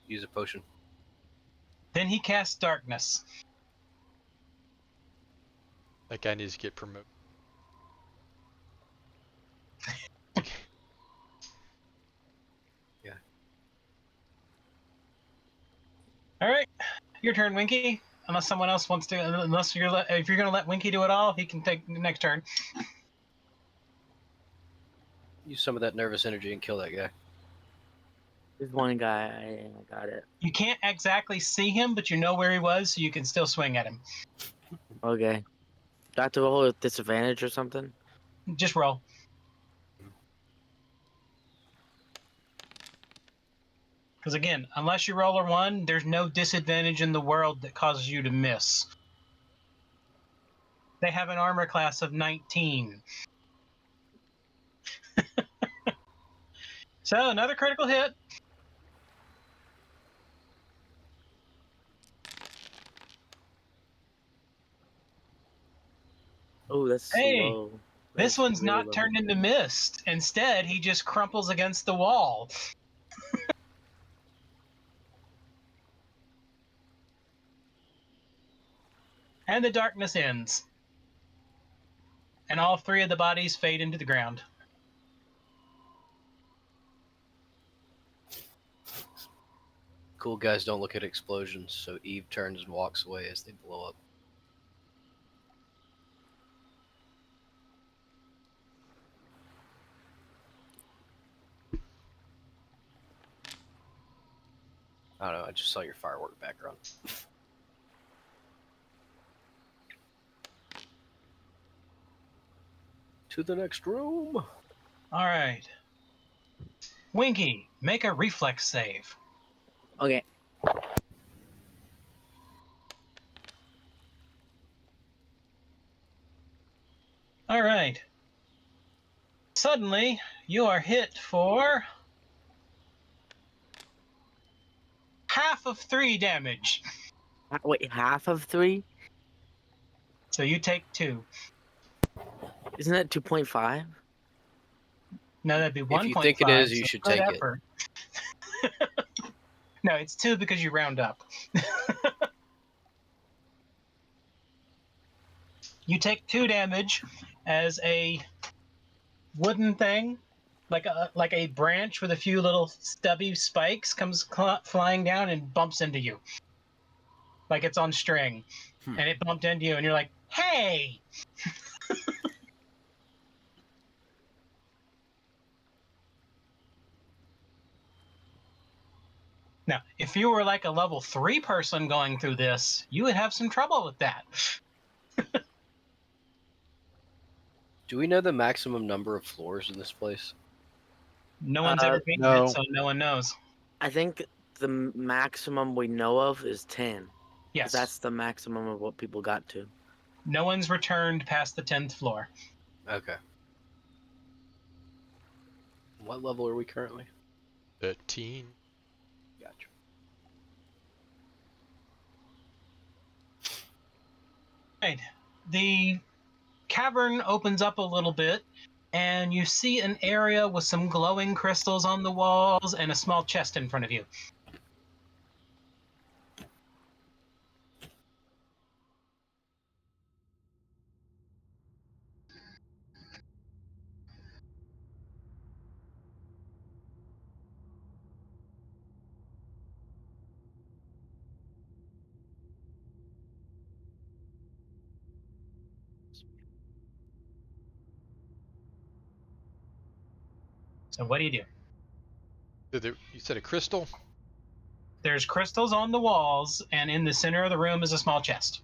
Speaker 1: use a potion.
Speaker 4: Then he casts darkness.
Speaker 2: That guy needs to get promoted.
Speaker 1: Yeah.
Speaker 4: All right, your turn, Winky. Unless someone else wants to, unless if you're gonna let Winky do it all, he can take the next turn.
Speaker 1: Use some of that nervous energy and kill that guy.
Speaker 7: There's one guy. I got it.
Speaker 4: You can't exactly see him, but you know where he was, so you can still swing at him.
Speaker 7: Okay. Do I have to roll with disadvantage or something?
Speaker 4: Just roll. Because again, unless you roll a 1, there's no disadvantage in the world that causes you to miss. They have an armor class of 19. So another critical hit.
Speaker 7: Oh, that's
Speaker 4: Hey,
Speaker 7: low.
Speaker 4: This
Speaker 7: That's
Speaker 4: one's
Speaker 7: really
Speaker 4: not
Speaker 7: low.
Speaker 4: turned into mist. Instead, he just crumples against the wall. And the darkness ends. And all 3 of the bodies fade into the ground.
Speaker 1: Cool guys don't look at explosions, so Eve turns and walks away as they blow up. I don't know, I just saw your firework background. To the next room.
Speaker 4: All right. Winky, make a reflex save.
Speaker 7: Okay.
Speaker 4: All right. Suddenly, you are hit for half of 3 damage.
Speaker 7: Wait, half of 3?
Speaker 4: So you take 2.
Speaker 7: Isn't that 2.5?
Speaker 4: No, that'd be 1.5.
Speaker 1: If you think it is, you
Speaker 4: so
Speaker 1: should
Speaker 4: good
Speaker 1: take it.
Speaker 4: effort. No, it's 2 because you round up. You take 2 damage as a wooden thing, like a branch with a few little stubby spikes, comes flying down and bumps into you, like it's on string, and it bumped into you, and you're like, "Hey!" Now, if you were like a level 3 person going through this, you would have some trouble with that.
Speaker 1: Do we know the maximum number of floors in this place?
Speaker 4: No one's ever beaten
Speaker 5: no.
Speaker 4: it, so no one knows.
Speaker 7: I think the maximum we know of is 10. 'Cause
Speaker 4: Yes,
Speaker 7: that's the maximum of what people got to.
Speaker 4: no one's returned past the 10th floor.
Speaker 1: Okay. What level are we currently?
Speaker 2: 13.
Speaker 1: Gotcha.
Speaker 4: Right. The cavern opens up a little bit, and you see an area with some glowing crystals on the walls and a small chest in front of you. So what do you do?
Speaker 2: You said a crystal?
Speaker 4: There's crystals on the walls, and in the center of the room is a small chest.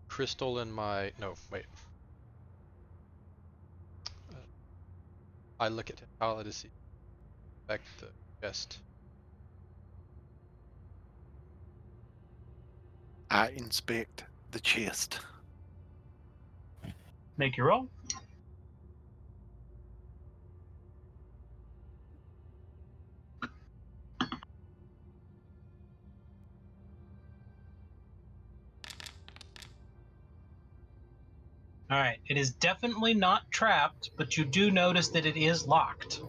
Speaker 2: Crystal in my... No, wait. I look at Tala to see back the chest.
Speaker 5: I inspect the chest.
Speaker 4: Make your roll. All right, it is definitely not trapped, but you do notice that it is locked.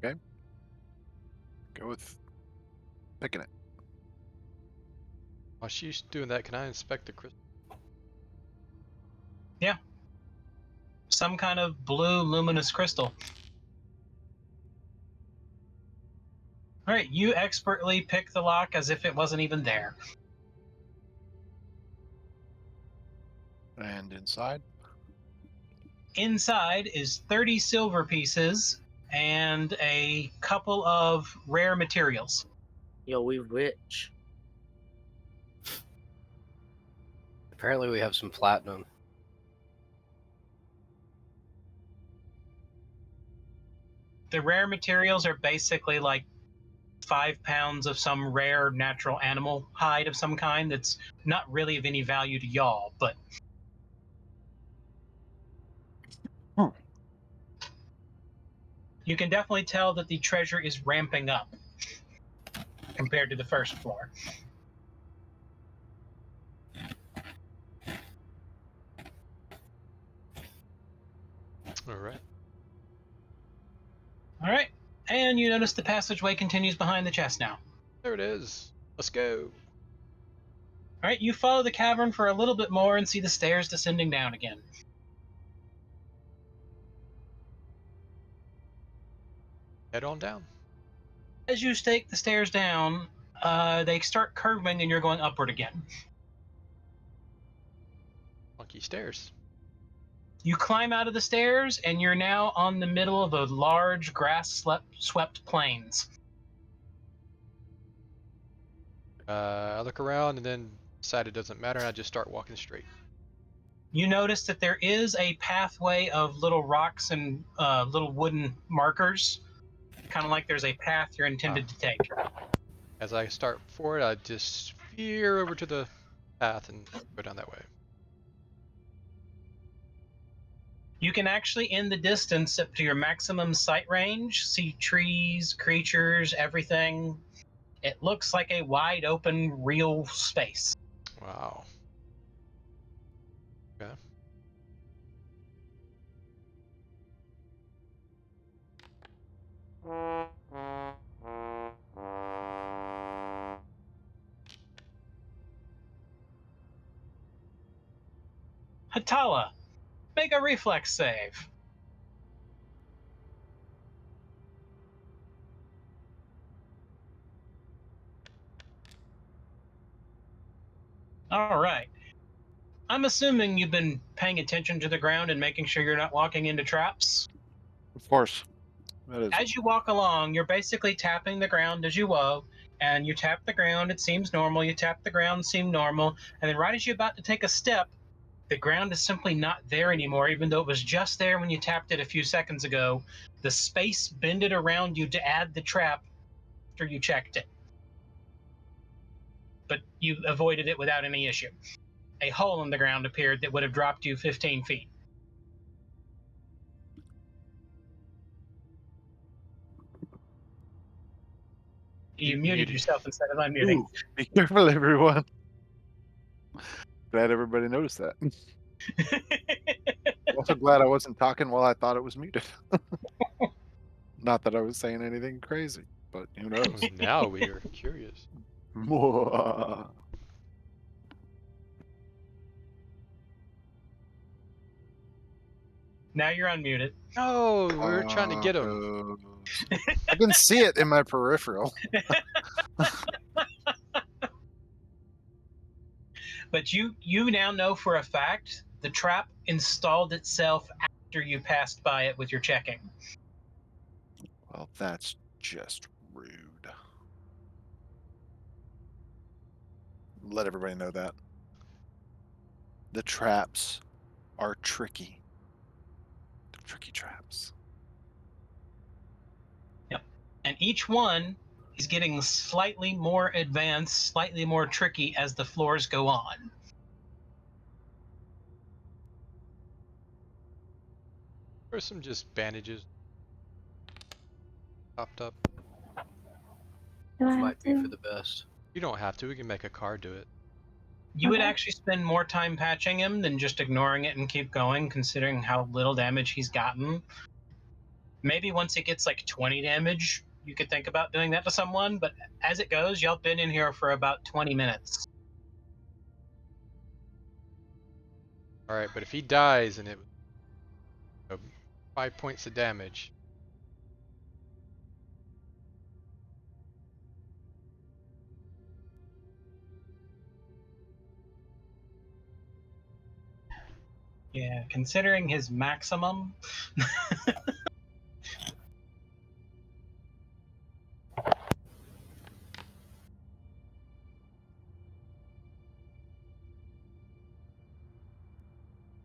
Speaker 5: Go with picking it.
Speaker 2: While she's doing that, can I inspect the crystal?
Speaker 4: Some kind of blue luminous crystal. All right, you expertly pick the lock as if it wasn't even there.
Speaker 5: And inside?
Speaker 4: Inside is 30 silver pieces and a couple of rare materials.
Speaker 7: Yo, we rich.
Speaker 1: Apparently, we have some platinum.
Speaker 4: The rare materials are basically like 5 pounds of some rare natural animal hide of some kind that's not really of any value to y'all, but you can definitely tell that the treasure is ramping up compared to the first floor.
Speaker 2: Alright.
Speaker 4: All right, and you notice the passageway continues behind the chest now.
Speaker 2: There it is. Let's go.
Speaker 4: All right, you follow the cavern for a little bit more and see the stairs descending down again.
Speaker 2: Head on down.
Speaker 4: As you take the stairs down, they start curving and you're going upward again.
Speaker 2: Funky stairs.
Speaker 4: You climb out of the stairs and you're now on the middle of a large grass-swept plains.
Speaker 2: I look around and then decide it doesn't matter and I just start walking straight.
Speaker 4: You notice that there is a pathway of little rocks and little wooden markers, kind of like there's a path you're intended to take.
Speaker 2: As I start forward, I just veer over to the path and go down that way.
Speaker 4: You can actually, in the distance, up to your maximum sight range, see trees, creatures, everything. It looks like a wide open, real space.
Speaker 2: Wow. Okay.
Speaker 4: Hatala, make a reflex save. All right. I'm assuming you've been paying attention to the ground and making sure you're not walking into traps.
Speaker 5: Of course. That is.
Speaker 4: As you walk along, you're basically tapping the ground as you go, and you tap the ground, it seems normal. You tap the ground, seem normal, and then right as you're about to take a step, the ground is simply not there anymore, even though it was just there when you tapped it a few seconds ago. The space bended around you to add the trap after you checked it. But you avoided it without any issue. A hole in the ground appeared that would have dropped you 15 feet. You muted yourself instead of unmuting.
Speaker 5: Ooh, be careful, everyone. Glad everybody noticed that. Also glad I wasn't talking while I thought it was muted. Not that I was saying anything crazy, but who knows?
Speaker 2: Now we are curious.
Speaker 4: Now you're unmuted.
Speaker 2: No, we were trying to get him.
Speaker 5: I can see it in my peripheral.
Speaker 4: But you now know for a fact the trap installed itself after you passed by it with your checking.
Speaker 5: Well, that's just rude. Let everybody know that. The traps are tricky. They're tricky traps.
Speaker 4: Yep. And each one is getting slightly more advanced, slightly more tricky as the floors go on.
Speaker 2: Or some just bandages popped up.
Speaker 6: Do I have
Speaker 1: Might be
Speaker 6: to?
Speaker 1: for the best.
Speaker 2: You don't have to. We can make a car do it.
Speaker 4: You would
Speaker 6: Okay.
Speaker 4: actually spend more time patching him than just ignoring it and keep going, considering how little damage he's gotten. Maybe once it gets like 20 damage, you could think about doing that to someone, but as it goes, y'all been in here for about 20 minutes.
Speaker 2: All right, but if he dies and it was 5 points of damage,
Speaker 4: Yeah, considering his maximum.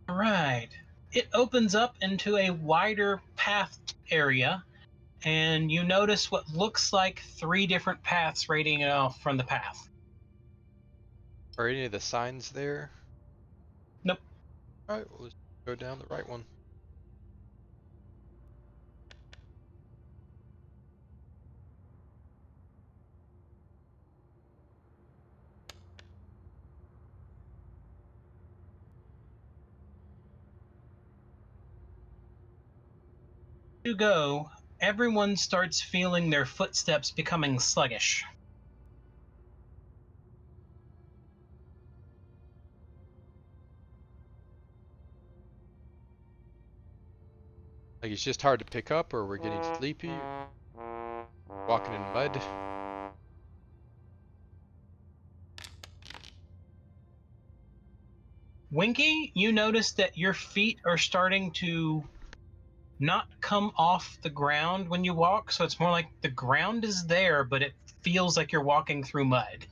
Speaker 4: All right. It opens up into a wider path area, and you notice what looks like 3 different paths radiating off from the path.
Speaker 2: are any of the signs there?
Speaker 4: Nope.
Speaker 2: All right, well, let's go down the right one.
Speaker 4: You go, everyone starts feeling their footsteps becoming sluggish.
Speaker 2: Like it's just hard to pick up, or we're getting sleepy, walking in mud.
Speaker 4: Winky, you notice that your feet are starting to not come off the ground when you walk, so it's more like the ground is there, but it feels like you're walking through mud.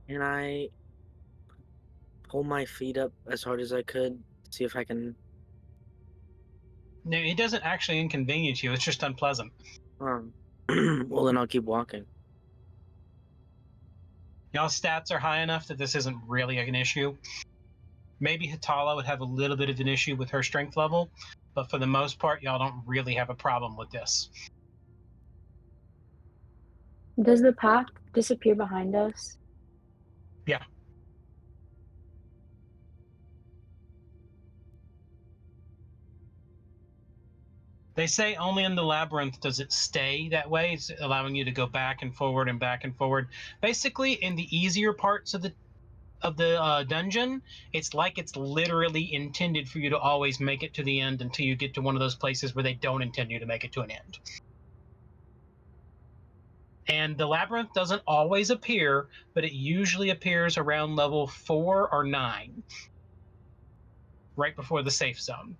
Speaker 7: Can I pull my feet up as hard as I could? See if I can.
Speaker 4: No, it doesn't actually inconvenience you, it's just unpleasant.
Speaker 7: Well, then I'll keep walking.
Speaker 4: Y'all's stats are high enough that this isn't really an issue. Maybe Hatala would have a little bit of an issue with her strength level, but for the most part, y'all don't really have a problem with this.
Speaker 6: Does the path disappear behind us?
Speaker 4: Yeah. They say only in the labyrinth does it stay that way. It's allowing you to go back and forward and back and forward. Basically, in the easier parts of the dungeon, it's like it's literally intended for you to always make it to the end until you get to one of those places where they don't intend you to make it to an end. And the labyrinth doesn't always appear, but it usually appears around level 4 or 9, right before the safe zone.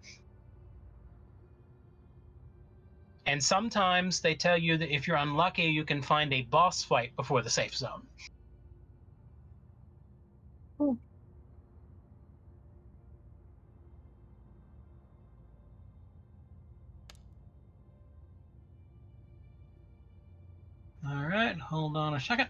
Speaker 4: And sometimes they tell you that if you're unlucky, you can find a boss fight before the safe zone.
Speaker 6: Cool.
Speaker 4: All right, hold on a second.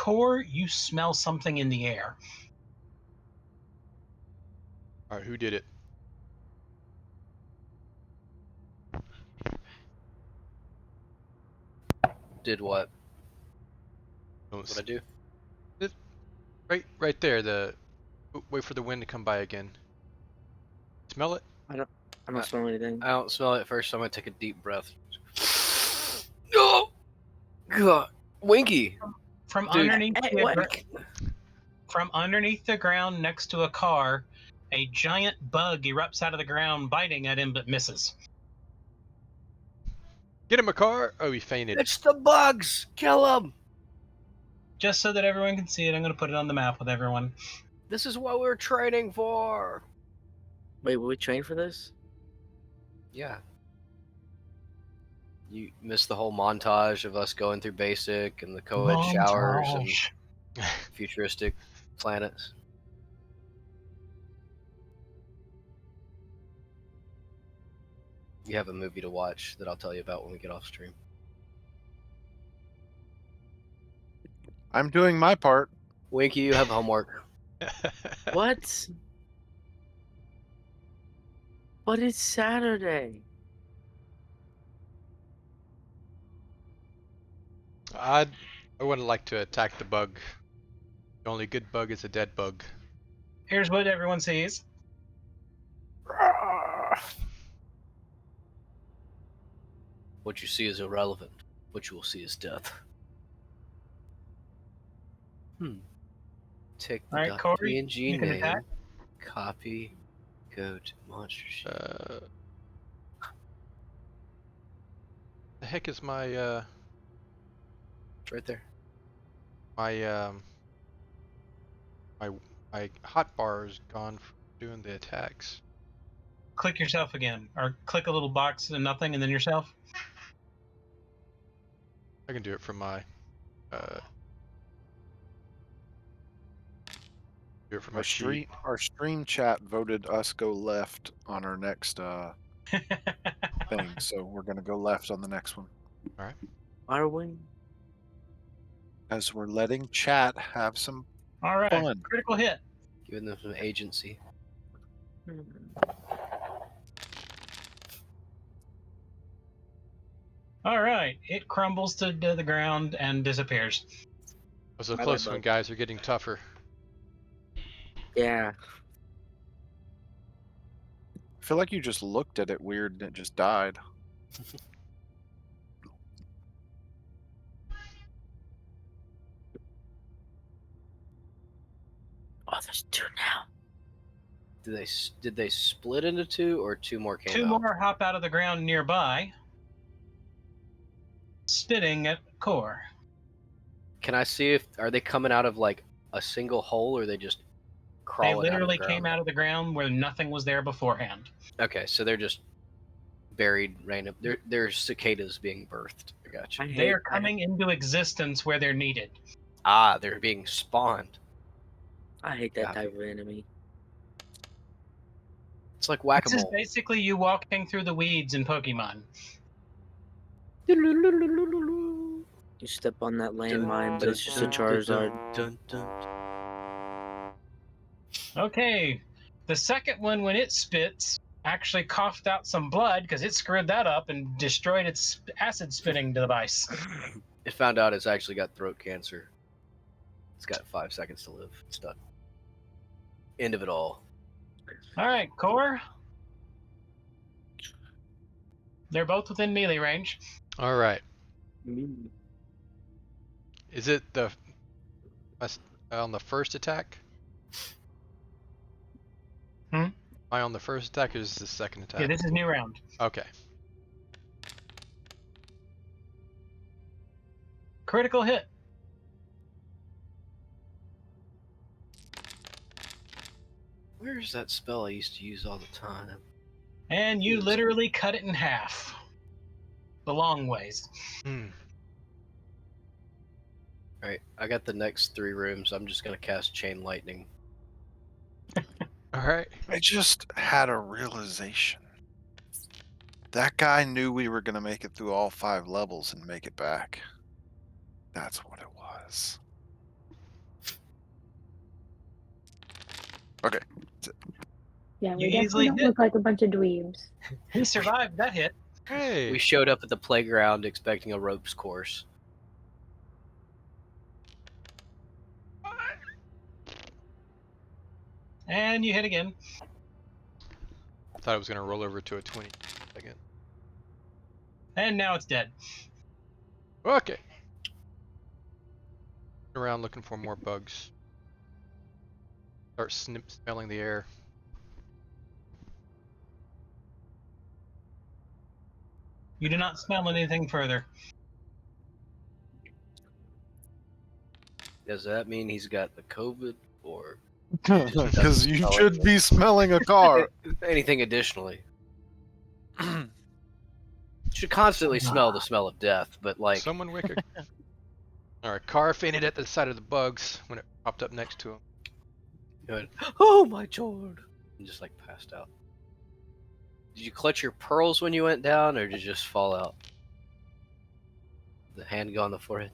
Speaker 4: Core, you smell something in the air.
Speaker 2: All right, who did it?
Speaker 1: Did what?
Speaker 2: Don't
Speaker 1: What I do?
Speaker 2: Right there. Wait for the wind to come by again. Smell it?
Speaker 7: I don't smell anything.
Speaker 1: I don't smell it first, so I'm gonna take a deep breath. No! God. Winky!
Speaker 4: From
Speaker 1: Dude.
Speaker 4: underneath
Speaker 7: Hey,
Speaker 4: the
Speaker 7: what?
Speaker 4: from underneath the ground next to a car, a giant bug erupts out of the ground, biting at him but misses.
Speaker 2: Get him a car. Oh, he fainted.
Speaker 1: It's the bugs! Kill them!
Speaker 4: Just so that everyone can see it, I'm going to put it on the map with everyone.
Speaker 1: This is what we're training for!
Speaker 7: Wait, will we train for this?
Speaker 1: Yeah. You missed the whole montage of us going through basic and the co-ed showers and
Speaker 4: Montage.
Speaker 1: futuristic planets. You have a movie to watch that I'll tell you about when we get off stream.
Speaker 5: I'm doing my part.
Speaker 1: Winky, you have homework.
Speaker 7: What? But it's Saturday.
Speaker 2: I wouldn't like to attack the bug. The only good bug is a dead bug.
Speaker 4: Here's what everyone sees.
Speaker 1: What you see is irrelevant. What you will see is death. Take the
Speaker 4: Alright, Corey,
Speaker 1: .png
Speaker 4: you can
Speaker 1: name,
Speaker 4: attack.
Speaker 1: copy, go to monster sheet.
Speaker 2: The heck is my
Speaker 1: It's right there.
Speaker 2: my hotbar is gone from doing the attacks.
Speaker 4: Click yourself again, or click a little box and nothing, and then yourself.
Speaker 2: I can do it from my do it from my sheet.
Speaker 5: Our stream chat voted us go left on our next thing, so we're gonna go left on the next one.
Speaker 7: Are we?
Speaker 5: As we're letting chat have some
Speaker 4: All right,
Speaker 5: fun.
Speaker 4: critical hit.
Speaker 1: Giving them some agency.
Speaker 4: All right, it crumbles to the ground and disappears.
Speaker 2: Was a
Speaker 7: Bye-bye,
Speaker 2: close one,
Speaker 7: bug.
Speaker 2: guys. Are getting tougher.
Speaker 7: Yeah.
Speaker 5: I feel like you just looked at it weird and it just died.
Speaker 7: Oh, there's two now.
Speaker 1: Did they split into two, or two more came
Speaker 4: Two
Speaker 1: out?
Speaker 4: more hop out of the ground nearby, spitting at Core.
Speaker 1: Can I see if are they coming out of like a single hole, or are they just
Speaker 4: They
Speaker 1: crawling
Speaker 4: literally
Speaker 1: out of the
Speaker 4: came
Speaker 1: ground?
Speaker 4: out of the ground where nothing was there beforehand.
Speaker 1: Okay, so they're just buried random. They're cicadas being birthed. I got you.
Speaker 4: They are coming into existence where they're needed.
Speaker 1: Ah, they're being spawned.
Speaker 7: I hate that
Speaker 1: Copy.
Speaker 7: type of enemy.
Speaker 1: It's like
Speaker 4: This is
Speaker 1: whack-a-mole.
Speaker 4: basically you walking through the weeds in Pokemon.
Speaker 7: You step on that landmine, but it's just a Charizard.
Speaker 1: Dun, dun, dun.
Speaker 4: Okay, the second one, when it spits, actually coughed out some blood because it screwed that up and destroyed its acid spitting device.
Speaker 1: It found out it's actually got throat cancer. It's got 5 seconds to live. It's done. End of it all.
Speaker 4: All right, Core. They're both within melee range.
Speaker 2: All right. Is it on the first attack?
Speaker 4: Hmm?
Speaker 2: Am I on the first attack or is this the second attack?
Speaker 4: Yeah, this is new round.
Speaker 2: Okay.
Speaker 4: Critical hit.
Speaker 1: Where's that spell I used to use all the time?
Speaker 4: And you literally cut it in half. The long ways.
Speaker 1: Alright, I got the next 3 rooms. I'm just gonna cast Chain Lightning.
Speaker 2: All right.
Speaker 5: I just had a realization. That guy knew we were gonna make it through all 5 levels and make it back. That's what it was. Okay.
Speaker 6: Yeah,
Speaker 4: You
Speaker 6: we
Speaker 4: easily
Speaker 6: definitely don't
Speaker 4: hit.
Speaker 6: look like a bunch of dweebs.
Speaker 4: He survived that hit.
Speaker 2: Hey.
Speaker 1: We showed up at the playground expecting a ropes course.
Speaker 4: And you hit again.
Speaker 2: Thought it was gonna roll over to a 20 again.
Speaker 4: And now it's dead.
Speaker 2: Okay. Around looking for more bugs. Start smelling the air.
Speaker 4: You do not smell anything further.
Speaker 1: Does that mean he's got the COVID or
Speaker 5: Because you
Speaker 1: smell
Speaker 5: should be smelling a car.
Speaker 1: anything additionally? Should constantly smell the smell of death, but like
Speaker 2: Someone wicked. Alright, car fainted at the sight of the bugs when it popped up next to him.
Speaker 1: you went, oh my Lord, and just like passed out. Did you clutch your pearls when you went down, or did you just fall out? The hand go on the forehead.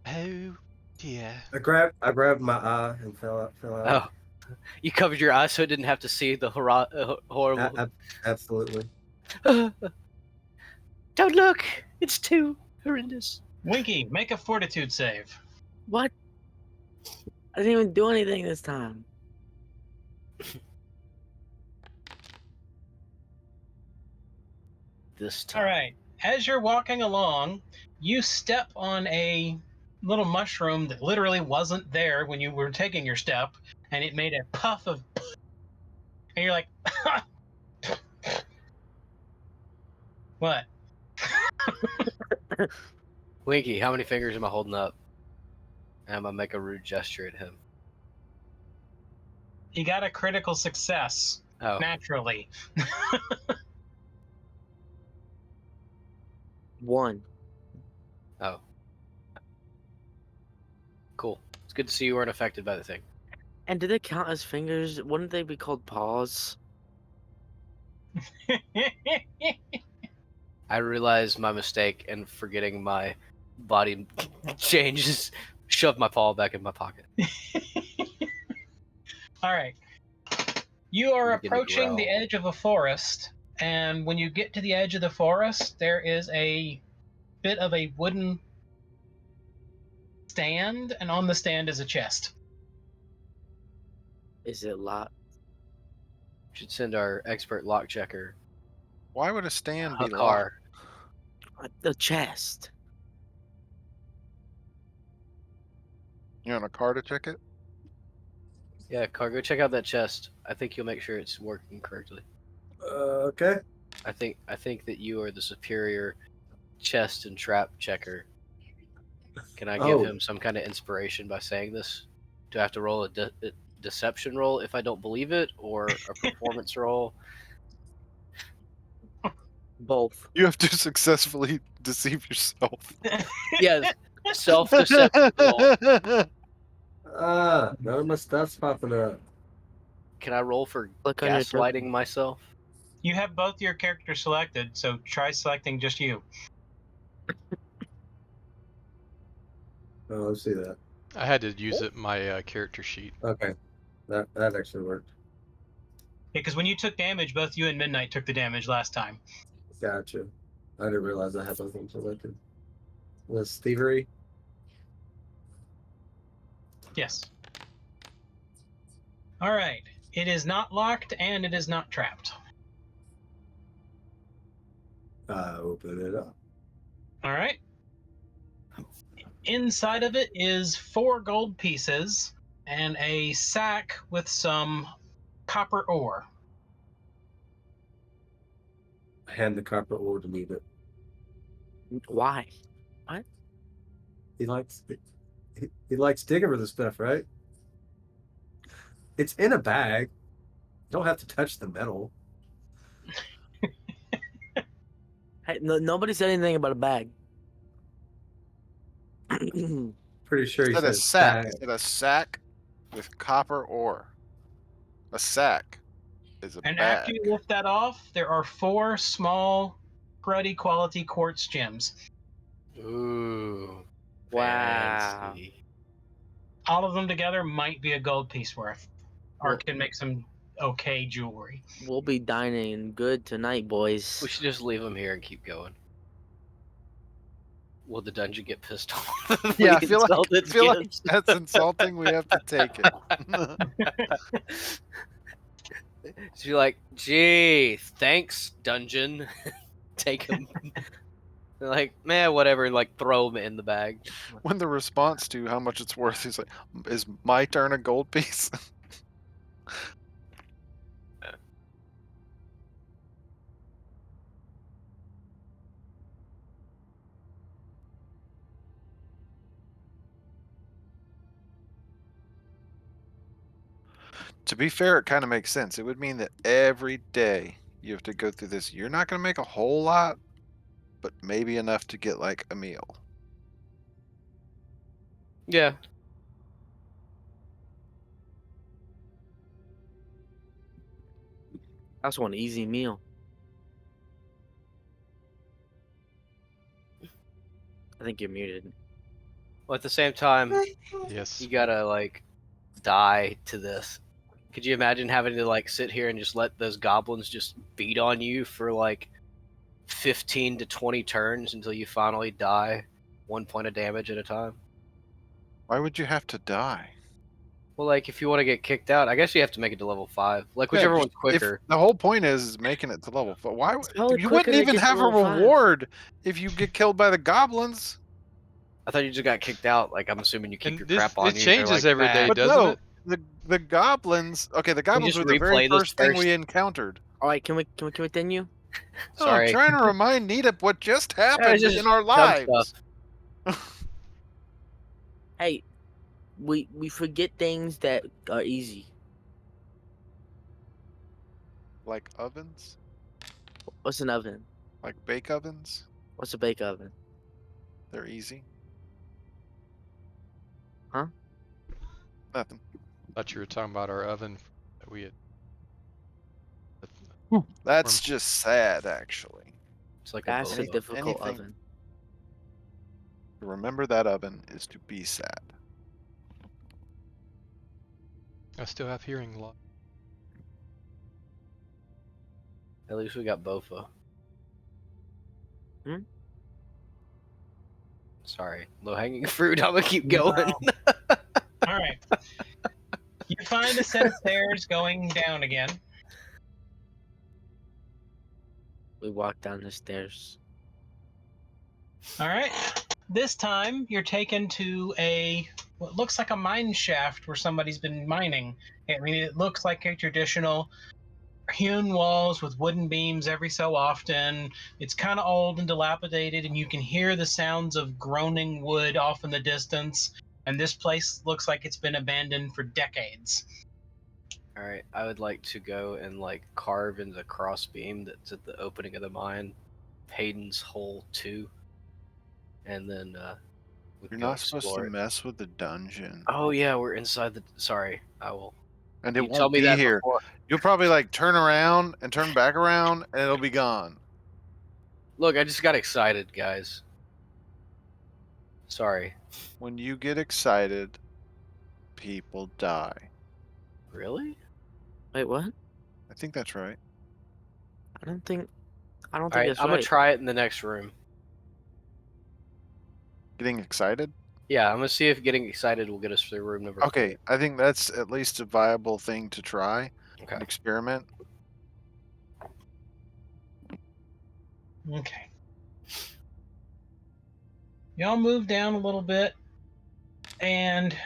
Speaker 2: Oh dear.
Speaker 3: I grabbed my eye and fell out.
Speaker 1: Oh, you covered your eyes so it didn't have to see the horrible.
Speaker 3: Absolutely.
Speaker 1: Don't look! It's too horrendous.
Speaker 4: Winky, make a fortitude save.
Speaker 7: What? I didn't even do anything this time.
Speaker 1: This time.
Speaker 4: All right. As you're walking along, you step on a little mushroom that literally wasn't there when you were taking your step, and it made a puff of. And you're like, what?
Speaker 1: Winky, how many fingers am I holding up? And I'm gonna make a rude gesture at him.
Speaker 4: You got a critical success,
Speaker 1: Oh,
Speaker 4: naturally.
Speaker 7: 1.
Speaker 1: oh. Cool. It's good to see you weren't affected by the thing.
Speaker 7: And do they count as fingers? Wouldn't they be called paws?
Speaker 1: I realized my mistake and forgetting my body changes. Shoved my paw back in my pocket.
Speaker 4: All right. You are
Speaker 1: I'm gonna
Speaker 4: approaching the
Speaker 1: growl.
Speaker 4: edge of a forest, and when you get to the edge of the forest, there is a bit of a wooden stand, and on the stand is a chest.
Speaker 7: Is it locked?
Speaker 1: Should send our expert lock checker
Speaker 5: Why would a stand
Speaker 1: a
Speaker 5: be
Speaker 1: car.
Speaker 7: The chest.
Speaker 5: You want a car to check it?
Speaker 1: Yeah, car, go check out that chest. I think you'll make sure it's working correctly.
Speaker 3: Okay.
Speaker 1: I think that you are the superior chest and trap checker. Can I give
Speaker 3: Oh.
Speaker 1: him some kind of inspiration by saying this? Do I have to roll a deception roll if I don't believe it, or a performance roll?
Speaker 7: Both.
Speaker 5: You have to successfully deceive yourself.
Speaker 1: Yeah, self-deception roll.
Speaker 3: None of my stuff's popping up.
Speaker 1: Can I roll for
Speaker 7: Click on your
Speaker 1: gaslighting myself?
Speaker 4: You have both your characters selected, so try selecting just you.
Speaker 3: Oh, let's see that.
Speaker 2: I had to use it my character sheet.
Speaker 3: Okay. That actually worked.
Speaker 4: Because when you took damage, both you and Midnight took the damage last time.
Speaker 3: Gotcha. I didn't realize I had both of them selected. Was thievery?
Speaker 4: Yes. All right. It is not locked and it is not trapped.
Speaker 3: Open it up.
Speaker 4: All right. Inside of it is 4 gold pieces and a sack with some copper ore.
Speaker 3: Hand the copper ore to Neebit.
Speaker 7: Why?
Speaker 3: He likes digging for the stuff, right? It's in a bag. You don't have to touch the metal.
Speaker 7: Hey, nobody said anything about a bag.
Speaker 3: Pretty sure he
Speaker 5: Is that a
Speaker 3: said
Speaker 5: sack?
Speaker 3: bag.
Speaker 5: Is it a sack with copper ore? A sack is a
Speaker 4: And
Speaker 5: bag.
Speaker 4: after you lift that off, there are 4 small, cruddy quality quartz gems.
Speaker 1: Ooh.
Speaker 7: Wow.
Speaker 1: Fancy.
Speaker 4: All of them together might be a gold piece worth. or can make some okay jewelry.
Speaker 7: We'll be dining good tonight, boys.
Speaker 1: We should just leave him here and keep going. Will the dungeon get pissed off? if we
Speaker 5: Yeah, I feel
Speaker 1: insult
Speaker 5: like
Speaker 1: its gifts?
Speaker 5: that's insulting. We have to take it.
Speaker 1: So you're like, gee, thanks, dungeon. Take him. They're like, man, whatever, and like throw him in the bag.
Speaker 5: When the response to how much it's worth, he's like, "Is my turn a gold piece?" To be fair, it kind of makes sense. It would mean that every day you have to go through this. You're not going to make a whole lot, but maybe enough to get like a meal.
Speaker 1: Yeah.
Speaker 7: That's one easy meal. I think you're muted.
Speaker 1: Well, at the same time,
Speaker 2: Yes.
Speaker 1: you gotta like die to this. Could you imagine having to like sit here and just let those goblins just beat on you for like 15 to 20 turns until you finally die, 1 point of damage at a time?
Speaker 5: Why would you have to die?
Speaker 1: Well, like if you want to get kicked out, I guess you have to make it to level 5. Like
Speaker 5: Yeah,
Speaker 1: whichever
Speaker 5: just-
Speaker 1: one's quicker.
Speaker 5: If the whole point is making it to level 5. Why
Speaker 7: probably
Speaker 5: you
Speaker 7: quicker
Speaker 5: wouldn't
Speaker 7: to
Speaker 5: even
Speaker 7: get to
Speaker 5: have a
Speaker 7: level 5.
Speaker 5: reward if you get killed by the goblins?
Speaker 1: I thought you just got kicked out. Like I'm assuming you keep
Speaker 2: And
Speaker 1: your
Speaker 2: this,
Speaker 1: crap on
Speaker 2: it
Speaker 1: you. They're,
Speaker 2: changes
Speaker 1: like,
Speaker 2: every day,
Speaker 1: mad.
Speaker 5: But
Speaker 2: doesn't
Speaker 5: no,
Speaker 2: it?
Speaker 5: the goblins. Okay, the goblins
Speaker 1: just
Speaker 5: were the very
Speaker 1: replay this
Speaker 5: first thing
Speaker 1: first?
Speaker 5: we encountered.
Speaker 7: All right, can we continue?
Speaker 5: Oh,
Speaker 1: Sorry.
Speaker 5: I'm trying to remind Needip what just happened
Speaker 1: just
Speaker 5: in our
Speaker 1: dumb
Speaker 5: lives.
Speaker 7: Hey, we forget things that are easy.
Speaker 5: Like ovens,
Speaker 7: What's an oven?
Speaker 5: like bake ovens.
Speaker 7: What's a bake oven?
Speaker 5: They're easy.
Speaker 7: Huh?
Speaker 5: Nothing.
Speaker 2: Thought you were talking about our oven that we had.
Speaker 5: That's
Speaker 2: Worms.
Speaker 5: just sad, actually.
Speaker 1: It's like a
Speaker 7: That's a
Speaker 1: bozo.
Speaker 7: difficult
Speaker 5: Anything-
Speaker 7: oven.
Speaker 5: To remember that oven is to be sad.
Speaker 2: I still have hearing loss.
Speaker 1: At least we got Bofa.
Speaker 7: Hmm?
Speaker 1: Sorry, low hanging fruit. I'm gonna keep going.
Speaker 4: All right. You find a set of stairs going down again.
Speaker 7: We walk down the stairs.
Speaker 4: All right. This time you're taken to what looks like a mine shaft where somebody's been mining. I mean, it looks like a traditional hewn walls with wooden beams every so often. It's kind of old and dilapidated, and you can hear the sounds of groaning wood off in the distance. And this place looks like it's been abandoned for decades.
Speaker 1: All right, I would like to go and like carve in the crossbeam that's at the opening of the mine, Hayden's Hole 2, and then we
Speaker 5: You're
Speaker 1: can go
Speaker 5: not supposed to
Speaker 1: explore it.
Speaker 5: mess with the dungeon.
Speaker 1: Oh yeah, we're inside the. Sorry, I will.
Speaker 5: And
Speaker 1: You
Speaker 5: it
Speaker 1: tell
Speaker 5: won't
Speaker 1: me
Speaker 5: be
Speaker 1: that
Speaker 5: here.
Speaker 1: before.
Speaker 5: You'll probably like turn around and turn back around and it'll be gone.
Speaker 1: Look, I just got excited, guys. Sorry.
Speaker 5: When you get excited, people die.
Speaker 1: Really?
Speaker 7: Wait, what?
Speaker 5: I think that's right.
Speaker 7: I don't think
Speaker 1: All right,
Speaker 7: that's
Speaker 1: I'm
Speaker 7: right.
Speaker 1: gonna try it in the next room.
Speaker 5: Getting excited?
Speaker 1: Yeah, I'm gonna see if getting excited will get us to room number.
Speaker 5: Okay, I think that's at least a viable thing to try.
Speaker 1: Okay.
Speaker 5: An experiment.
Speaker 4: Okay. Y'all move down a little bit, and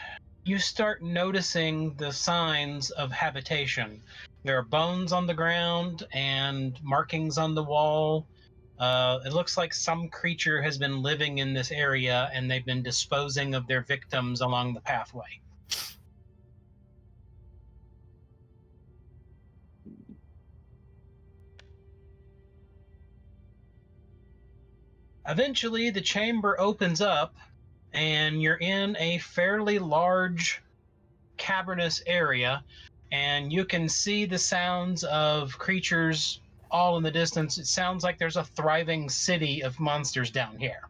Speaker 4: you start noticing the signs of habitation. There are bones on the ground and markings on the wall. It looks like some creature has been living in this area, and they've been disposing of their victims along the pathway. Eventually, the chamber opens up, and you're in a fairly large cavernous area, and you can see the sounds of creatures all in the distance. It sounds like there's a thriving city of monsters down here.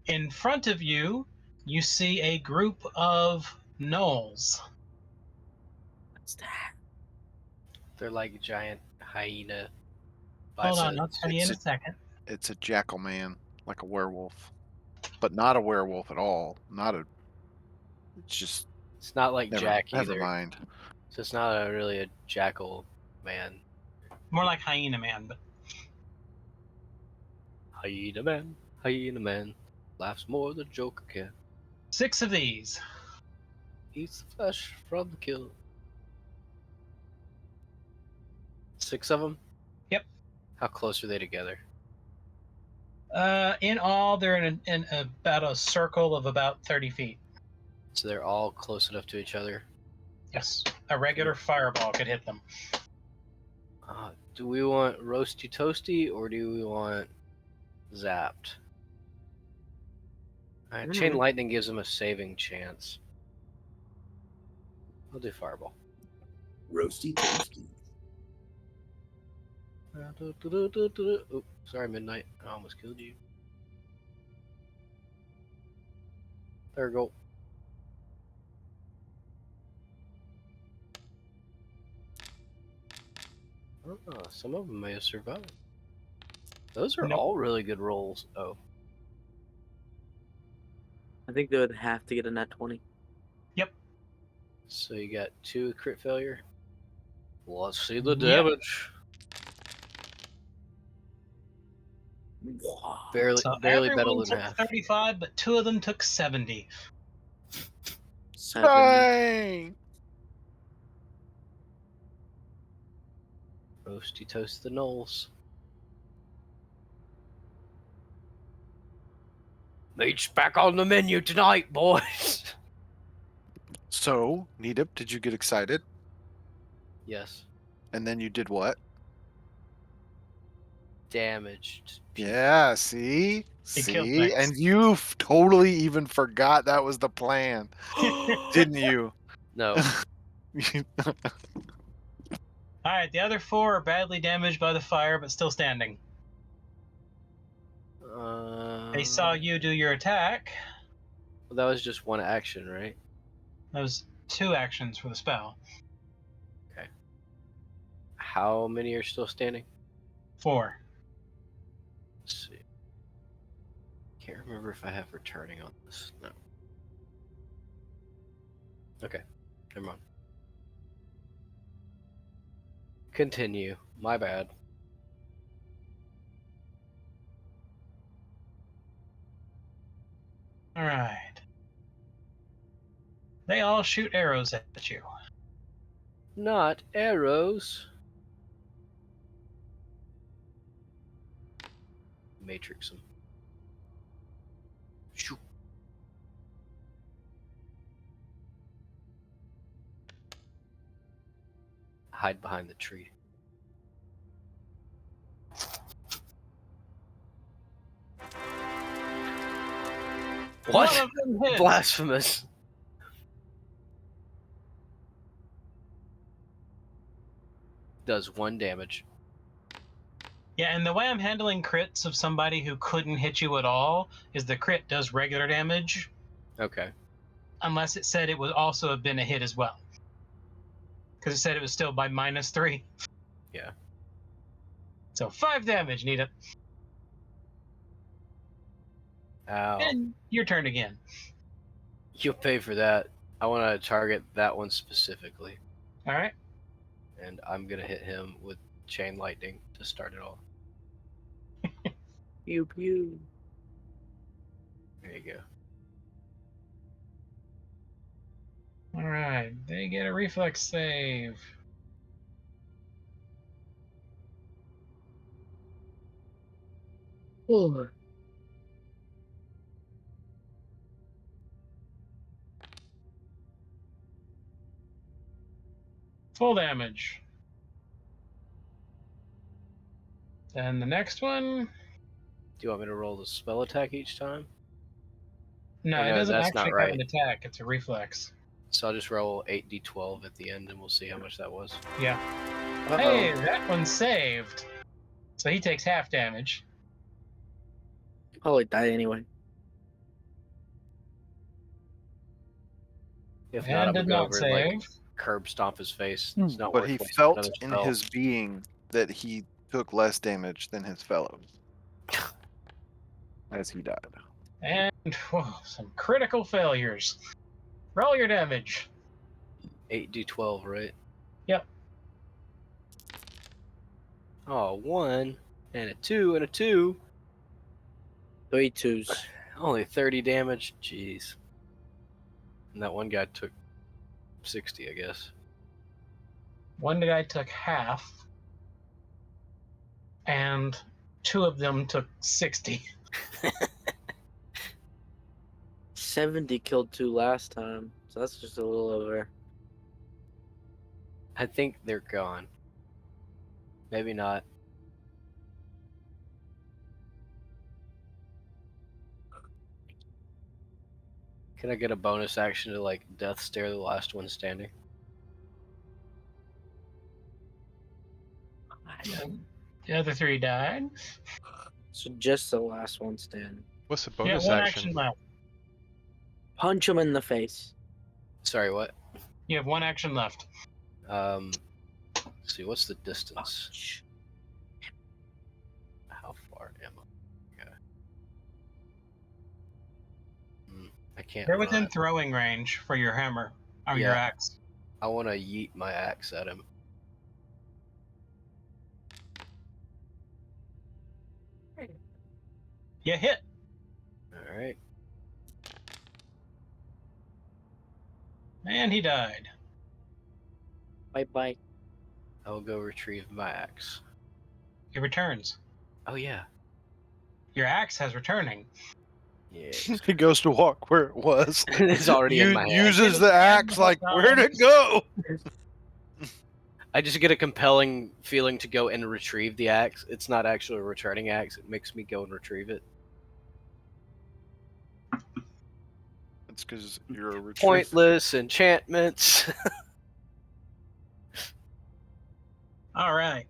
Speaker 4: In front of you, you see a group of gnolls.
Speaker 7: What's that?
Speaker 8: They're like giant hyena.
Speaker 4: Hold on, I'll
Speaker 8: bison.
Speaker 4: tell you in a second.
Speaker 5: It's a jackal man, like a werewolf, but not a werewolf at all. Not a. It's just
Speaker 8: It's not like Jack
Speaker 5: never
Speaker 8: either.
Speaker 5: mind.
Speaker 8: So it's not really a jackal man.
Speaker 4: More like hyena man, but
Speaker 8: Hyena man, laughs more than Joker can.
Speaker 4: 6 of these.
Speaker 8: Eats the flesh from the kill. 6 of them?
Speaker 4: Yep.
Speaker 8: How close are they together?
Speaker 4: In all, they're in about a circle of about 30 feet.
Speaker 8: So they're all close enough to each other.
Speaker 4: Yes, a regular fireball could hit them.
Speaker 8: Do we want roasty toasty or do we want zapped? Alright, chain lightning gives them a saving chance. I'll do fireball.
Speaker 3: Roasty toasty.
Speaker 8: Oh, sorry, Midnight. I almost killed you. There we go. Some of them may have survived. Those are
Speaker 4: Nope.
Speaker 8: all really good rolls. Oh,
Speaker 7: I think they would have to get a nat 20.
Speaker 8: so you got 2 crit failure. Let's see the
Speaker 4: Yep.
Speaker 8: damage.
Speaker 7: Wow.
Speaker 8: Barely
Speaker 4: So
Speaker 8: better
Speaker 4: everyone
Speaker 8: than
Speaker 4: took
Speaker 8: half.
Speaker 4: 35, but 2 of them took 70.
Speaker 7: 7.
Speaker 5: Dang!
Speaker 8: Roasty toast the Knolls. Meat's back on the menu tonight, boys.
Speaker 5: So, Needip, did you get excited?
Speaker 8: Yes.
Speaker 5: And then you did what?
Speaker 8: Damaged.
Speaker 5: Yeah, see?
Speaker 4: He killed
Speaker 5: See?
Speaker 4: things.
Speaker 5: And you totally even forgot that was the plan, didn't you?
Speaker 8: No.
Speaker 4: All right, the other 4 are badly damaged by the fire, but still standing. They saw you do your attack.
Speaker 8: Well, that was just one action, right?
Speaker 4: That was 2 actions for the spell.
Speaker 8: How many are still standing?
Speaker 4: 4.
Speaker 8: Let's see. Can't remember if I have returning on this. No. Okay. Never mind. Continue. My bad.
Speaker 4: All right. They all shoot arrows at you.
Speaker 8: Not arrows. Matrix them. Shoo. Hide behind the tree. What?
Speaker 4: One of them hits.
Speaker 8: Blasphemous. Does 1 damage.
Speaker 4: Yeah, and the way I'm handling crits of somebody who couldn't hit you at all is the crit does regular damage,
Speaker 8: Okay.
Speaker 4: unless it said it would also have been a hit as well. Because it said it was still by -3.
Speaker 8: Yeah.
Speaker 4: So 5 damage, need it.
Speaker 8: Ow.
Speaker 4: And your turn again.
Speaker 8: You'll pay for that. I want to target that one specifically.
Speaker 4: All right.
Speaker 8: And I'm going to hit him with chain lightning to start it all.
Speaker 7: Pew pew.
Speaker 8: There you go.
Speaker 4: All right. They get a reflex save.
Speaker 7: Oh.
Speaker 4: Full damage. Then the next one.
Speaker 8: Do you want me to roll the spell attack each time?
Speaker 4: No,
Speaker 8: Oh,
Speaker 4: it
Speaker 8: no,
Speaker 4: doesn't
Speaker 8: that's
Speaker 4: actually
Speaker 8: not
Speaker 4: have
Speaker 8: right.
Speaker 4: an attack. It's a reflex.
Speaker 8: So I'll just roll 8d12 at the end and we'll see how much that was.
Speaker 4: Yeah.
Speaker 8: Uh-oh.
Speaker 4: Hey, that one's saved. So he takes half damage.
Speaker 7: Probably die anyway.
Speaker 8: If
Speaker 4: And
Speaker 8: not, I'm
Speaker 4: did
Speaker 8: going to go
Speaker 4: not
Speaker 8: over and like
Speaker 4: save.
Speaker 8: curb stomp his face. It's not
Speaker 5: But
Speaker 8: worth
Speaker 5: he
Speaker 8: wasting
Speaker 5: felt
Speaker 8: another
Speaker 5: in
Speaker 8: spell.
Speaker 5: his being that he took less damage than his fellows as he died.
Speaker 4: And some critical failures. Roll your damage.
Speaker 8: 8d12, right?
Speaker 4: Yep.
Speaker 8: Oh, 1 and a 2 and a 2.
Speaker 7: 3 2s.
Speaker 8: Only 30 damage. Jeez. And that one guy took 60, I guess.
Speaker 4: One guy took half, and 2 of them took 60.
Speaker 7: 70 killed 2 last time, so that's just a little over.
Speaker 8: I think they're gone. Maybe not. Can I get a bonus action to like death stare the last one standing?
Speaker 4: The other 3 died.
Speaker 7: So just the last one stand.
Speaker 2: What's the
Speaker 4: Yeah,
Speaker 2: bonus
Speaker 4: one
Speaker 2: action?
Speaker 4: action left.
Speaker 7: Punch him in the face.
Speaker 8: Sorry, what?
Speaker 4: You have 1 action left.
Speaker 8: Let's see, what's the distance?
Speaker 7: Punch.
Speaker 8: How far am I? Okay. I can't.
Speaker 4: They're within
Speaker 8: run.
Speaker 4: throwing range for your hammer or your
Speaker 8: Yeah.
Speaker 4: axe.
Speaker 8: I want to yeet my axe at him.
Speaker 4: You hit.
Speaker 8: All right.
Speaker 4: And he died.
Speaker 7: Bye bye.
Speaker 8: I will go retrieve my axe.
Speaker 4: He returns.
Speaker 8: Oh yeah.
Speaker 4: Your axe has returning.
Speaker 8: Yeah.
Speaker 5: He goes to walk where it was.
Speaker 8: It's already in my hand.
Speaker 5: Uses the axe like, where'd it go?
Speaker 8: I just get a compelling feeling to go and retrieve the axe. It's not actually a returning axe. It makes me go and retrieve it.
Speaker 5: It's because you're a retriever.
Speaker 8: Pointless enchantments.
Speaker 4: All right.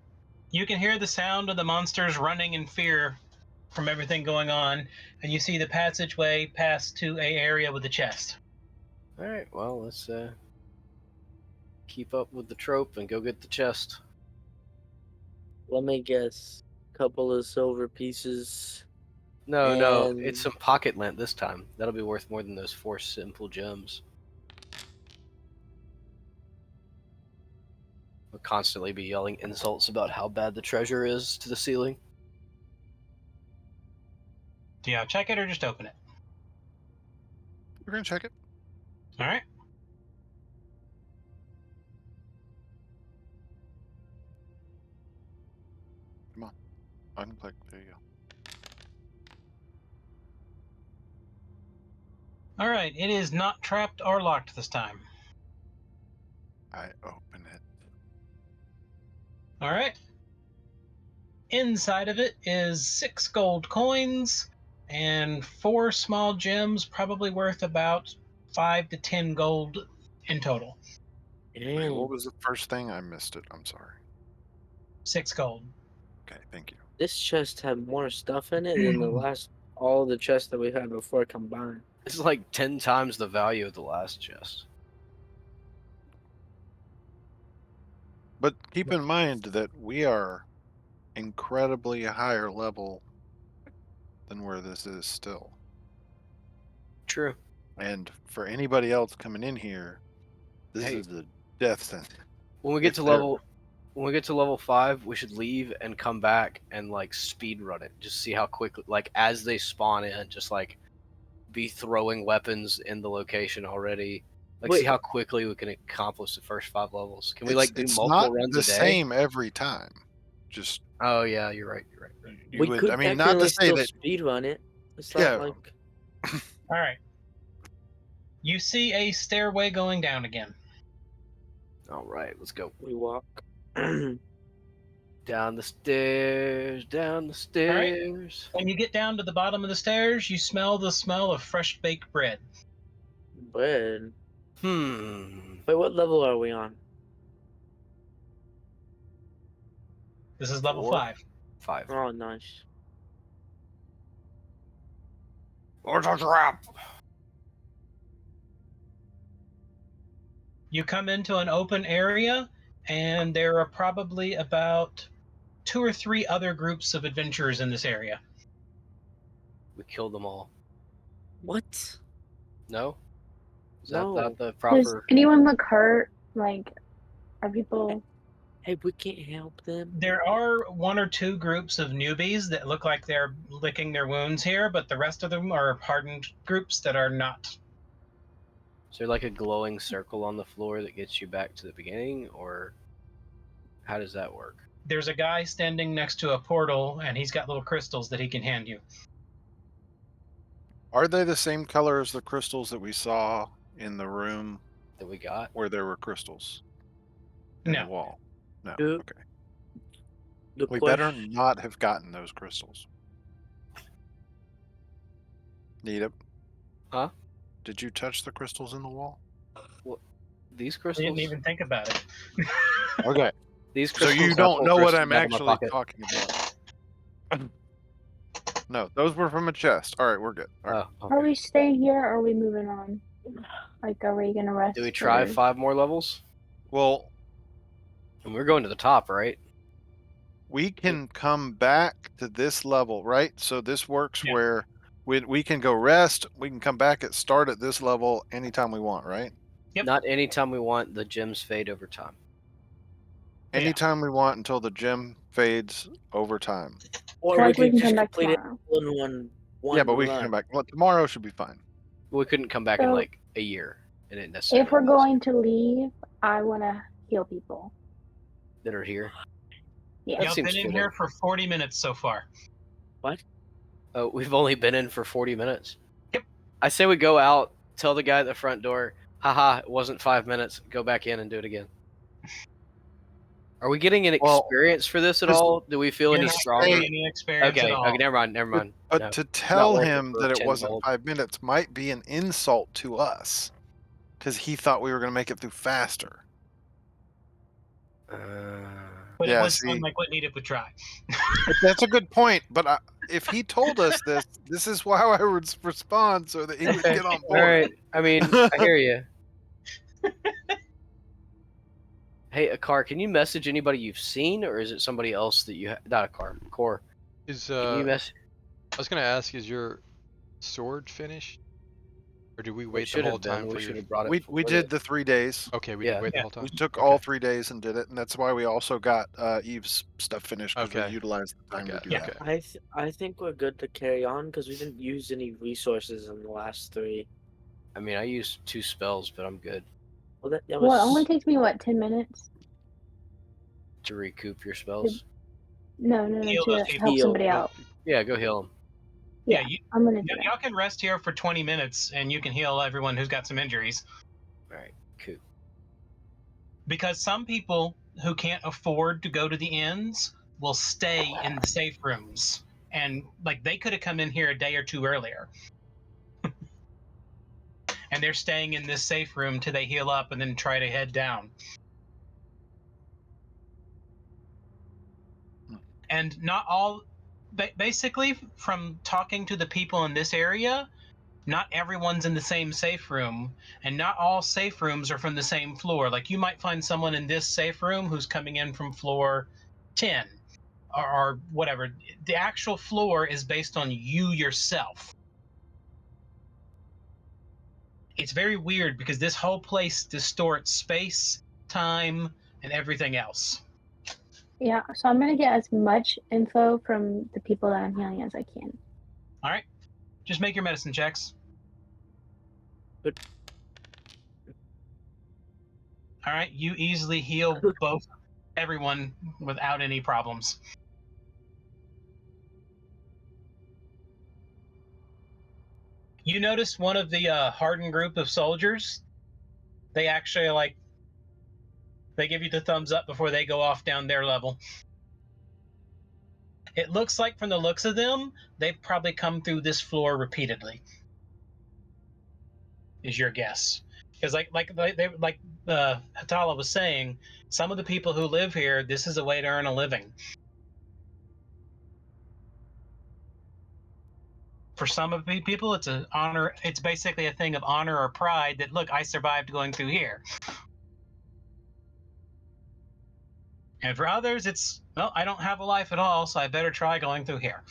Speaker 4: You can hear the sound of the monsters running in fear from everything going on, and you see the passageway pass to a area with a chest.
Speaker 8: All right. Well, let's keep up with the trope and go get the chest.
Speaker 7: Let me guess. Couple of silver pieces.
Speaker 8: No, no,
Speaker 7: And-
Speaker 8: it's some pocket lint this time. That'll be worth more than those 4 simple gems. We'll constantly be yelling insults about how bad the treasure is to the ceiling.
Speaker 4: Do you check it or just open it?
Speaker 5: We're going to check it.
Speaker 4: All right.
Speaker 5: Unclick. There you go.
Speaker 4: All right. It is not trapped or locked this time.
Speaker 5: I open it.
Speaker 4: All right. Inside of it is 6 gold coins and 4 small gems, probably worth about 5 to 10 gold in total.
Speaker 5: Wait,
Speaker 7: Damn.
Speaker 5: what was the first thing? I missed it. I'm sorry.
Speaker 4: 6 gold.
Speaker 5: Okay, thank you.
Speaker 7: This chest had more stuff in it than all the chests that we had before combined.
Speaker 8: It's like 10 times the value of the last chest.
Speaker 5: But keep in mind that we are incredibly higher level than where this is still.
Speaker 8: True.
Speaker 5: And for anybody else coming in here, this
Speaker 8: Hey.
Speaker 5: is the death sentence.
Speaker 8: When we get
Speaker 5: If
Speaker 8: to
Speaker 5: they're-
Speaker 8: level 5, we should leave and come back and like speed run it. Just see how quickly, like as they spawn in, just like be throwing weapons in the location already. Like see
Speaker 7: Wait.
Speaker 8: how quickly we can accomplish the first 5 levels. Can we
Speaker 5: It's-
Speaker 8: like do
Speaker 5: it's
Speaker 8: multiple
Speaker 5: not
Speaker 8: runs
Speaker 5: the
Speaker 8: a day?
Speaker 5: same every time. Just
Speaker 8: Oh yeah, you're right.
Speaker 5: you
Speaker 7: We
Speaker 5: would.
Speaker 7: could
Speaker 5: I mean, not to
Speaker 7: technically
Speaker 5: say
Speaker 7: still
Speaker 5: that.
Speaker 7: speed run it. It's
Speaker 5: Yeah.
Speaker 7: not like
Speaker 4: All right. You see a stairway going down again.
Speaker 8: All right, let's go
Speaker 7: we walk.
Speaker 8: down the stairs. Down the stairs.
Speaker 4: When you get down to the bottom of the stairs, you smell the smell of fresh baked bread.
Speaker 7: Bread.
Speaker 8: Hmm.
Speaker 7: Wait, what level are we on?
Speaker 4: This is level
Speaker 8: 4?
Speaker 4: 5.
Speaker 8: 5.
Speaker 7: Oh, nice.
Speaker 1: It's a trap.
Speaker 4: You come into an open area, and there are probably about 2 or 3 other groups of adventurers in this area.
Speaker 8: We killed them all.
Speaker 7: What?
Speaker 8: No? Is that
Speaker 7: No.
Speaker 8: not the
Speaker 6: Does
Speaker 8: proper?
Speaker 6: anyone look hurt? Like, are people?
Speaker 7: Hey, we can't help them.
Speaker 4: There are 1 or 2 groups of newbies that look like they're licking their wounds here, but the rest of them are hardened groups that are not.
Speaker 8: Is there like a glowing circle on the floor that gets you back to the beginning, or how does that work?
Speaker 4: There's a guy standing next to a portal, and he's got little crystals that he can hand you.
Speaker 5: Are they the same color as the crystals that we saw in the room
Speaker 8: That we got?
Speaker 5: where there were crystals in
Speaker 4: No.
Speaker 5: the wall? No.
Speaker 7: Dude,
Speaker 5: Okay.
Speaker 7: The
Speaker 5: We better
Speaker 7: question.
Speaker 5: not have gotten those crystals. Nita?
Speaker 8: Huh?
Speaker 5: Did you touch the crystals in the wall?
Speaker 8: These
Speaker 4: I
Speaker 8: crystals?
Speaker 4: didn't even think about it.
Speaker 5: Okay.
Speaker 8: These
Speaker 5: So
Speaker 8: crystals.
Speaker 5: you
Speaker 8: I
Speaker 5: don't
Speaker 8: pulled
Speaker 5: know what
Speaker 8: crystals
Speaker 5: I'm
Speaker 8: out of my
Speaker 5: actually
Speaker 8: pocket.
Speaker 5: talking about. No, those were from a chest. All right, we're good. All right.
Speaker 8: Oh,
Speaker 6: Are
Speaker 8: okay.
Speaker 6: we staying here or are we moving on? Like, are we gonna rest?
Speaker 8: Do we try
Speaker 6: or-
Speaker 8: 5 more levels?
Speaker 5: Well,
Speaker 8: And we're going to the top, right?
Speaker 5: we can come back to this level, right? So this works
Speaker 4: Yeah.
Speaker 5: where we can go rest. We can come back at start at this level anytime we want, right?
Speaker 4: Yep.
Speaker 8: Not anytime we want. The gems fade over time.
Speaker 4: Yeah.
Speaker 5: Anytime we want until the gem fades over time.
Speaker 7: Or
Speaker 6: So,
Speaker 7: we
Speaker 6: like, we
Speaker 7: could
Speaker 6: can
Speaker 7: just
Speaker 6: come back
Speaker 7: complete it
Speaker 6: tomorrow.
Speaker 7: all in one
Speaker 5: Yeah, but we can
Speaker 7: run.
Speaker 5: come back. Well, tomorrow should be fine.
Speaker 8: We couldn't come back in
Speaker 6: So-
Speaker 8: like a year. And it necessarily
Speaker 6: If we're
Speaker 8: necessary
Speaker 6: going to leave, I want to heal people.
Speaker 8: that are here.
Speaker 6: Yeah.
Speaker 8: That
Speaker 4: Y'all
Speaker 8: seems
Speaker 4: been in
Speaker 8: fitting.
Speaker 4: here for 40 minutes so far.
Speaker 8: Oh, we've only been in for 40 minutes.
Speaker 4: Yep.
Speaker 8: I say we go out, tell the guy at the front door, haha, it wasn't 5 minutes, go back in and do it again. Are we getting an
Speaker 5: Well,
Speaker 8: experience for this at
Speaker 5: this-
Speaker 8: all? Do we feel
Speaker 4: You're
Speaker 8: any
Speaker 4: not
Speaker 8: stronger?
Speaker 4: getting any experience
Speaker 8: Okay,
Speaker 4: at all.
Speaker 8: okay, never mind.
Speaker 5: But
Speaker 8: No.
Speaker 5: to tell
Speaker 8: worth it
Speaker 5: him
Speaker 8: for
Speaker 5: that it
Speaker 8: 10
Speaker 5: wasn't
Speaker 8: gold.
Speaker 5: 5 minutes might be an insult to us because he thought we were going to make it through faster.
Speaker 4: But
Speaker 5: Yeah,
Speaker 4: it would
Speaker 5: see-
Speaker 4: sound like what Nita would try.
Speaker 5: That's a good point. But if he told us this, this is how I would respond so that he would
Speaker 8: Okay,
Speaker 5: get on
Speaker 8: all
Speaker 5: board.
Speaker 8: right. I mean, I hear you. Hey, Akar, can you message anybody you've seen, or is it somebody else that you not Akar, Core?
Speaker 2: Is
Speaker 8: Can you mess?
Speaker 2: I was gonna ask, is your sword finished, or do we
Speaker 8: We
Speaker 2: wait the
Speaker 8: should
Speaker 2: whole
Speaker 8: have been.
Speaker 2: time
Speaker 8: We
Speaker 2: for
Speaker 8: should
Speaker 2: your?
Speaker 8: have brought it.
Speaker 5: We
Speaker 8: forward.
Speaker 5: did the 3 days.
Speaker 2: Okay, we
Speaker 8: Yeah.
Speaker 2: did wait
Speaker 4: Yeah.
Speaker 2: the whole time.
Speaker 5: We took
Speaker 2: Okay.
Speaker 5: all 3 days and did it, and that's why we also got Eve's stuff finished because
Speaker 2: Okay.
Speaker 5: we utilized the time to
Speaker 2: Okay,
Speaker 5: do
Speaker 2: okay.
Speaker 5: that.
Speaker 7: I think we're good to carry on because we didn't use any resources in the last 3.
Speaker 8: I mean, I used 2 spells, but I'm good
Speaker 7: Well, that was.
Speaker 6: Well, it only takes me 10 minutes?
Speaker 8: to recoup your spells.
Speaker 6: No,
Speaker 4: Heal
Speaker 6: to
Speaker 4: those people.
Speaker 6: help somebody
Speaker 7: Heal.
Speaker 6: out.
Speaker 8: Yeah, go heal them.
Speaker 4: Yeah,
Speaker 6: Yeah, I'm gonna do that.
Speaker 4: y'all can rest here for 20 minutes and you can heal everyone who's got some injuries.
Speaker 8: All right, cool.
Speaker 4: Because some people who can't afford to go to the inns will stay in the safe rooms. And like they could have come in here a day or 2 earlier. And they're staying in this safe room till they heal up and then try to head down. And not all, basically, from talking to the people in this area, not everyone's in the same safe room, and not all safe rooms are from the same floor. Like you might find someone in this safe room who's coming in from floor 10 or whatever. The actual floor is based on you yourself. It's very weird because this whole place distorts space, time, and everything else.
Speaker 6: Yeah, so I'm gonna get as much info from the people that I'm healing as I can.
Speaker 4: All right, just make your medicine checks.
Speaker 7: Good.
Speaker 4: All right, you easily heal everyone without any problems. You notice one of the hardened group of soldiers. They actually they give you the thumbs up before they go off down their level. It looks like, from the looks of them, they've probably come through this floor repeatedly. Is your guess? Because like Hatala was saying, some of the people who live here, this is a way to earn a living. For some of the people, it's an honor. It's basically a thing of honor or pride that, look, I survived going through here. And for others, it's, well, I don't have a life at all, so I better try going through here.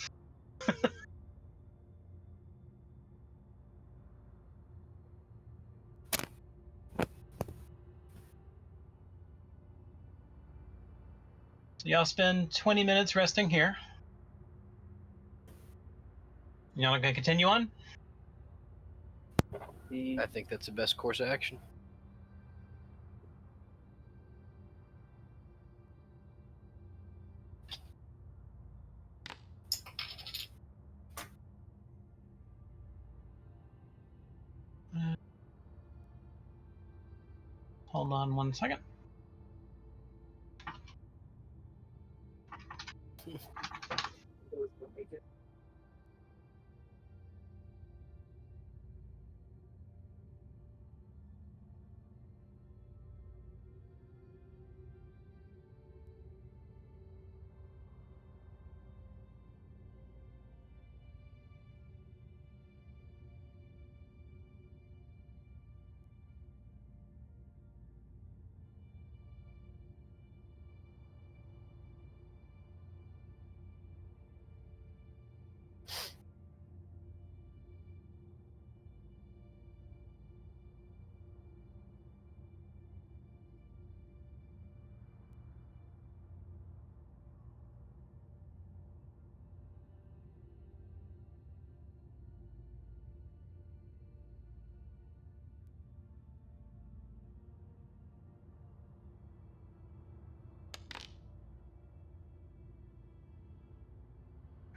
Speaker 4: So y'all spend 20 minutes resting here. Y'all gonna continue on?
Speaker 8: I think that's the best course of action.
Speaker 4: Hold on 1 second.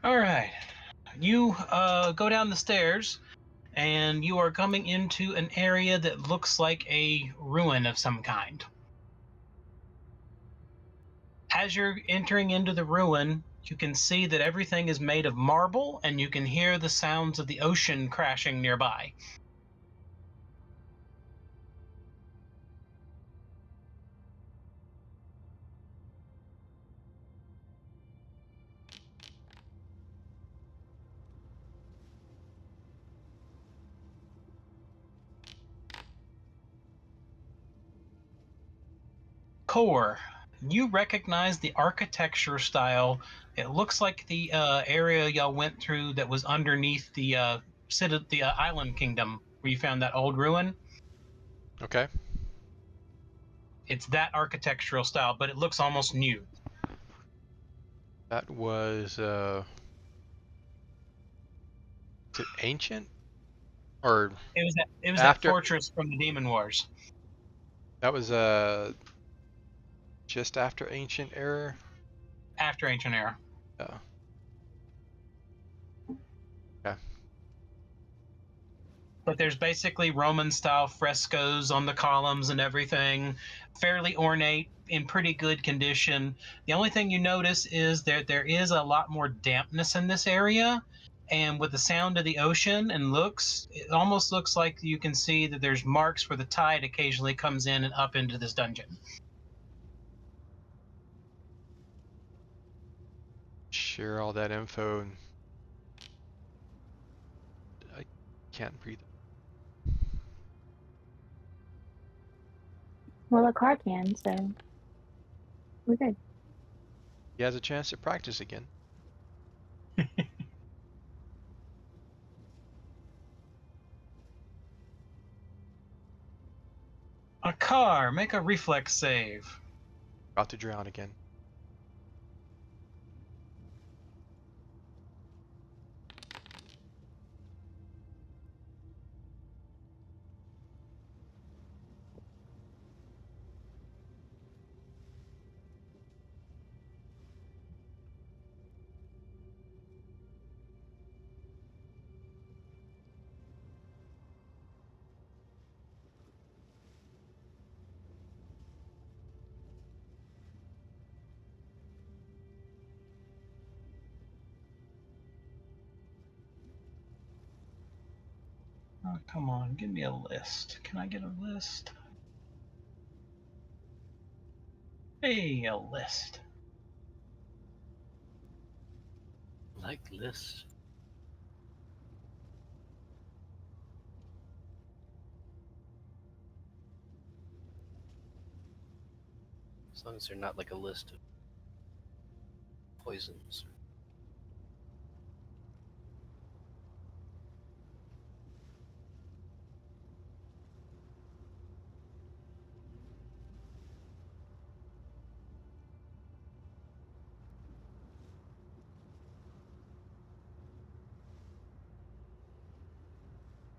Speaker 4: All right. You go down the stairs, and you are coming into an area that looks like a ruin of some kind. As you're entering into the ruin, you can see that everything is made of marble, and you can hear the sounds of the ocean crashing nearby. Core, you recognize the architecture style. It looks like the area y'all went through that was underneath the island kingdom where you found that old ruin.
Speaker 2: Okay.
Speaker 4: It's that architectural style, but it looks almost new.
Speaker 2: That was is it ancient? Or
Speaker 4: It was
Speaker 2: after
Speaker 4: that fortress from the Demon Wars.
Speaker 2: that was just after ancient era?
Speaker 4: After Ancient Era.
Speaker 2: Yeah. Okay.
Speaker 4: But there's basically Roman style frescoes on the columns and everything, fairly ornate, in pretty good condition. The only thing you notice is that there is a lot more dampness in this area, and with the sound of the ocean and it almost looks like you can see that there's marks where the tide occasionally comes in and up into this dungeon.
Speaker 2: Share all that info and I can't breathe.
Speaker 6: Well, a car can, so we're good.
Speaker 2: He has a chance to practice again.
Speaker 4: A car, make a reflex save.
Speaker 2: About to drown again.
Speaker 4: Oh, come on, give me a list. Can I get a list? Hey, a list.
Speaker 8: Like this. As long as they're not like a list of poisons.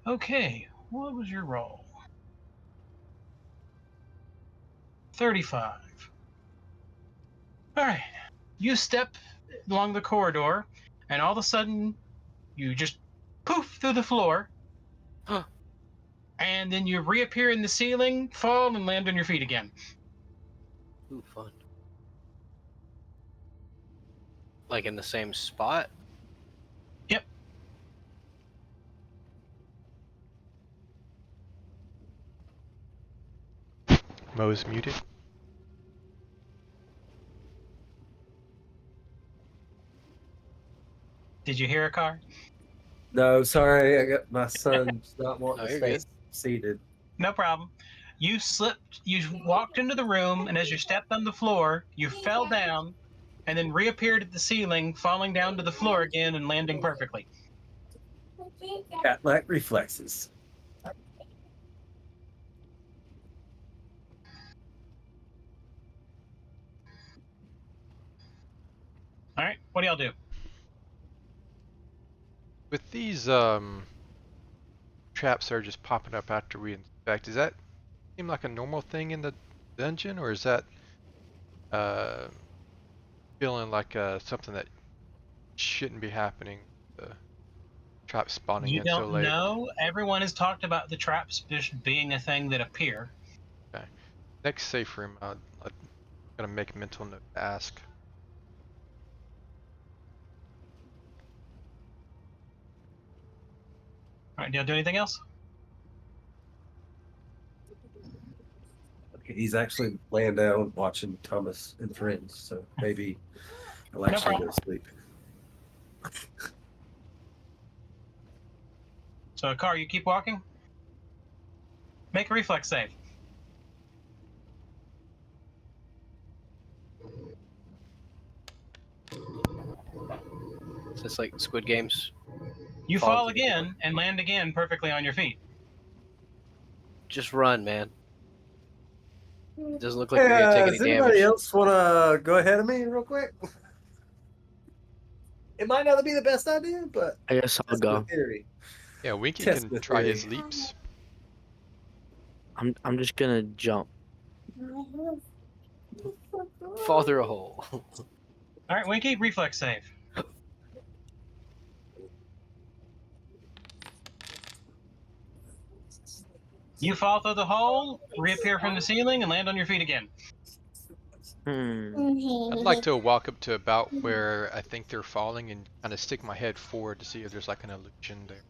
Speaker 4: Okay, what was your roll? 35. All right. You step along the corridor, and all of a sudden, you just poof through the floor.
Speaker 8: Huh.
Speaker 4: And then you reappear in the ceiling, fall, and land on your feet again.
Speaker 8: Ooh, fun. Like in the same spot?
Speaker 4: Yep.
Speaker 2: Mo's muted.
Speaker 4: Did you hear a car?
Speaker 3: No, sorry, I got my son's not wanting
Speaker 8: No,
Speaker 3: to
Speaker 8: you're
Speaker 3: stay
Speaker 8: good.
Speaker 3: seated.
Speaker 4: No problem. You slipped, you walked into the room, and as you stepped on the floor, you fell down and then reappeared at the ceiling, falling down to the floor again and landing perfectly.
Speaker 3: Cat-like reflexes.
Speaker 4: All right, what do y'all do?
Speaker 2: With these traps that are just popping up after we inspect, does that seem like a normal thing in the dungeon, or is that feeling like something that shouldn't be happening? The trap spawning
Speaker 4: You
Speaker 2: in so
Speaker 4: don't
Speaker 2: late.
Speaker 4: know. Everyone has talked about the traps being a thing that appear.
Speaker 2: Okay. Next safe room, I'm gonna make a mental note to ask.
Speaker 4: All right, do y'all do anything else?
Speaker 3: Okay, he's actually laying down watching Thomas and Friends, so maybe I'll actually go to sleep.
Speaker 4: So, Car, you keep walking. Make a reflex save.
Speaker 8: Is this like Squid Games?
Speaker 4: You
Speaker 8: Fall
Speaker 4: fall
Speaker 8: to the
Speaker 4: again and land again perfectly on your feet.
Speaker 8: Just run, man. It doesn't look like you're gonna take any
Speaker 3: does anybody
Speaker 8: damage.
Speaker 3: else want to go ahead of me real quick? It might not be the best idea, but
Speaker 7: I guess I'll
Speaker 3: that's the
Speaker 7: go.
Speaker 3: theory.
Speaker 2: Yeah, Winky
Speaker 3: Test
Speaker 2: can
Speaker 3: the
Speaker 2: try
Speaker 3: theory.
Speaker 2: his leaps.
Speaker 7: I'm just gonna jump.
Speaker 8: Fall through a hole.
Speaker 4: All right, Winky, reflex save. You fall through the hole, reappear from the ceiling, and land on your feet again.
Speaker 2: I'd like to walk up to about where I think they're falling and kind of stick my head forward to see if there's like an illusion there.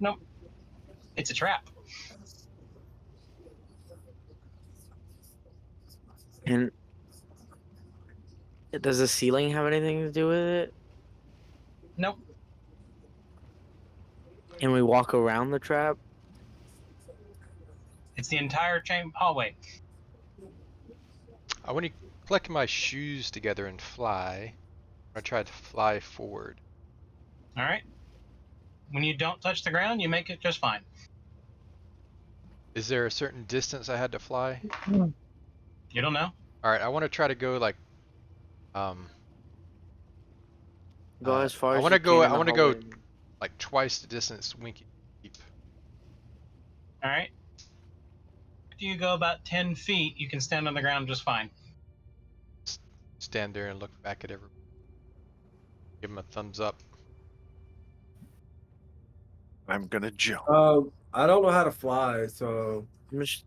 Speaker 4: Nope. It's a trap.
Speaker 7: And does the ceiling have anything to do with it?
Speaker 4: Nope.
Speaker 7: Can we walk around the trap?
Speaker 4: It's the entire hallway.
Speaker 2: I want to collect my shoes together and fly. I tried to fly forward.
Speaker 4: All right. When you don't touch the ground, you make it just fine.
Speaker 2: Is there a certain distance I had to fly?
Speaker 4: You don't know.
Speaker 2: All right, I want to try to go like,
Speaker 7: Go as far
Speaker 2: I
Speaker 7: as
Speaker 2: want
Speaker 7: you
Speaker 2: to go.
Speaker 7: can in
Speaker 2: I
Speaker 7: the
Speaker 2: want to go
Speaker 7: hallway.
Speaker 2: like twice the distance Winky keep.
Speaker 4: All right. After you go about 10 feet, you can stand on the ground just fine.
Speaker 2: Stand there and look back at everyone. Give them a thumbs up.
Speaker 5: I'm gonna jump.
Speaker 3: I don't know how to fly, so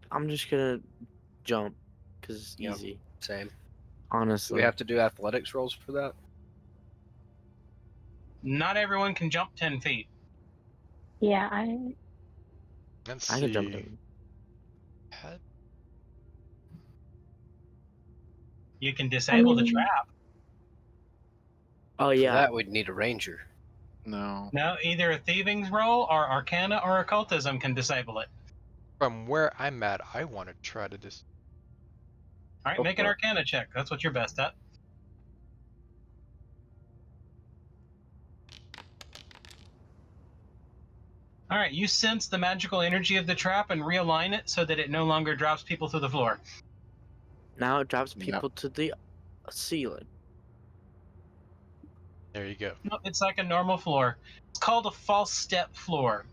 Speaker 7: I'm just gonna jump because it's
Speaker 8: Yep.
Speaker 7: easy.
Speaker 8: Same. Do
Speaker 7: Honestly,
Speaker 8: we have to do athletics rolls for that?
Speaker 4: Not everyone can jump 10 feet.
Speaker 6: Yeah,
Speaker 2: Let's
Speaker 7: I can jump
Speaker 2: see.
Speaker 7: in.
Speaker 4: You can disable the
Speaker 6: mean-
Speaker 4: trap.
Speaker 7: Oh
Speaker 8: For
Speaker 7: yeah,
Speaker 8: that we'd need a ranger.
Speaker 5: No.
Speaker 4: No, either a thieving's roll or arcana or occultism can disable it.
Speaker 2: From where I'm at, I want to try to just
Speaker 4: All right,
Speaker 5: Go
Speaker 4: make an
Speaker 5: for it.
Speaker 4: Arcana check. That's what you're best at. All right, you sense the magical energy of the trap and realign it so that it no longer drops people through the floor.
Speaker 7: Now it drops
Speaker 5: Yeah.
Speaker 7: people to the ceiling.
Speaker 2: There you go.
Speaker 4: No, it's like a normal floor. It's called a false step floor.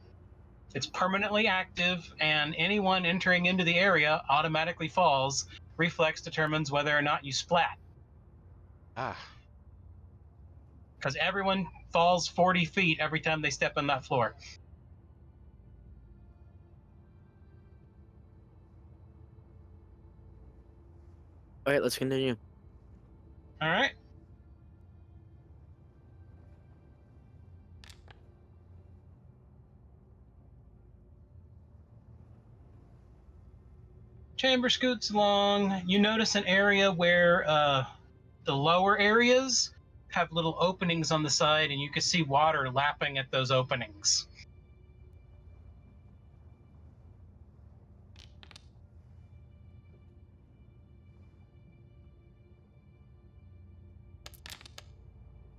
Speaker 4: It's permanently active, and anyone entering into the area automatically falls. Reflex determines whether or not you splat,
Speaker 2: Ah,
Speaker 4: because everyone falls 40 feet every time they step on that floor.
Speaker 7: All right, let's continue.
Speaker 4: All right. Chamber scoots along. You notice an area where the lower areas have little openings on the side, and you can see water lapping at those openings.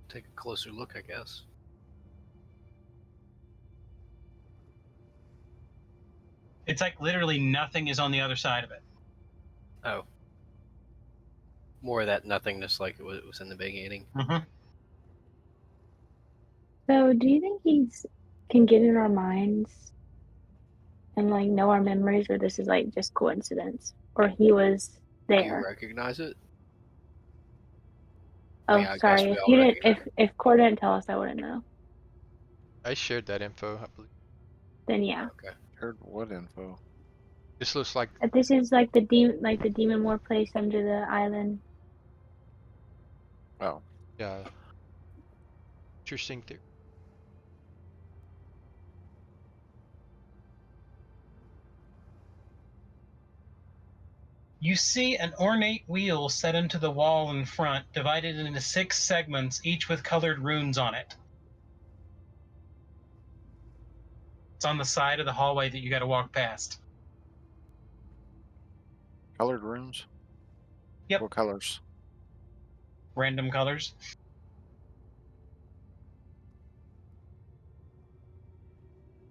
Speaker 8: Take a closer look, I guess.
Speaker 4: It's like literally nothing is on the other side of it.
Speaker 8: Oh. More of that nothingness like it was in the beginning.
Speaker 4: Mm-hmm.
Speaker 6: So, do you think he's can get in our minds and like know our memories, or this is like just coincidence, or he was
Speaker 8: Do you
Speaker 6: there?
Speaker 8: recognize it?
Speaker 6: Oh,
Speaker 8: I guess
Speaker 6: sorry.
Speaker 8: we
Speaker 6: If
Speaker 8: all
Speaker 6: you didn't,
Speaker 8: recognize
Speaker 6: if Core didn't tell us, I wouldn't know.
Speaker 2: I shared that info, I believe.
Speaker 6: Then yeah,
Speaker 8: Okay.
Speaker 5: Heard what info?
Speaker 2: This looks like
Speaker 6: but this is like the demon war place under the island.
Speaker 5: Oh,
Speaker 2: yeah. Interesting theory.
Speaker 4: You see an ornate wheel set into the wall in front, divided into 6 segments, each with colored runes on it. It's on the side of the hallway that you got to walk past.
Speaker 5: colored rooms.
Speaker 4: Yep.
Speaker 5: What colors?
Speaker 4: Random colors.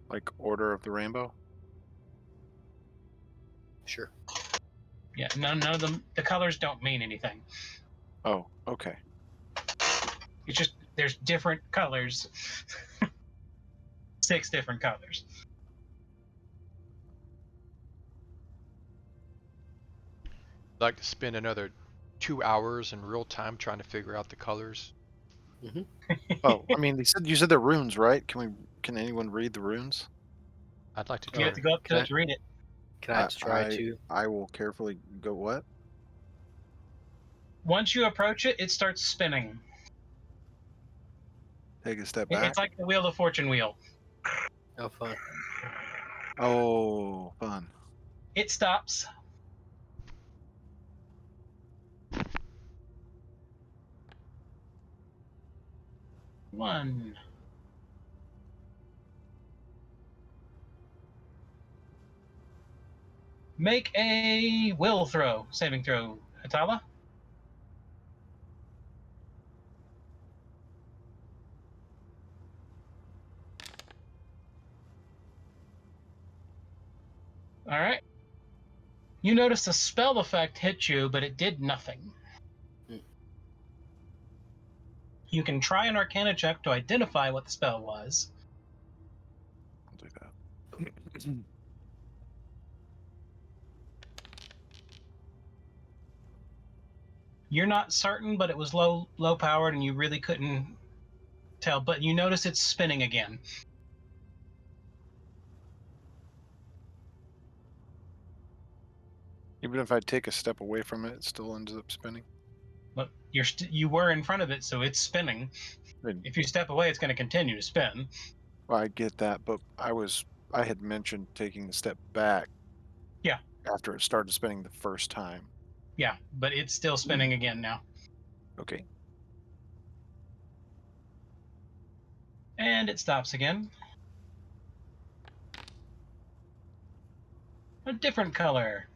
Speaker 5: Like Order of the Rainbow?
Speaker 8: Sure.
Speaker 4: Yeah, none of them. The colors don't mean anything.
Speaker 5: Oh, okay.
Speaker 4: It's just there's different colors. 6 different colors.
Speaker 2: I'd like to spend another 2 hours in real time trying to figure out the colors.
Speaker 5: Oh, I mean, you said they're runes, right? Can anyone read the runes?
Speaker 2: I'd like to
Speaker 4: You
Speaker 2: try.
Speaker 4: have to go up to
Speaker 8: Can
Speaker 4: it to read it.
Speaker 8: Can I try to?
Speaker 5: I will carefully go what?
Speaker 4: Once you approach it, it starts spinning.
Speaker 5: Take a step back.
Speaker 4: It's like the Wheel of Fortune wheel.
Speaker 8: Oh, fun.
Speaker 5: Oh, fun.
Speaker 4: It stops. One. Make a will throw, saving throw, Atala. All right. You notice a spell effect hit you, but it did nothing.
Speaker 8: Hmm.
Speaker 4: You can try an Arcana check to identify what the spell was.
Speaker 5: I'll do that.
Speaker 4: You're not certain, but it was low powered, and you really couldn't tell. But you notice it's spinning again.
Speaker 5: Even if I take a step away from it, it still ends up spinning.
Speaker 4: But you were in front of it, so it's spinning.
Speaker 5: Good.
Speaker 4: If you step away, it's going to continue to spin.
Speaker 5: Well, I get that, but I had mentioned taking a step back.
Speaker 4: Yeah.
Speaker 5: After it started spinning the first time.
Speaker 4: Yeah, but it's still spinning again now.
Speaker 5: Okay.
Speaker 4: And it stops again. A different color.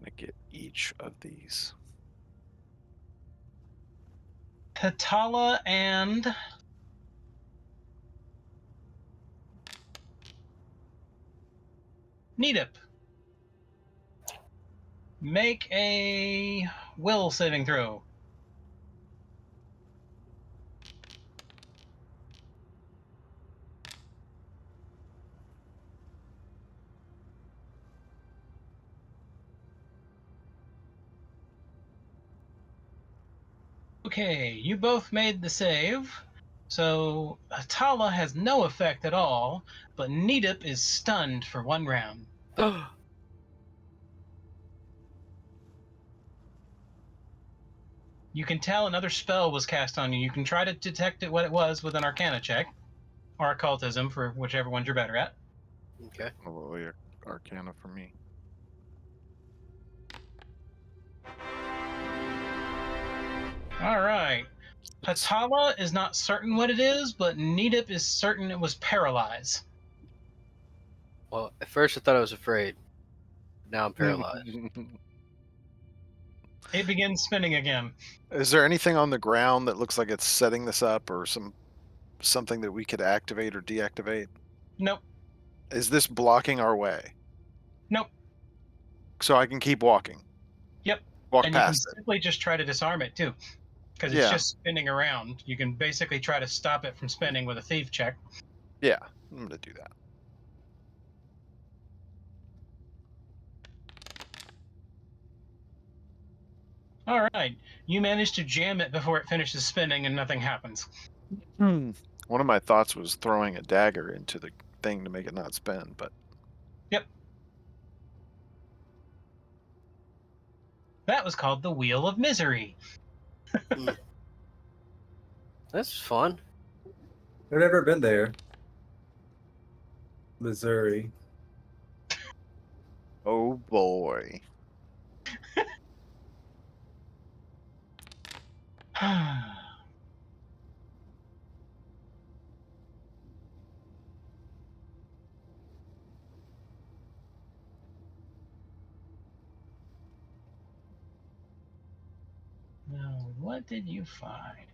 Speaker 5: gonna get each of these.
Speaker 4: Hatala and Needip. Make a will saving throw. Okay, you both made the save. So Hatala has no effect at all, but Needip is stunned for 1 round. You can tell another spell was cast on you. You can try to detect what it was with an Arcana check, or Occultism for whichever ones you're better at.
Speaker 8: Okay.
Speaker 5: Oh, your Arcana for me.
Speaker 4: All right. Hatala is not certain what it is, but Needip is certain it was paralyze.
Speaker 8: Well, at first I thought I was afraid. Now I'm paralyzed.
Speaker 4: It begins spinning again.
Speaker 5: Is there anything on the ground that looks like it's setting this up, or something that we could activate or deactivate?
Speaker 4: Nope.
Speaker 5: Is this blocking our way?
Speaker 4: Nope.
Speaker 5: So I can keep walking.
Speaker 4: Yep.
Speaker 5: Walk
Speaker 4: And you can
Speaker 5: past it.
Speaker 4: simply just try to disarm it too, because it's
Speaker 5: Yeah.
Speaker 4: just spinning around. You can basically try to stop it from spinning with a thief check.
Speaker 5: Yeah, I'm gonna do that.
Speaker 4: All right. You manage to jam it before it finishes spinning, and nothing happens.
Speaker 5: One of my thoughts was throwing a dagger into the thing to make it not spin, but
Speaker 4: Yep. That was called the Wheel of Misery.
Speaker 8: That's fun.
Speaker 3: I've never been there. Missouri.
Speaker 5: oh boy.
Speaker 4: Now, what did you find?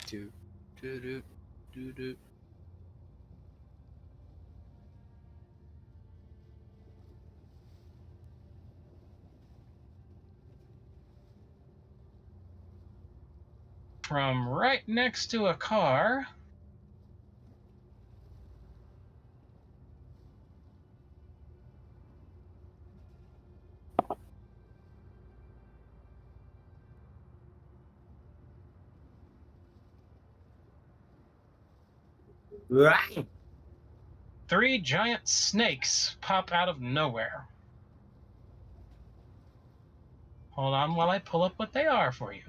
Speaker 8: Do, do, do, do, do.
Speaker 4: From right next to a car.
Speaker 3: Ah!
Speaker 4: 3 giant snakes pop out of nowhere. Hold on while I pull up what they are for you.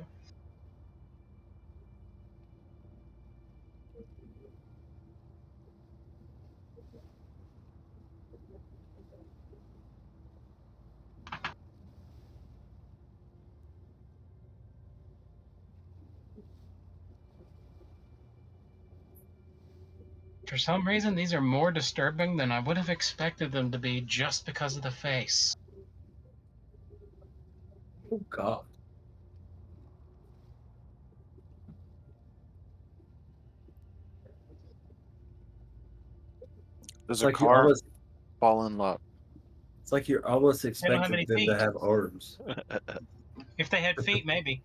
Speaker 4: For some reason, these are more disturbing than I would have expected them to be just because of the face.
Speaker 3: Oh God.
Speaker 5: Does
Speaker 3: It's
Speaker 5: a
Speaker 3: like you
Speaker 5: car
Speaker 3: almost
Speaker 5: fall in love?
Speaker 3: it's like you're almost
Speaker 4: They don't have
Speaker 3: expecting
Speaker 4: any
Speaker 3: them to
Speaker 4: feet.
Speaker 3: have arms.
Speaker 4: If they had feet, maybe.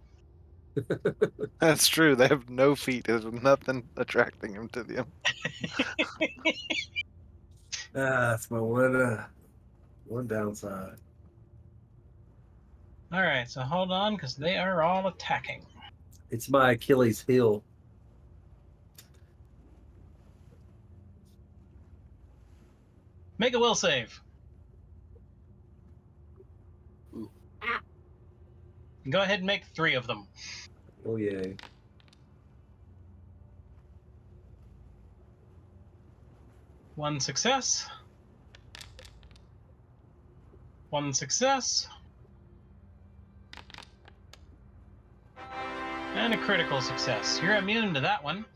Speaker 5: That's true. They have no feet. There's nothing attracting him to them.
Speaker 3: That's my one downside.
Speaker 4: All right, so hold on, because they are all attacking.
Speaker 3: It's my Achilles heel.
Speaker 4: Make a will save.
Speaker 8: Ooh.
Speaker 4: Go ahead and make 3 of them.
Speaker 3: Oh yeah.
Speaker 4: One success. One success. And a critical success. You're immune to that one.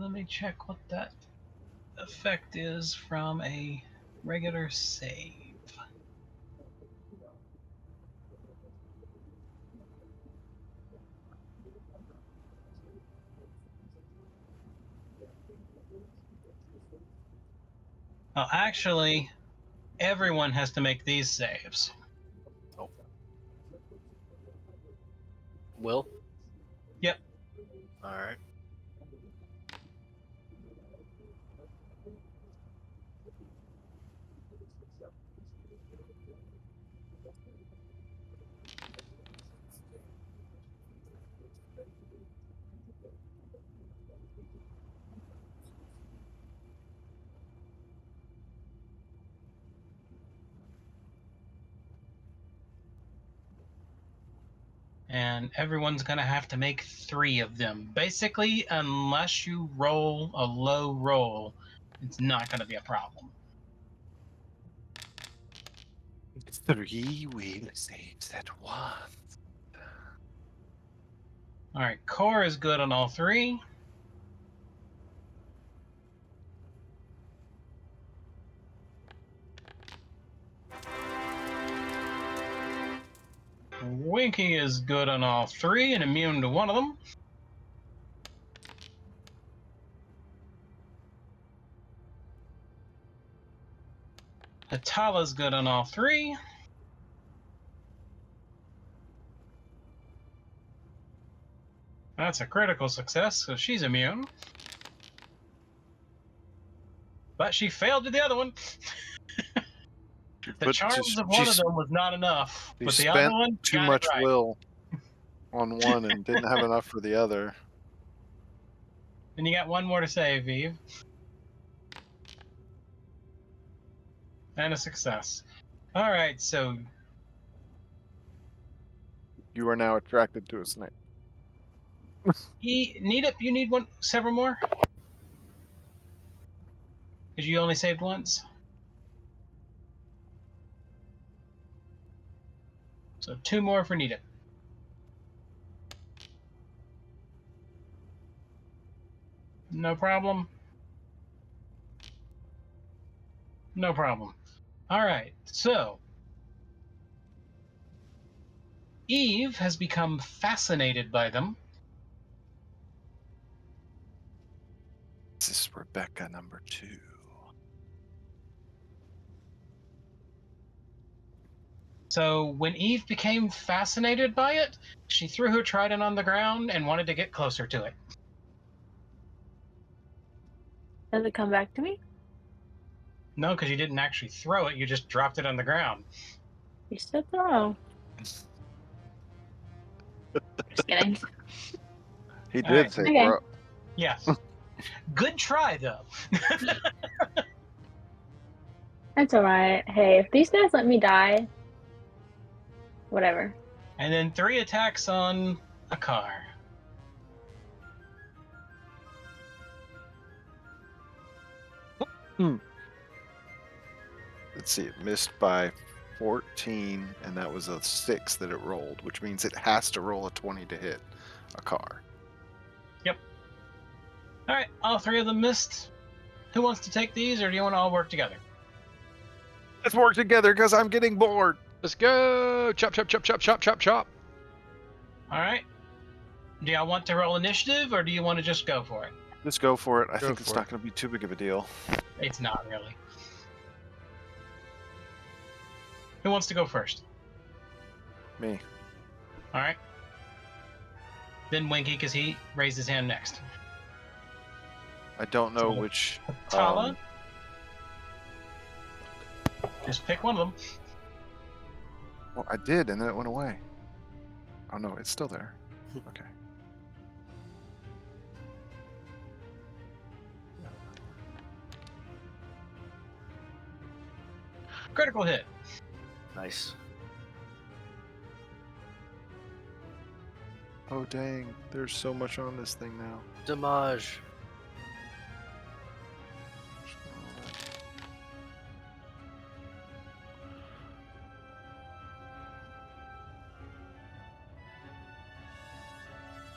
Speaker 4: Let me check what that effect is from a regular save. Oh, actually, everyone has to make these saves.
Speaker 8: Will?
Speaker 4: Yep.
Speaker 8: All right.
Speaker 4: And everyone's going to have to make 3 of them. Basically, unless you roll a low roll, it's not going to be a problem.
Speaker 5: 3 will saves at once.
Speaker 4: All right, core is good on all 3. Winky is good on all 3 and immune to one of them. Atala's good on all 3. That's a critical success, so she's immune. But she failed to the other one. The
Speaker 5: But
Speaker 4: charms of one of them was not enough,
Speaker 5: you
Speaker 4: but the other
Speaker 5: spent
Speaker 4: one
Speaker 5: too
Speaker 4: got
Speaker 5: much
Speaker 4: it right.
Speaker 5: will on one and didn't have enough for the other.
Speaker 4: And you got one more to save, Eve. And a success. All right, so
Speaker 5: You are now attracted to a snake.
Speaker 4: Needip, you need several more? Because you only saved once. So 2 more for Needip. No problem. No problem. All right, so Eve has become fascinated by them.
Speaker 5: This is Rebecca number 2.
Speaker 4: So when Eve became fascinated by it, she threw her trident on the ground and wanted to get closer to it.
Speaker 6: Does it come back to me?
Speaker 4: No, because you didn't actually throw it, you just dropped it on the ground.
Speaker 6: You said throw. Just kidding.
Speaker 5: He
Speaker 4: All
Speaker 5: did
Speaker 4: right.
Speaker 5: say
Speaker 6: Okay.
Speaker 5: throw.
Speaker 4: Yes. Good try, though.
Speaker 6: That's alright. Hey, if these guys let me die, whatever.
Speaker 4: And then 3 attacks on a car.
Speaker 5: Let's see, it missed by 14, and that was a 6 that it rolled, which means it has to roll a 20 to hit a car.
Speaker 4: All right, all 3 of them missed. Who wants to take these, or do you want to all work together?
Speaker 5: Let's work together because I'm getting bored.
Speaker 2: Let's go! Chop, chop, chop, chop, chop, chop, chop.
Speaker 4: All right. Do y'all want to roll initiative, or do you want to just go for it?
Speaker 5: Let's go for it. I
Speaker 2: Go
Speaker 5: think it's
Speaker 2: for
Speaker 5: not
Speaker 2: it.
Speaker 5: going to be too big of a deal.
Speaker 4: It's not really. Who wants to go first?
Speaker 5: Me.
Speaker 4: All right. Then Winky, because he raised his hand next.
Speaker 5: I don't know
Speaker 4: So,
Speaker 5: which.
Speaker 4: Tala, Just pick one of them.
Speaker 5: Well, I did, and then it went away. Oh no, it's still there. Okay.
Speaker 4: Critical hit.
Speaker 8: Nice.
Speaker 5: Oh dang, there's so much on this thing now.
Speaker 8: Damage.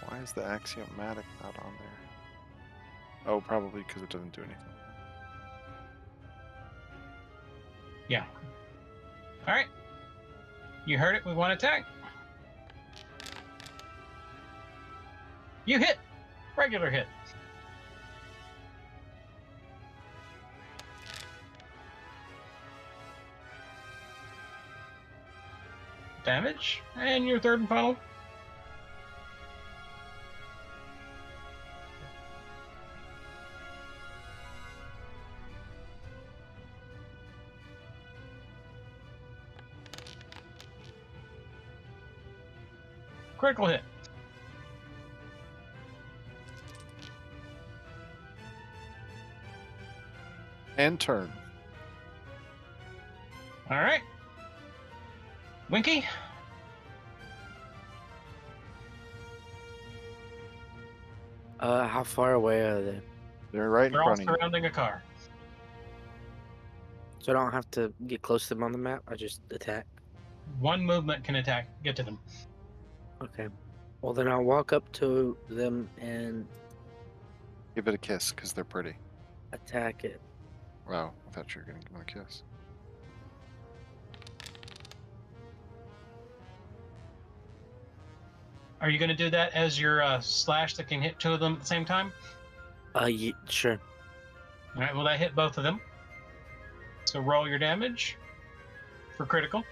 Speaker 5: Why is the axiomatic not on there? Oh, probably because it doesn't do anything.
Speaker 4: Yeah. All right. You heard it with one attack. You hit. Regular hit. Damage. And your third and final. Critical hit.
Speaker 5: And turn.
Speaker 4: All right. Winky.
Speaker 7: How far away are they?
Speaker 5: They're right in
Speaker 4: They're all
Speaker 5: front of you.
Speaker 4: surrounding a car.
Speaker 7: So I don't have to get close to them on the map. I just attack.
Speaker 4: One movement can get to them.
Speaker 7: Okay. Well, then I'll walk up to them and
Speaker 5: Give it a kiss, because they're pretty.
Speaker 7: attack it.
Speaker 5: Wow, I thought you were going to give them a kiss.
Speaker 4: Are you going to do that as your slash that can hit two of them at the same time?
Speaker 7: Sure.
Speaker 4: All right, well, that hit both of them. So roll your damage for critical.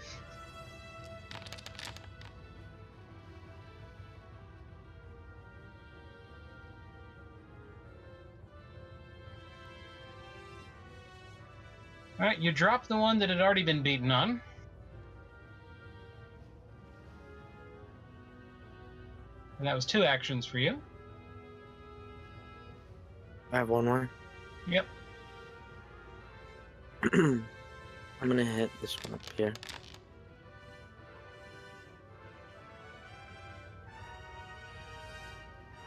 Speaker 4: All right, you dropped the one that had already been beaten on. And that was 2 actions for you.
Speaker 7: I have one more.
Speaker 4: Yep.
Speaker 7: I'm gonna hit this one up here.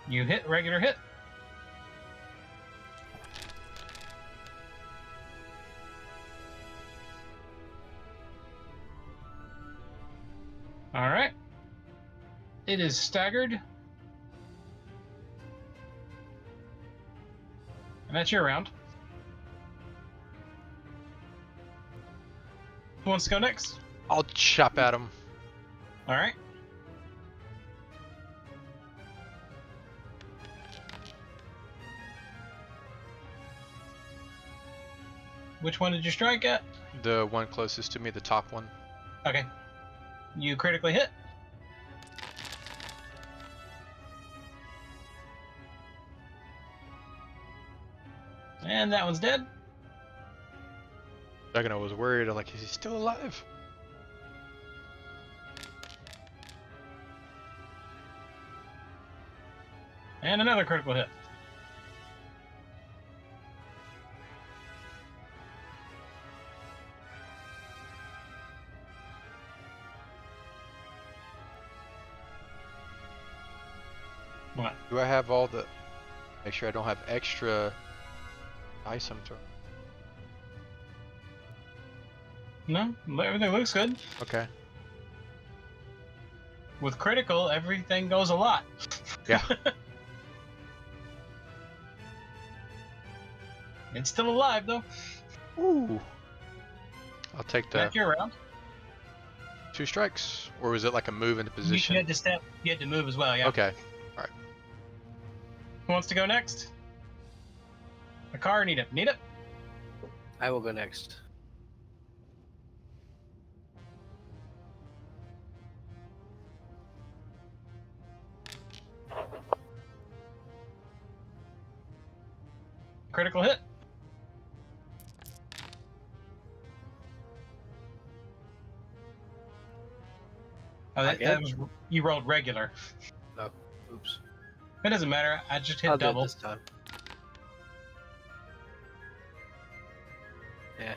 Speaker 4: You hit, regular hit. All right. It is staggered. And that's your round. Who wants to go next?
Speaker 2: I'll chop at him.
Speaker 4: All right. Which one did you strike at?
Speaker 2: The one closest to me, the top one.
Speaker 4: Okay. You critically hit. And that one's dead.
Speaker 2: I was worried. I'm like, is he still alive?
Speaker 4: And another critical hit. What?
Speaker 2: Do I have all the... Make sure I don't have extra ice I'm throwing.
Speaker 4: No, everything looks good.
Speaker 2: Okay.
Speaker 4: With critical, everything goes a lot.
Speaker 2: Yeah.
Speaker 4: It's still alive though.
Speaker 2: Ooh. I'll take the
Speaker 4: That's your round.
Speaker 2: 2 strikes. Or was it like a move into
Speaker 4: You
Speaker 2: position?
Speaker 4: had to step. You had to move as well. Yeah.
Speaker 2: Okay.
Speaker 4: Who wants to go next? A car or Nita? Nita?
Speaker 8: I will go next.
Speaker 4: Critical hit. Oh, that
Speaker 8: Again?
Speaker 4: was you rolled regular.
Speaker 8: Oops.
Speaker 4: It doesn't matter. I just hit
Speaker 8: I'll do it
Speaker 4: double.
Speaker 8: this time. Yeah.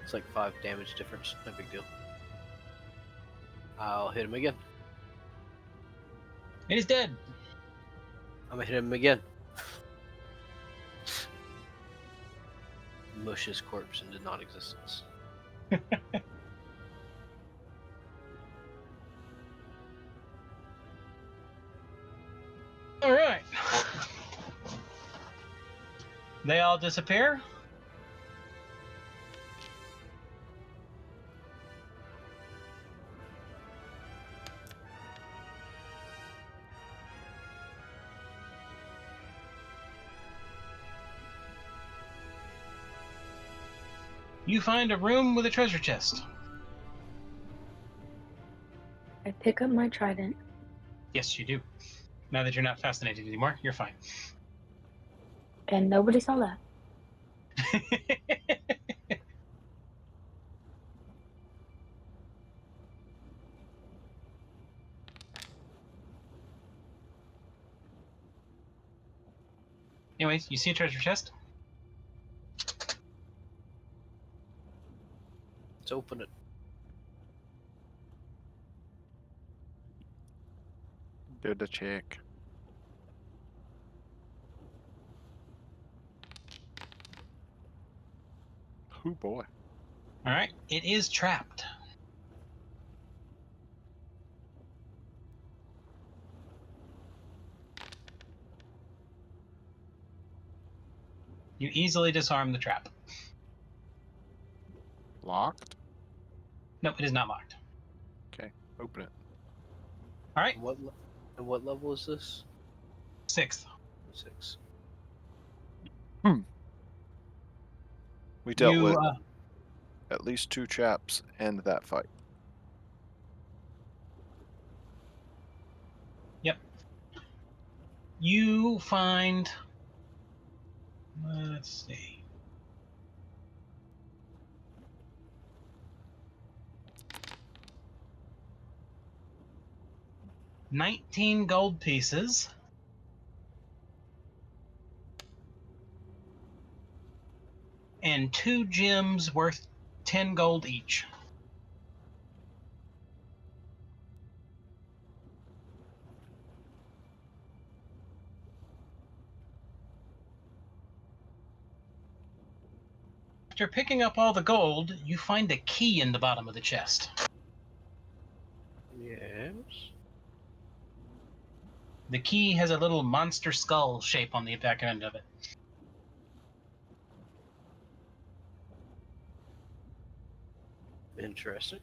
Speaker 8: It's like 5 damage difference. No big deal. I'll hit him again.
Speaker 4: It is dead.
Speaker 8: I'm gonna hit him again. Mush his corpse into non-existence.
Speaker 4: All right. They all disappear. You find a room with a treasure chest.
Speaker 6: I pick up my trident.
Speaker 4: Yes, you do. Now that you're not fascinated anymore, you're fine.
Speaker 6: And nobody saw that.
Speaker 4: Anyways, you see a treasure chest?
Speaker 8: Let's open it.
Speaker 5: Do the check. Oh boy.
Speaker 4: All right. It is trapped. You easily disarm the trap.
Speaker 5: Locked?
Speaker 4: No, it is not locked.
Speaker 5: Open it.
Speaker 4: All right.
Speaker 8: And what level is this?
Speaker 4: 6th.
Speaker 8: 6.
Speaker 5: We dealt
Speaker 4: You,
Speaker 5: with at least 2 chaps end that fight.
Speaker 4: you find. Let's see. $19 gold pieces. And 2 gems worth 10 gold each. After picking up all the gold, you find a key in the bottom of the chest.
Speaker 8: Yes.
Speaker 4: The key has a little monster skull shape on the back end of it.
Speaker 8: Interesting.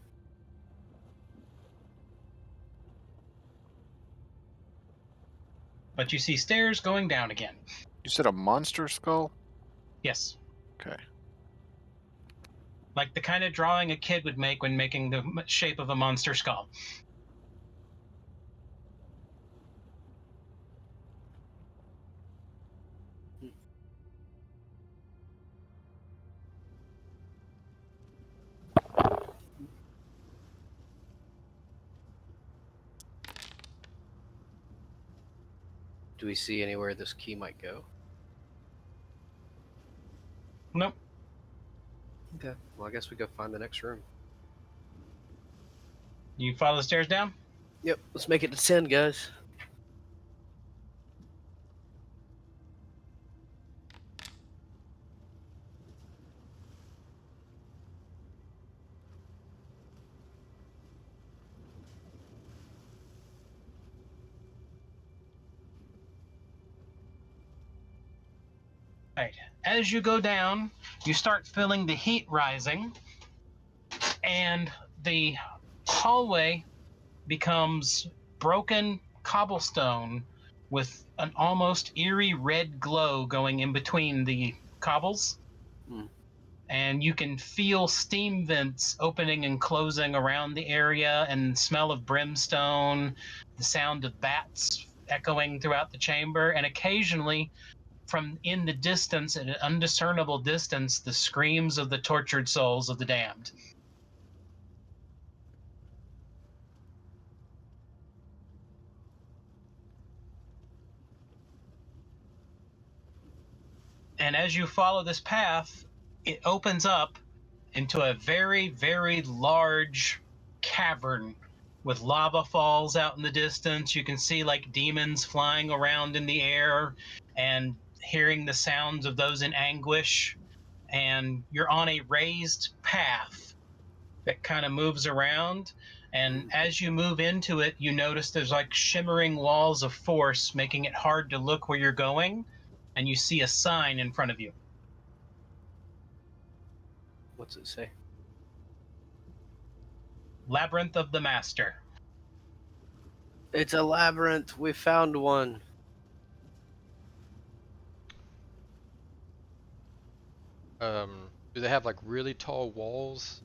Speaker 4: But you see stairs going down again.
Speaker 5: You said a monster skull?
Speaker 4: Yes.
Speaker 5: Okay.
Speaker 4: Like the kind of drawing a kid would make when making the shape of a monster skull.
Speaker 8: Do we see anywhere this key might go?
Speaker 4: Nope.
Speaker 8: Okay. Well, I guess we go find the next room.
Speaker 4: You follow the stairs down?
Speaker 8: Yep. Let's make it to 10, guys.
Speaker 4: Right. As you go down, you start feeling the heat rising, and the hallway becomes broken cobblestone with an almost eerie red glow going in between the cobbles.
Speaker 8: Hmm.
Speaker 4: And you can feel steam vents opening and closing around the area, and the smell of brimstone, the sound of bats echoing throughout the chamber, and occasionally from in the distance, at an undiscernible distance, the screams of the tortured souls of the damned. And as you follow this path, it opens up into a very, very large cavern with lava falls out in the distance. You can see like demons flying around in the air and hearing the sounds of those in anguish. And you're on a raised path that kind of moves around. And as you move into it, you notice there's like shimmering walls of force, making it hard to look where you're going. And you see a sign in front of you.
Speaker 8: What's it say?
Speaker 4: Labyrinth of the Master.
Speaker 8: It's a labyrinth. We found one.
Speaker 2: Do they have like really tall walls?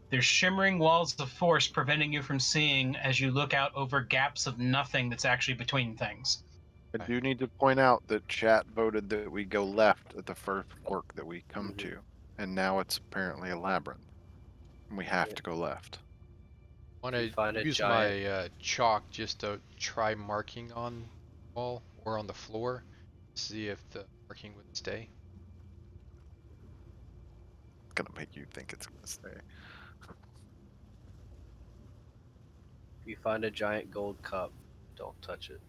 Speaker 4: There's shimmering walls of force preventing you from seeing as you look out over gaps of nothing that's actually between things.
Speaker 5: I do need to point out that chat voted that we go left at the first fork that we come to, and now it's apparently a labyrinth, and we have to go left.
Speaker 2: Want
Speaker 8: You find
Speaker 2: to
Speaker 8: a
Speaker 2: use
Speaker 8: giant-
Speaker 2: my chalk just to try marking on the wall or on the floor, see if the marking would stay.
Speaker 5: It's gonna make you think it's gonna stay.
Speaker 8: If you find a giant gold cup, don't touch it.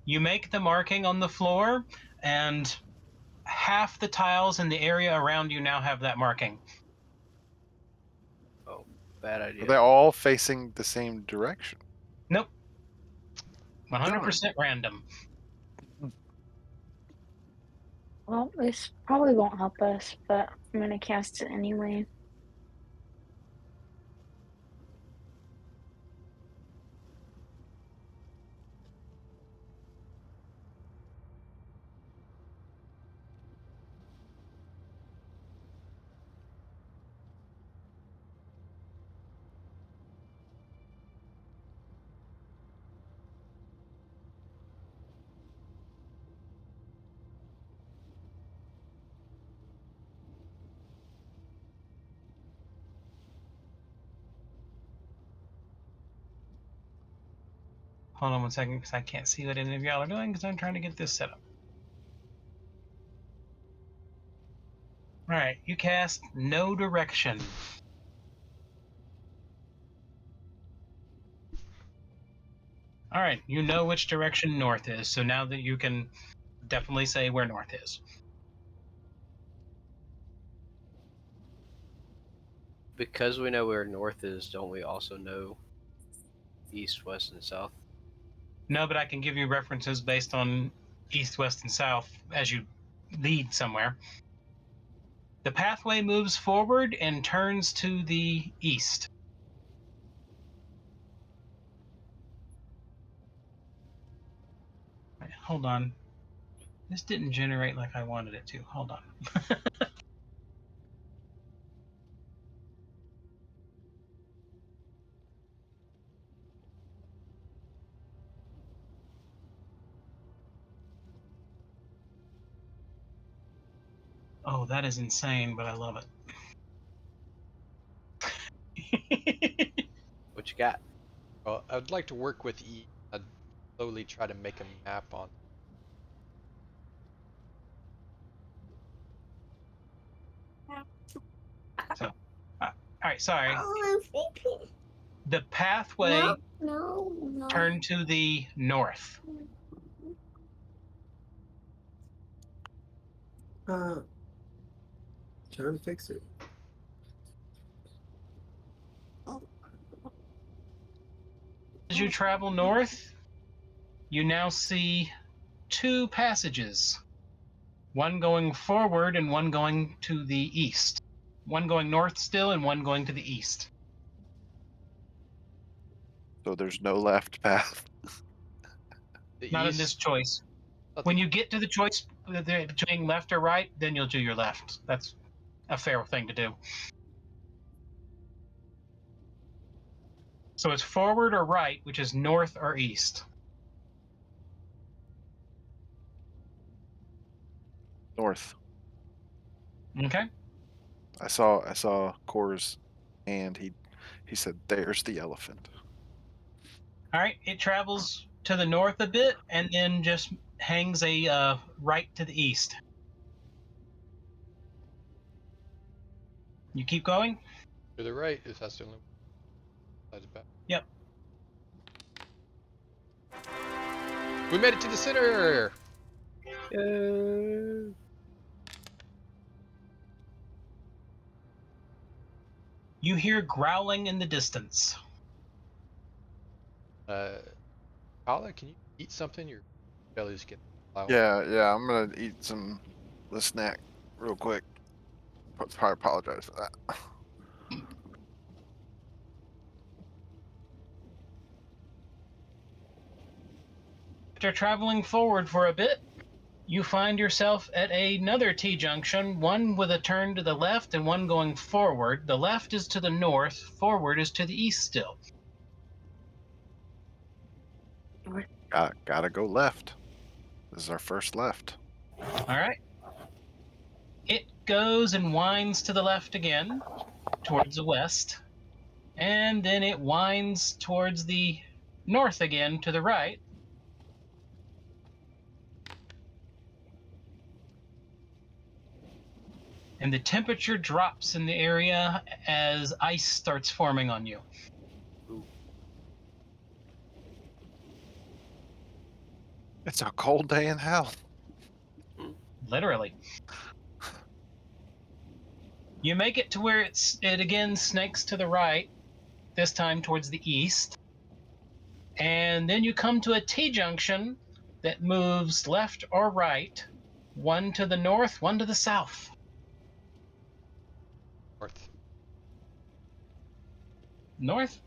Speaker 4: You make the marking on the floor, and half the tiles in the area around you now have that marking.
Speaker 8: Oh, bad idea.
Speaker 5: Are they all facing the same direction?
Speaker 4: Nope. 100% random.
Speaker 6: Well, this probably won't help us, but I'm gonna cast it anyway.
Speaker 4: Hold on one second, because I can't see what any of y'all are doing, because I'm trying to get this set up. All right, you cast No Direction. All right, you know which direction north is, so now that you can definitely say where north is.
Speaker 8: Because we know where north is, don't we also know east, west, and south?
Speaker 4: No, but I can give you references based on east, west, and south as you lead somewhere. The pathway moves forward and turns to the east. Right, hold on. This didn't generate like I wanted it to. Hold on. Oh, that is insane, but I love it.
Speaker 8: What you got?
Speaker 2: Well, I'd like to work with E. I'd slowly try to make a map on.
Speaker 4: So, all right, sorry.
Speaker 6: Oh, I'm sleepy.
Speaker 4: The pathway
Speaker 6: No.
Speaker 4: turned to the north.
Speaker 3: Trying to fix it.
Speaker 4: As you travel north, you now see two passages. One going forward and one going to the east. One going north still and one going to the east.
Speaker 5: So there's no left path.
Speaker 2: The
Speaker 4: Not in
Speaker 2: east,
Speaker 4: this choice.
Speaker 2: not
Speaker 4: When
Speaker 2: the-
Speaker 4: you get to the choice between left or right, then you'll do your left. That's a fair thing to do. So it's forward or right, which is north or east.
Speaker 5: North.
Speaker 4: Okay.
Speaker 5: I saw Kor's hand. He said, "There's the elephant."
Speaker 4: All right. It travels to the north a bit and then just hangs a right to the east. You keep going?
Speaker 2: To the right is that's the only one. Back.
Speaker 4: Yep.
Speaker 2: We made it to the center.
Speaker 4: You hear growling in the distance.
Speaker 2: Paula, can you eat something? Your belly's getting loud.
Speaker 5: Yeah, I'm gonna eat the snack real quick. Probably apologize for that.
Speaker 4: After traveling forward for a bit, you find yourself at another T-junction, one with a turn to the left and one going forward. The left is to the north, forward is to the east still.
Speaker 5: Gotta go left. This is our first left.
Speaker 4: All right. It goes and winds to the left again, towards the west, and then it winds towards the north again to the right. And the temperature drops in the area as ice starts forming on you.
Speaker 5: It's a cold day in hell.
Speaker 4: Literally. You make it to where it again snakes to the right, this time towards the east. And then you come to a T-junction that moves left or right, one to the north, one to the south.
Speaker 2: North.
Speaker 4: North?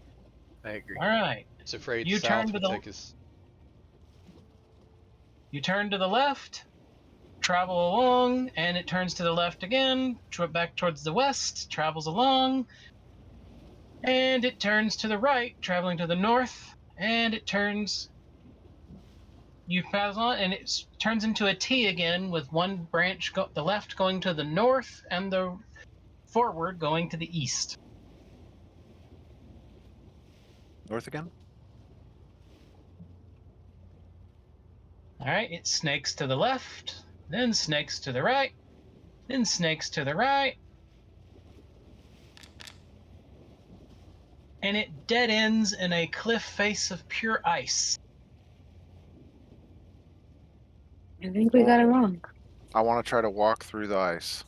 Speaker 8: I agree.
Speaker 4: All right.
Speaker 2: It's afraid
Speaker 4: You
Speaker 2: south
Speaker 4: turn to
Speaker 2: would
Speaker 4: the-
Speaker 2: take us.
Speaker 4: You turn to the left, travel along, and it turns to the left again, back towards the west, travels along, and it turns to the right, traveling to the north, and it turns. You pass on, and it turns into a T again, with one branch, the left going to the north, and the forward going to the east.
Speaker 5: North again?
Speaker 4: All right, it snakes to the left, then snakes to the right, then snakes to the right, and it dead ends in a cliff face of pure ice.
Speaker 6: I think we got it wrong.
Speaker 5: I want to try to walk through the ice.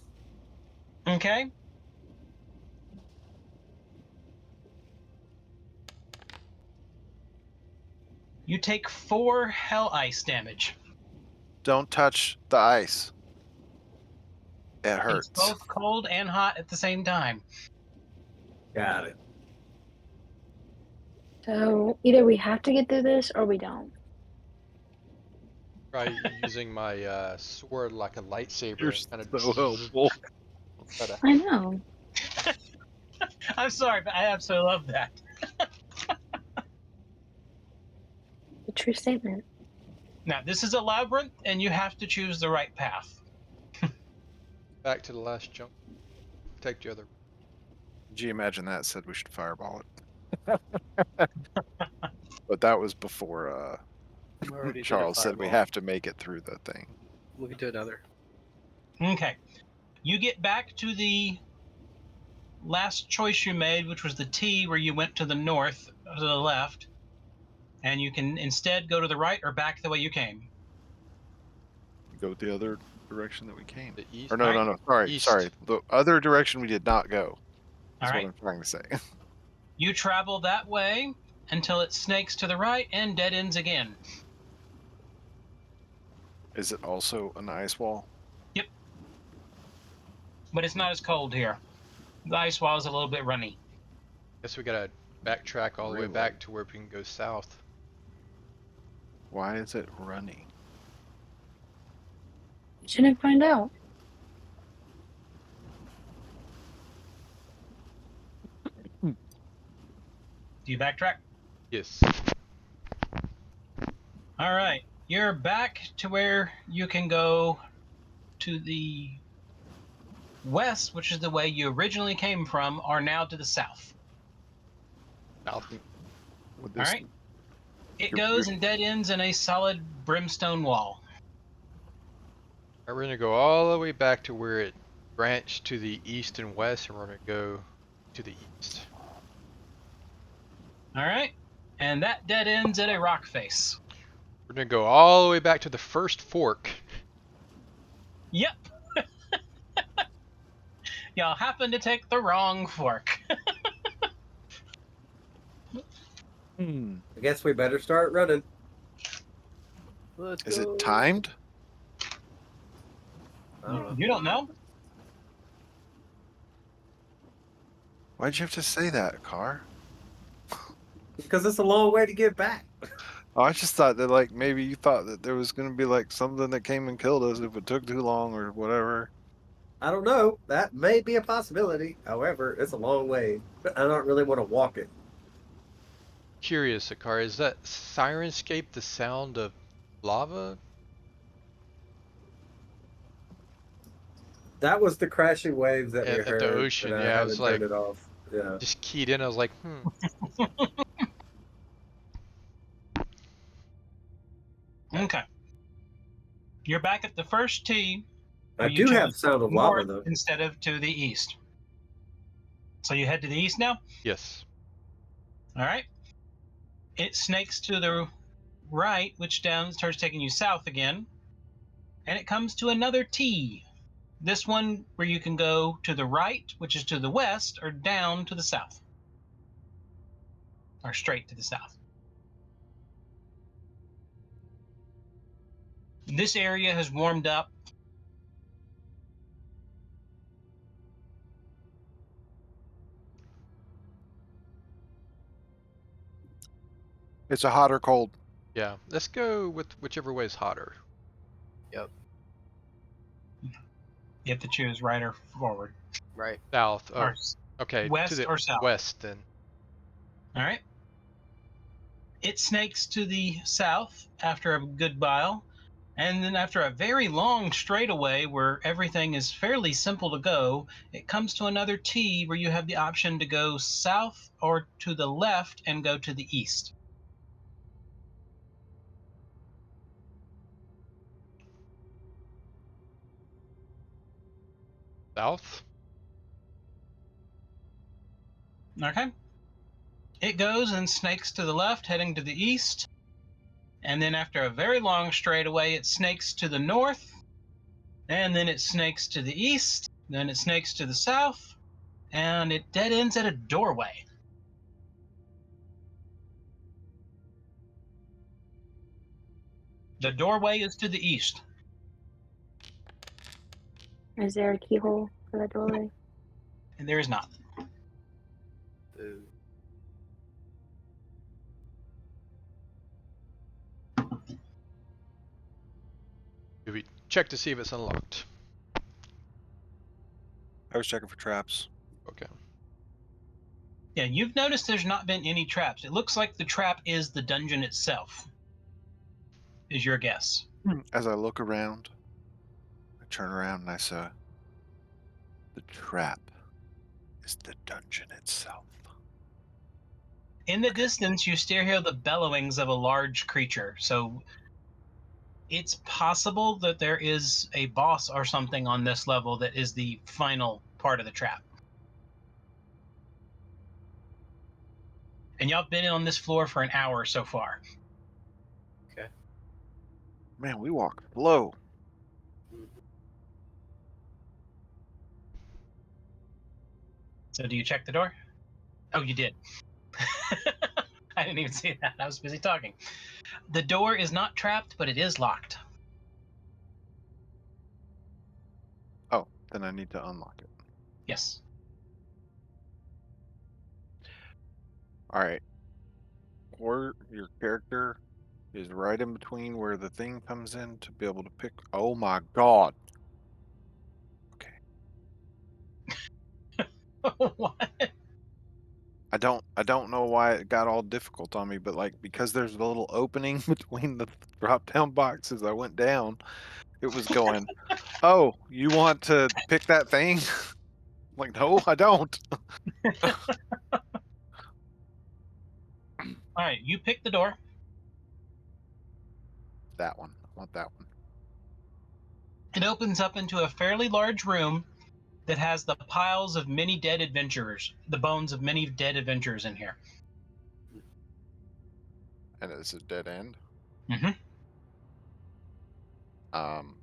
Speaker 4: Okay? You take 4 hell ice damage.
Speaker 5: Don't touch the ice. It
Speaker 4: It's
Speaker 5: hurts.
Speaker 4: both cold and hot at the same time.
Speaker 3: Got it.
Speaker 6: So either we have to get through this or we don't.
Speaker 2: Try using my sword like a lightsaber.
Speaker 5: You're
Speaker 2: and kind of
Speaker 5: so helpful.
Speaker 2: try to-
Speaker 6: I know.
Speaker 4: I'm sorry, but I absolutely love that.
Speaker 6: A true statement.
Speaker 4: Now, this is a labyrinth, and you have to choose the right path.
Speaker 2: Back to the last jump. Take the other.
Speaker 5: Did you imagine that said we should fireball it? But that was before
Speaker 8: We already did a
Speaker 5: Charles said we
Speaker 8: fireball.
Speaker 5: have to make it through the thing.
Speaker 8: We can do another.
Speaker 4: Okay. You get back to the last choice you made, which was the T, where you went to the north, to the left. And you can instead go to the right or back the way you came.
Speaker 5: Go the other direction that we came.
Speaker 2: The east.
Speaker 5: Or no. Sorry,
Speaker 2: East.
Speaker 5: sorry. The other direction we did not go.
Speaker 4: All
Speaker 5: That's
Speaker 4: right.
Speaker 5: what I'm trying to say.
Speaker 4: You travel that way until it snakes to the right and dead ends again.
Speaker 5: Is it also an ice wall?
Speaker 4: But it's not as cold here. The ice wall is a little bit runny.
Speaker 2: Guess we gotta backtrack all the way
Speaker 5: Really?
Speaker 2: back to where we can go south.
Speaker 5: Why is it running?
Speaker 6: Shouldn't find out.
Speaker 4: Do you backtrack?
Speaker 2: Yes.
Speaker 4: All right. You're back to where you can go to the west, which is the way you originally came from, or now to the south.
Speaker 2: South.
Speaker 5: Would
Speaker 4: All
Speaker 5: this
Speaker 4: right. It
Speaker 5: You're-
Speaker 4: goes and dead ends in a solid brimstone wall.
Speaker 2: We're gonna go all the way back to where it branched to the east and west, and we're gonna go to the east.
Speaker 4: All right. And that dead ends at a rock face.
Speaker 2: We're gonna go all the way back to the first fork.
Speaker 4: Yep. Y'all happen to take the wrong fork.
Speaker 5: Hmm.
Speaker 3: I guess we better start running.
Speaker 8: Let's
Speaker 5: Is
Speaker 8: go.
Speaker 5: it timed?
Speaker 8: I don't know.
Speaker 4: You don't know?
Speaker 5: Why'd you have to say that, Car?
Speaker 3: Because it's a long way to get back.
Speaker 5: Oh, I just thought that like maybe you thought that there was gonna be like something that came and killed us if it took too long or whatever.
Speaker 3: I don't know. That may be a possibility. However, it's a long way. I don't really want to walk it.
Speaker 2: Curious, Akar, is that Sirenscape the sound of lava?
Speaker 3: That was the crashing waves that we
Speaker 2: At the
Speaker 3: heard.
Speaker 2: ocean,
Speaker 3: and I
Speaker 2: yeah, I
Speaker 3: haven't
Speaker 2: was like-
Speaker 3: turned it off. Yeah.
Speaker 2: Just keyed in, I was like,
Speaker 4: Okay. You're back at the first tee.
Speaker 3: I
Speaker 4: You
Speaker 3: do
Speaker 4: chose
Speaker 3: have sound of lava
Speaker 4: north
Speaker 3: though.
Speaker 4: instead of to the east. So you head to the east now?
Speaker 2: yes.
Speaker 4: All right. It snakes to the right, which down starts taking you south again. And it comes to another T. This one where you can go to the right, which is to the west, or down to the south. Or straight to the south. This area has warmed up.
Speaker 5: It's a hot or cold.
Speaker 2: Yeah, let's go with whichever way is hotter.
Speaker 4: You have to choose right or forward.
Speaker 8: Right.
Speaker 2: South. Oh,
Speaker 4: Or
Speaker 2: okay.
Speaker 4: west
Speaker 2: to the
Speaker 4: or south?
Speaker 2: west then.
Speaker 4: all right. It snakes to the south after a good while. And then after a very long straightaway where everything is fairly simple to go, it comes to another T where you have the option to go south or to the left and go to the east.
Speaker 2: South?
Speaker 4: Okay. It goes and snakes to the left, heading to the east. And then after a very long straightaway, it snakes to the north. And then it snakes to the east. Then it snakes to the south. And it dead ends at a doorway. The doorway is to the east.
Speaker 6: Is there a keyhole for the doorway?
Speaker 4: And there is not.
Speaker 8: Boo.
Speaker 2: Do we check to see if it's unlocked?
Speaker 5: I was checking for traps.
Speaker 2: Okay.
Speaker 4: Yeah, you've noticed there's not been any traps. It looks like the trap is the dungeon itself, is your guess.
Speaker 5: As I look around, I turn around and I say, the trap is the dungeon itself.
Speaker 4: In the distance, you still hear the bellowings of a large creature. So it's possible that there is a boss or something on this level that is the final part of the trap. And y'all have been on this floor for an hour so far.
Speaker 5: Man, we walk slow.
Speaker 4: So do you check the door? Oh, you did. I didn't even see that. I was busy talking. The door is not trapped, but it is locked.
Speaker 5: Oh, then I need to unlock it.
Speaker 4: Yes.
Speaker 5: All right. Or your character is right in between where the thing comes in to be able to pick. Oh my god.
Speaker 4: What?
Speaker 5: I don't know why it got all difficult on me, but like because there's a little opening between the drop down boxes, I went down. It was going, oh, you want to pick that thing? Like, no, I don't.
Speaker 4: All right, you pick the door.
Speaker 5: That one. I want that one.
Speaker 4: It opens up into a fairly large room that has the piles of many dead adventurers, the bones of many dead adventurers in here.
Speaker 5: And it's a dead end.
Speaker 4: hmm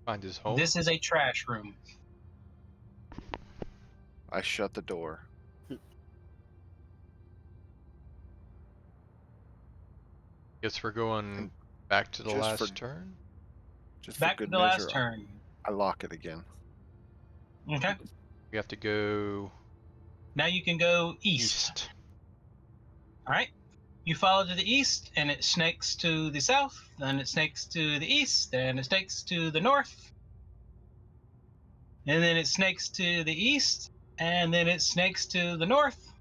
Speaker 2: Find his home.
Speaker 4: This is a trash room.
Speaker 5: I shut the door.
Speaker 2: Guess we're going back to the
Speaker 5: Just
Speaker 2: last
Speaker 5: for-
Speaker 2: turn.
Speaker 5: Just
Speaker 4: Back
Speaker 5: for
Speaker 4: to
Speaker 5: good
Speaker 4: the last
Speaker 5: measure,
Speaker 4: turn.
Speaker 5: I lock it again.
Speaker 4: Okay.
Speaker 2: We have to go
Speaker 4: Now you can go
Speaker 2: east.
Speaker 4: All right. You follow to the east, and it snakes to the south, then it snakes to the east, and it snakes to the north, and then it snakes to the east, and then it snakes to the north.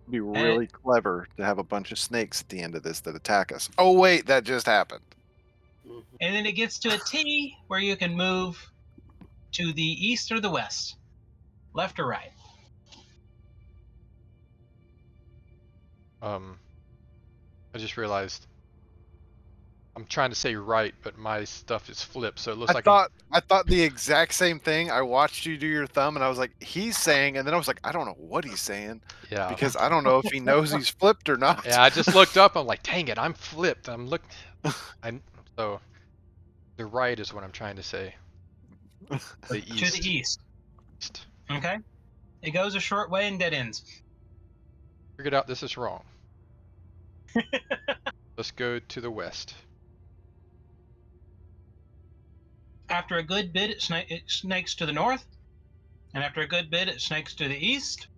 Speaker 5: It'd be really clever to have a bunch of snakes at the end of this that attack us. Oh wait, that just happened.
Speaker 4: And then it gets to a T where you can move to the east or the west, left or right.
Speaker 2: I just realized I'm trying to say right, but my stuff is flipped, so it looks
Speaker 5: I
Speaker 2: like
Speaker 5: thought the exact same thing. I watched you do your thumb, and I was like, he's saying, and then I was like, I don't know what he's saying
Speaker 2: yeah.
Speaker 5: because I don't know if he knows he's flipped or not.
Speaker 2: Yeah, I just looked up. I'm like, dang it, I'm flipped. So the right is what I'm trying to say. The east.
Speaker 4: To the east.
Speaker 2: East.
Speaker 4: Okay. It goes a short way and dead ends.
Speaker 2: Figured out this is wrong. Let's go to the west.
Speaker 4: After a good bit, it snakes to the north, and after a good bit, it snakes to the east,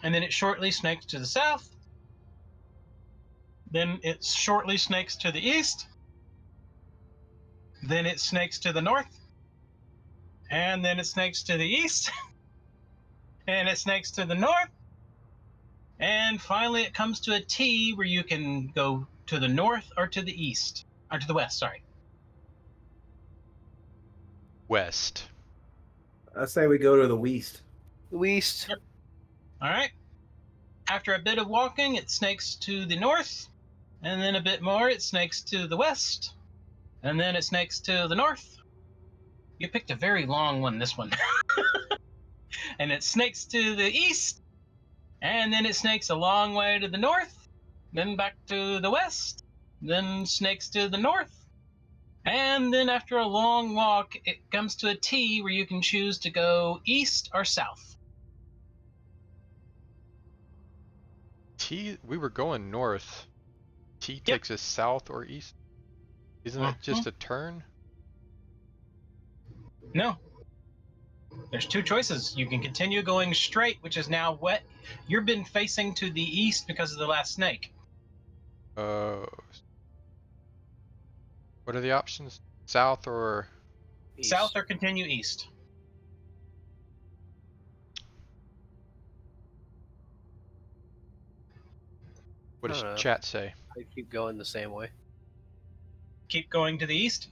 Speaker 4: and then it shortly snakes to the south. Then it shortly snakes to the east. Then it snakes to the north, and then it snakes to the east, and it snakes to the north, and finally it comes to a T where you can go to the north or to the east, or to the west, sorry.
Speaker 2: West.
Speaker 3: I say we go to the west.
Speaker 8: West.
Speaker 4: All right. After a bit of walking, it snakes to the north, and then a bit more, it snakes to the west, and then it snakes to the north. You picked a very long one, this one. And it snakes to the east, and then it snakes a long way to the north, then back to the west, then snakes to the north, and then after a long walk, it comes to a T where you can choose to go east or south.
Speaker 2: T. We were going north. T
Speaker 4: Yep.
Speaker 2: takes us south or east. Isn't it just a turn?
Speaker 4: No. There's two choices. You can continue going straight, which is now wet. You've been facing to the east because of the last snake.
Speaker 2: What are the options? South or
Speaker 8: East.
Speaker 4: South or continue east.
Speaker 2: what does
Speaker 8: I don't know.
Speaker 2: chat say?
Speaker 8: I keep going the same way.
Speaker 4: Keep going to the east.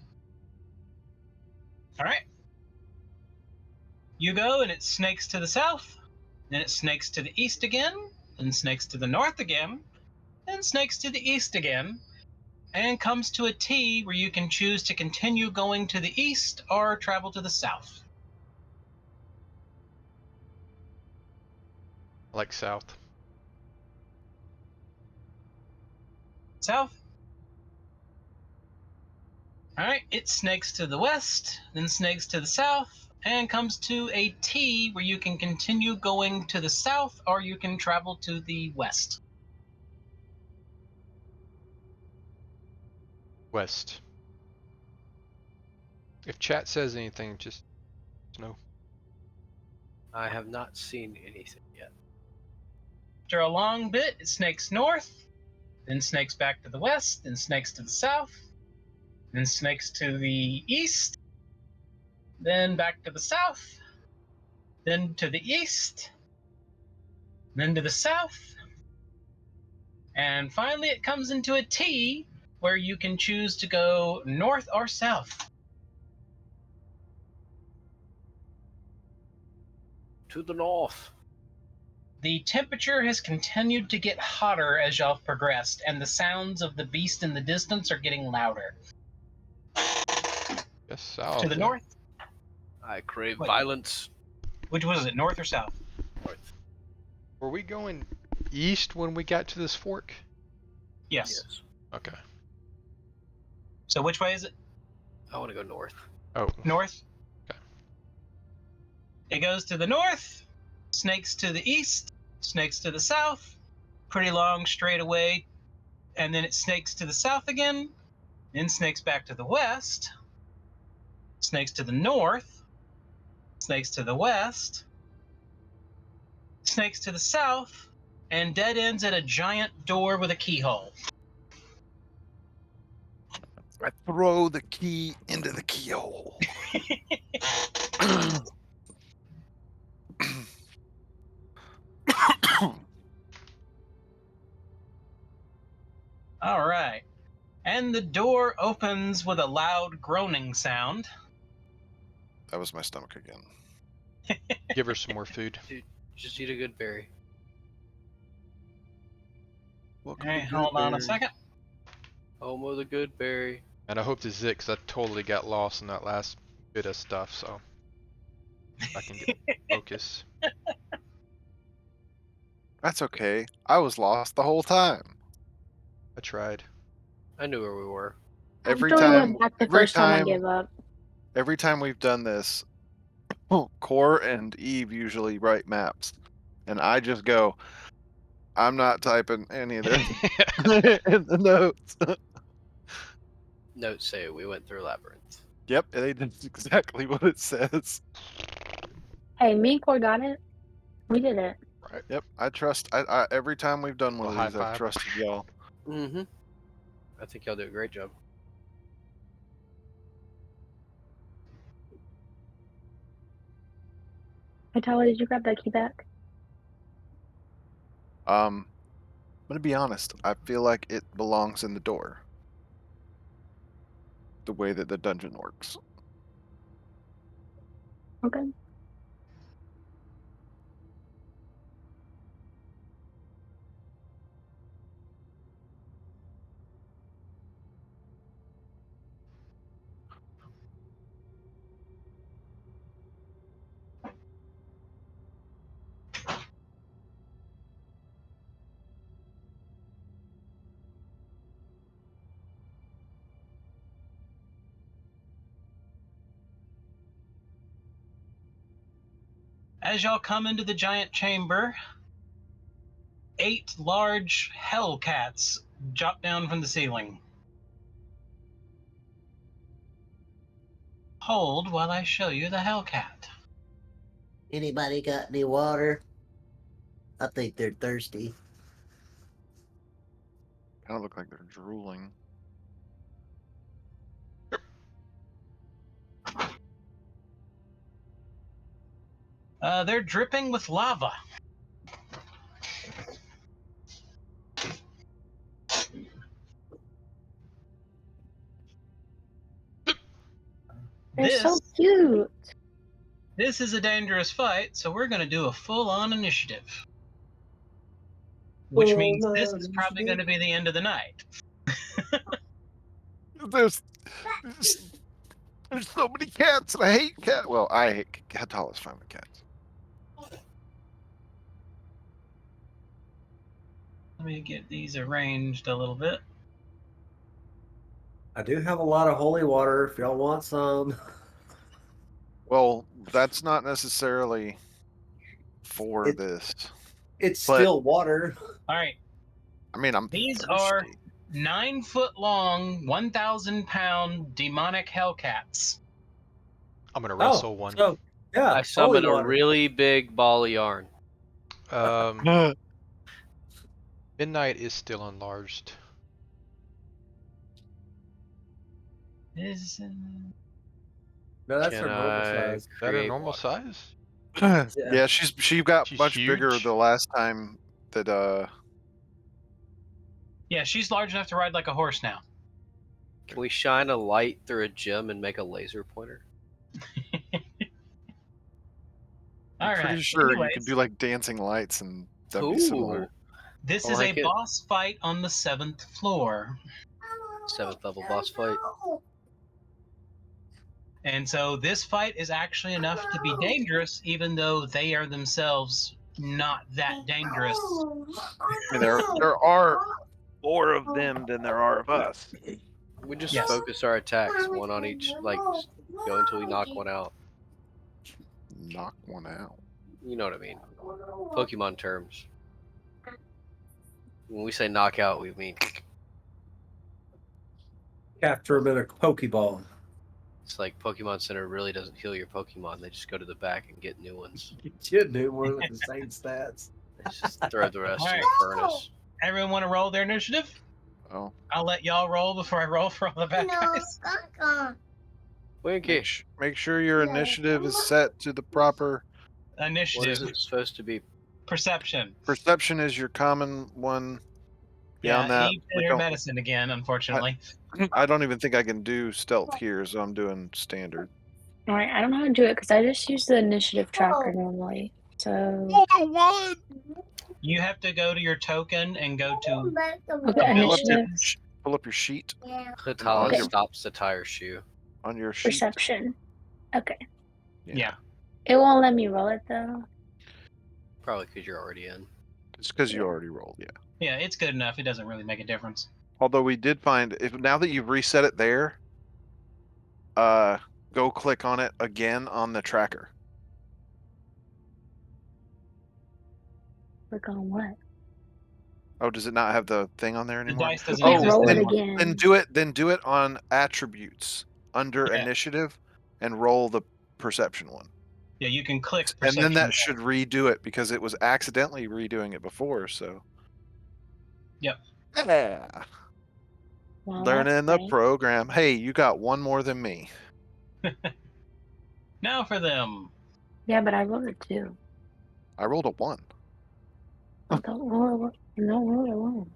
Speaker 4: All right. You go and it snakes to the south, then it snakes to the east again, then snakes to the north again, then snakes to the east again, and comes to a T where you can choose to continue going to the east or travel to the south.
Speaker 2: I like south.
Speaker 4: South. All right, it snakes to the west, then snakes to the south, and comes to a T where you can continue going to the south or you can travel to the west.
Speaker 2: West. If chat says anything, just know.
Speaker 8: I have not seen anything yet.
Speaker 4: After a long bit, it snakes north, then snakes back to the west, then snakes to the south, then snakes to the east, then back to the south, then to the east, then to the south, and finally it comes into a T where you can choose to go north or south.
Speaker 8: To the north.
Speaker 4: The temperature has continued to get hotter as y'all have progressed, and the sounds of the beast in the distance are getting louder.
Speaker 2: Yes, south.
Speaker 4: To the north,
Speaker 8: I crave
Speaker 4: Wait.
Speaker 8: violence.
Speaker 4: Which was it, north or south?
Speaker 8: North.
Speaker 2: Were we going east when we got to this fork?
Speaker 4: Yes.
Speaker 8: Yes.
Speaker 2: Okay.
Speaker 4: So which way is it?
Speaker 8: I want to go north.
Speaker 2: Oh.
Speaker 4: North?
Speaker 2: Okay.
Speaker 4: It goes to the north, snakes to the east, snakes to the south, pretty long straightaway, and then it snakes to the south again, then snakes back to the west, snakes to the north, snakes to the west, snakes to the south, and dead ends at a giant door with a keyhole.
Speaker 5: I throw the key into the keyhole.
Speaker 4: All right. And the door opens with a loud groaning sound.
Speaker 5: That was my stomach again.
Speaker 2: Give her some more food.
Speaker 8: Just eat a good berry.
Speaker 5: Welcome
Speaker 4: All
Speaker 5: to
Speaker 4: right, hold on a
Speaker 5: Goodberry.
Speaker 4: second.
Speaker 8: Homo the good berry.
Speaker 2: And I hope this is it, because I totally got lost in that last bit of stuff, so I can get focus.
Speaker 5: That's okay. I was lost the whole time.
Speaker 2: I tried.
Speaker 8: I knew where we were.
Speaker 5: Every
Speaker 6: After we
Speaker 5: time,
Speaker 6: went back the
Speaker 5: every
Speaker 6: first time I
Speaker 5: time,
Speaker 6: gave up.
Speaker 5: every time we've done this, Core and Eve usually write maps, and I just go, I'm not typing any of this in the notes.
Speaker 8: Notes say we went through labyrinth.
Speaker 5: Yep, they did exactly what it says.
Speaker 6: Hey, me and Core got it. We did it.
Speaker 5: Yep, I trust. I every time we've done one
Speaker 2: Well,
Speaker 5: of
Speaker 2: high
Speaker 5: these, I've
Speaker 2: five.
Speaker 5: trusted y'all.
Speaker 8: Mm-hmm. I think y'all do a great job.
Speaker 6: Hey, Tyler, did you grab that key back?
Speaker 5: I'm gonna be honest. I feel like it belongs in the door. The way that the dungeon works.
Speaker 6: Okay.
Speaker 4: As y'all come into the giant chamber, 8 large hellcats drop down from the ceiling. Hold while I show you the hellcat.
Speaker 9: Anybody got any water? I think they're thirsty.
Speaker 5: Kind of look like they're drooling.
Speaker 4: They're dripping with lava.
Speaker 6: They're
Speaker 4: This,
Speaker 6: so cute.
Speaker 4: this is a dangerous fight, so we're going to do a full-on initiative. Which means this is probably going to be the end of the night.
Speaker 5: There's so many cats, and I hate cats. Well, I hate Hatalis fine with cats.
Speaker 4: Let me get these arranged a little bit.
Speaker 3: I do have a lot of holy water if y'all want some.
Speaker 5: Well, that's not necessarily for
Speaker 3: It-
Speaker 5: this.
Speaker 3: It's
Speaker 5: But-
Speaker 3: still water.
Speaker 4: All right,
Speaker 5: I mean, I'm
Speaker 4: these
Speaker 5: thirsty.
Speaker 4: are 9-foot-long, 1,000-pound demonic hellcats.
Speaker 2: I'm gonna wrestle one.
Speaker 3: So, yeah.
Speaker 8: I summoned
Speaker 3: holy
Speaker 8: a
Speaker 3: water.
Speaker 8: really big ball of yarn.
Speaker 2: Midnight is still enlarged.
Speaker 4: Is
Speaker 3: No, that's
Speaker 8: Can
Speaker 3: her normal
Speaker 8: I
Speaker 3: size.
Speaker 2: Is that her
Speaker 8: create
Speaker 2: normal
Speaker 8: water?
Speaker 2: size?
Speaker 5: Yeah, she got
Speaker 2: She's
Speaker 5: much bigger
Speaker 2: huge.
Speaker 5: the last time that
Speaker 4: Yeah, she's large enough to ride like a horse now.
Speaker 8: Can we shine a light through a gem and make a laser pointer?
Speaker 4: All
Speaker 5: I'm pretty
Speaker 4: right.
Speaker 5: sure you
Speaker 4: anyways,
Speaker 5: can do like dancing lights and that'd be
Speaker 8: Ooh,
Speaker 5: similar.
Speaker 4: this
Speaker 8: I
Speaker 4: is
Speaker 8: like
Speaker 4: a
Speaker 8: it.
Speaker 4: boss fight on the 7th floor.
Speaker 8: 7th level boss fight.
Speaker 4: And so this fight is actually enough to be dangerous, even though they are themselves not that dangerous.
Speaker 5: I mean, there are more of them than there are of us.
Speaker 8: We just
Speaker 4: Yes.
Speaker 8: focus our attacks, one on each, like go until we knock one out.
Speaker 5: Knock one out.
Speaker 8: You know what I mean? Pokemon terms. When we say knockout, we mean
Speaker 3: Capture them in a Pokeball.
Speaker 8: it's like Pokemon Center really doesn't heal your Pokemon. They just go to the back and get new ones.
Speaker 3: Get new one with the same stats.
Speaker 8: They just throw the rest in
Speaker 4: Alright.
Speaker 8: the furnace.
Speaker 4: Everyone want to roll their initiative?
Speaker 5: Oh,
Speaker 4: I'll let y'all roll before I roll for all the bad guys.
Speaker 8: Winky.
Speaker 5: make sure your initiative is set to the proper.
Speaker 8: What is
Speaker 4: Initiative.
Speaker 8: it supposed to be?
Speaker 4: Perception.
Speaker 5: Perception is your common one. Beyond
Speaker 4: Yeah,
Speaker 5: that,
Speaker 4: Eve
Speaker 5: we
Speaker 4: did her
Speaker 5: don't-
Speaker 4: medicine again, unfortunately.
Speaker 5: I don't even think I can do stealth here, so I'm doing standard.
Speaker 6: All right, I don't know how to do it because I just use the initiative tracker normally. So
Speaker 5: The one.
Speaker 4: You have to go to your token and go to
Speaker 6: okay,
Speaker 5: Pull up, your,
Speaker 6: initiative,
Speaker 5: pull up your sheet
Speaker 8: Hatala
Speaker 6: Okay.
Speaker 8: stops the tire shoe.
Speaker 5: on your sheet.
Speaker 6: perception. Okay,
Speaker 4: Yeah.
Speaker 6: it won't let me roll it though.
Speaker 8: Probably because you're already in.
Speaker 5: It's because you already rolled, yeah.
Speaker 4: Yeah, it's good enough. It doesn't really make a difference.
Speaker 5: Although we did find, if now that you've reset it there, go click on it again on the tracker.
Speaker 6: Click on what?
Speaker 5: Oh, does it not have the thing on there
Speaker 4: The
Speaker 5: anymore?
Speaker 4: dice doesn't
Speaker 6: Can't
Speaker 4: exist
Speaker 6: roll it
Speaker 4: anymore.
Speaker 6: again.
Speaker 5: Then do it on attributes under
Speaker 4: Yeah.
Speaker 5: initiative and roll the perception one.
Speaker 4: Yeah, you can click
Speaker 5: And then
Speaker 4: perception.
Speaker 5: that should redo it because it was accidentally redoing it before, so.
Speaker 4: Yep.
Speaker 5: Yeah.
Speaker 6: Well,
Speaker 5: Learning
Speaker 6: that's
Speaker 5: the
Speaker 6: nice.
Speaker 5: program. Hey, you got one more than me.
Speaker 4: Now for them.
Speaker 6: Yeah, but I rolled it too.
Speaker 5: I rolled a 1.
Speaker 6: I don't roll it. Don't roll it alone.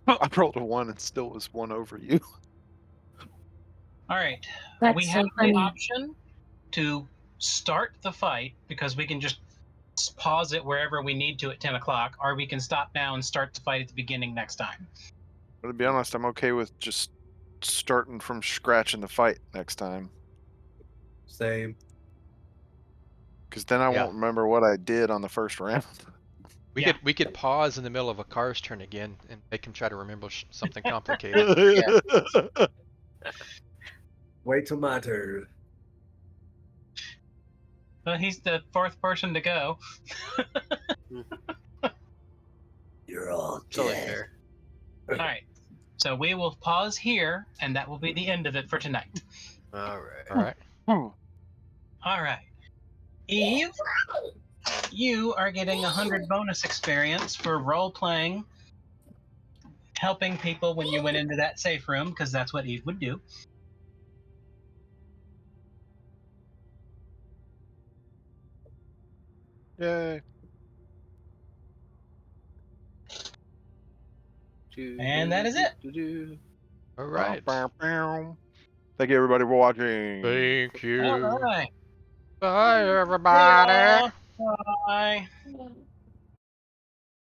Speaker 5: I rolled a 1 and still was 1 over you.
Speaker 4: All right.
Speaker 6: That's
Speaker 4: We
Speaker 6: so
Speaker 4: have
Speaker 6: funny.
Speaker 4: the option to start the fight because we can just pause it wherever we need to at 10 o'clock, or we can stop now and start the fight at the beginning next time.
Speaker 5: But to be honest, I'm okay with just starting from scratch in the fight next time.
Speaker 3: Same.
Speaker 5: Because then I
Speaker 2: Yeah.
Speaker 5: won't remember what I did on the first round.
Speaker 4: Yeah.
Speaker 2: We could pause in the middle of a car's turn again and make him try to remember something complicated.
Speaker 3: Wait till my turn.
Speaker 4: Well, he's the fourth person to go.
Speaker 9: You're all
Speaker 8: Totally
Speaker 9: dead.
Speaker 8: fair.
Speaker 4: All right. So we will pause here, and that will be the end of it for tonight.
Speaker 8: All right.
Speaker 2: All right.
Speaker 4: All right. Eve, you are getting 100 bonus experience for role playing, helping people when you went into that safe room, because that's what Eve would do.
Speaker 5: Yay.
Speaker 4: And that is it.
Speaker 2: All right.
Speaker 5: Thank you, everybody, for watching.
Speaker 2: Thank you.
Speaker 4: All right.
Speaker 2: Bye, everybody.
Speaker 4: Bye.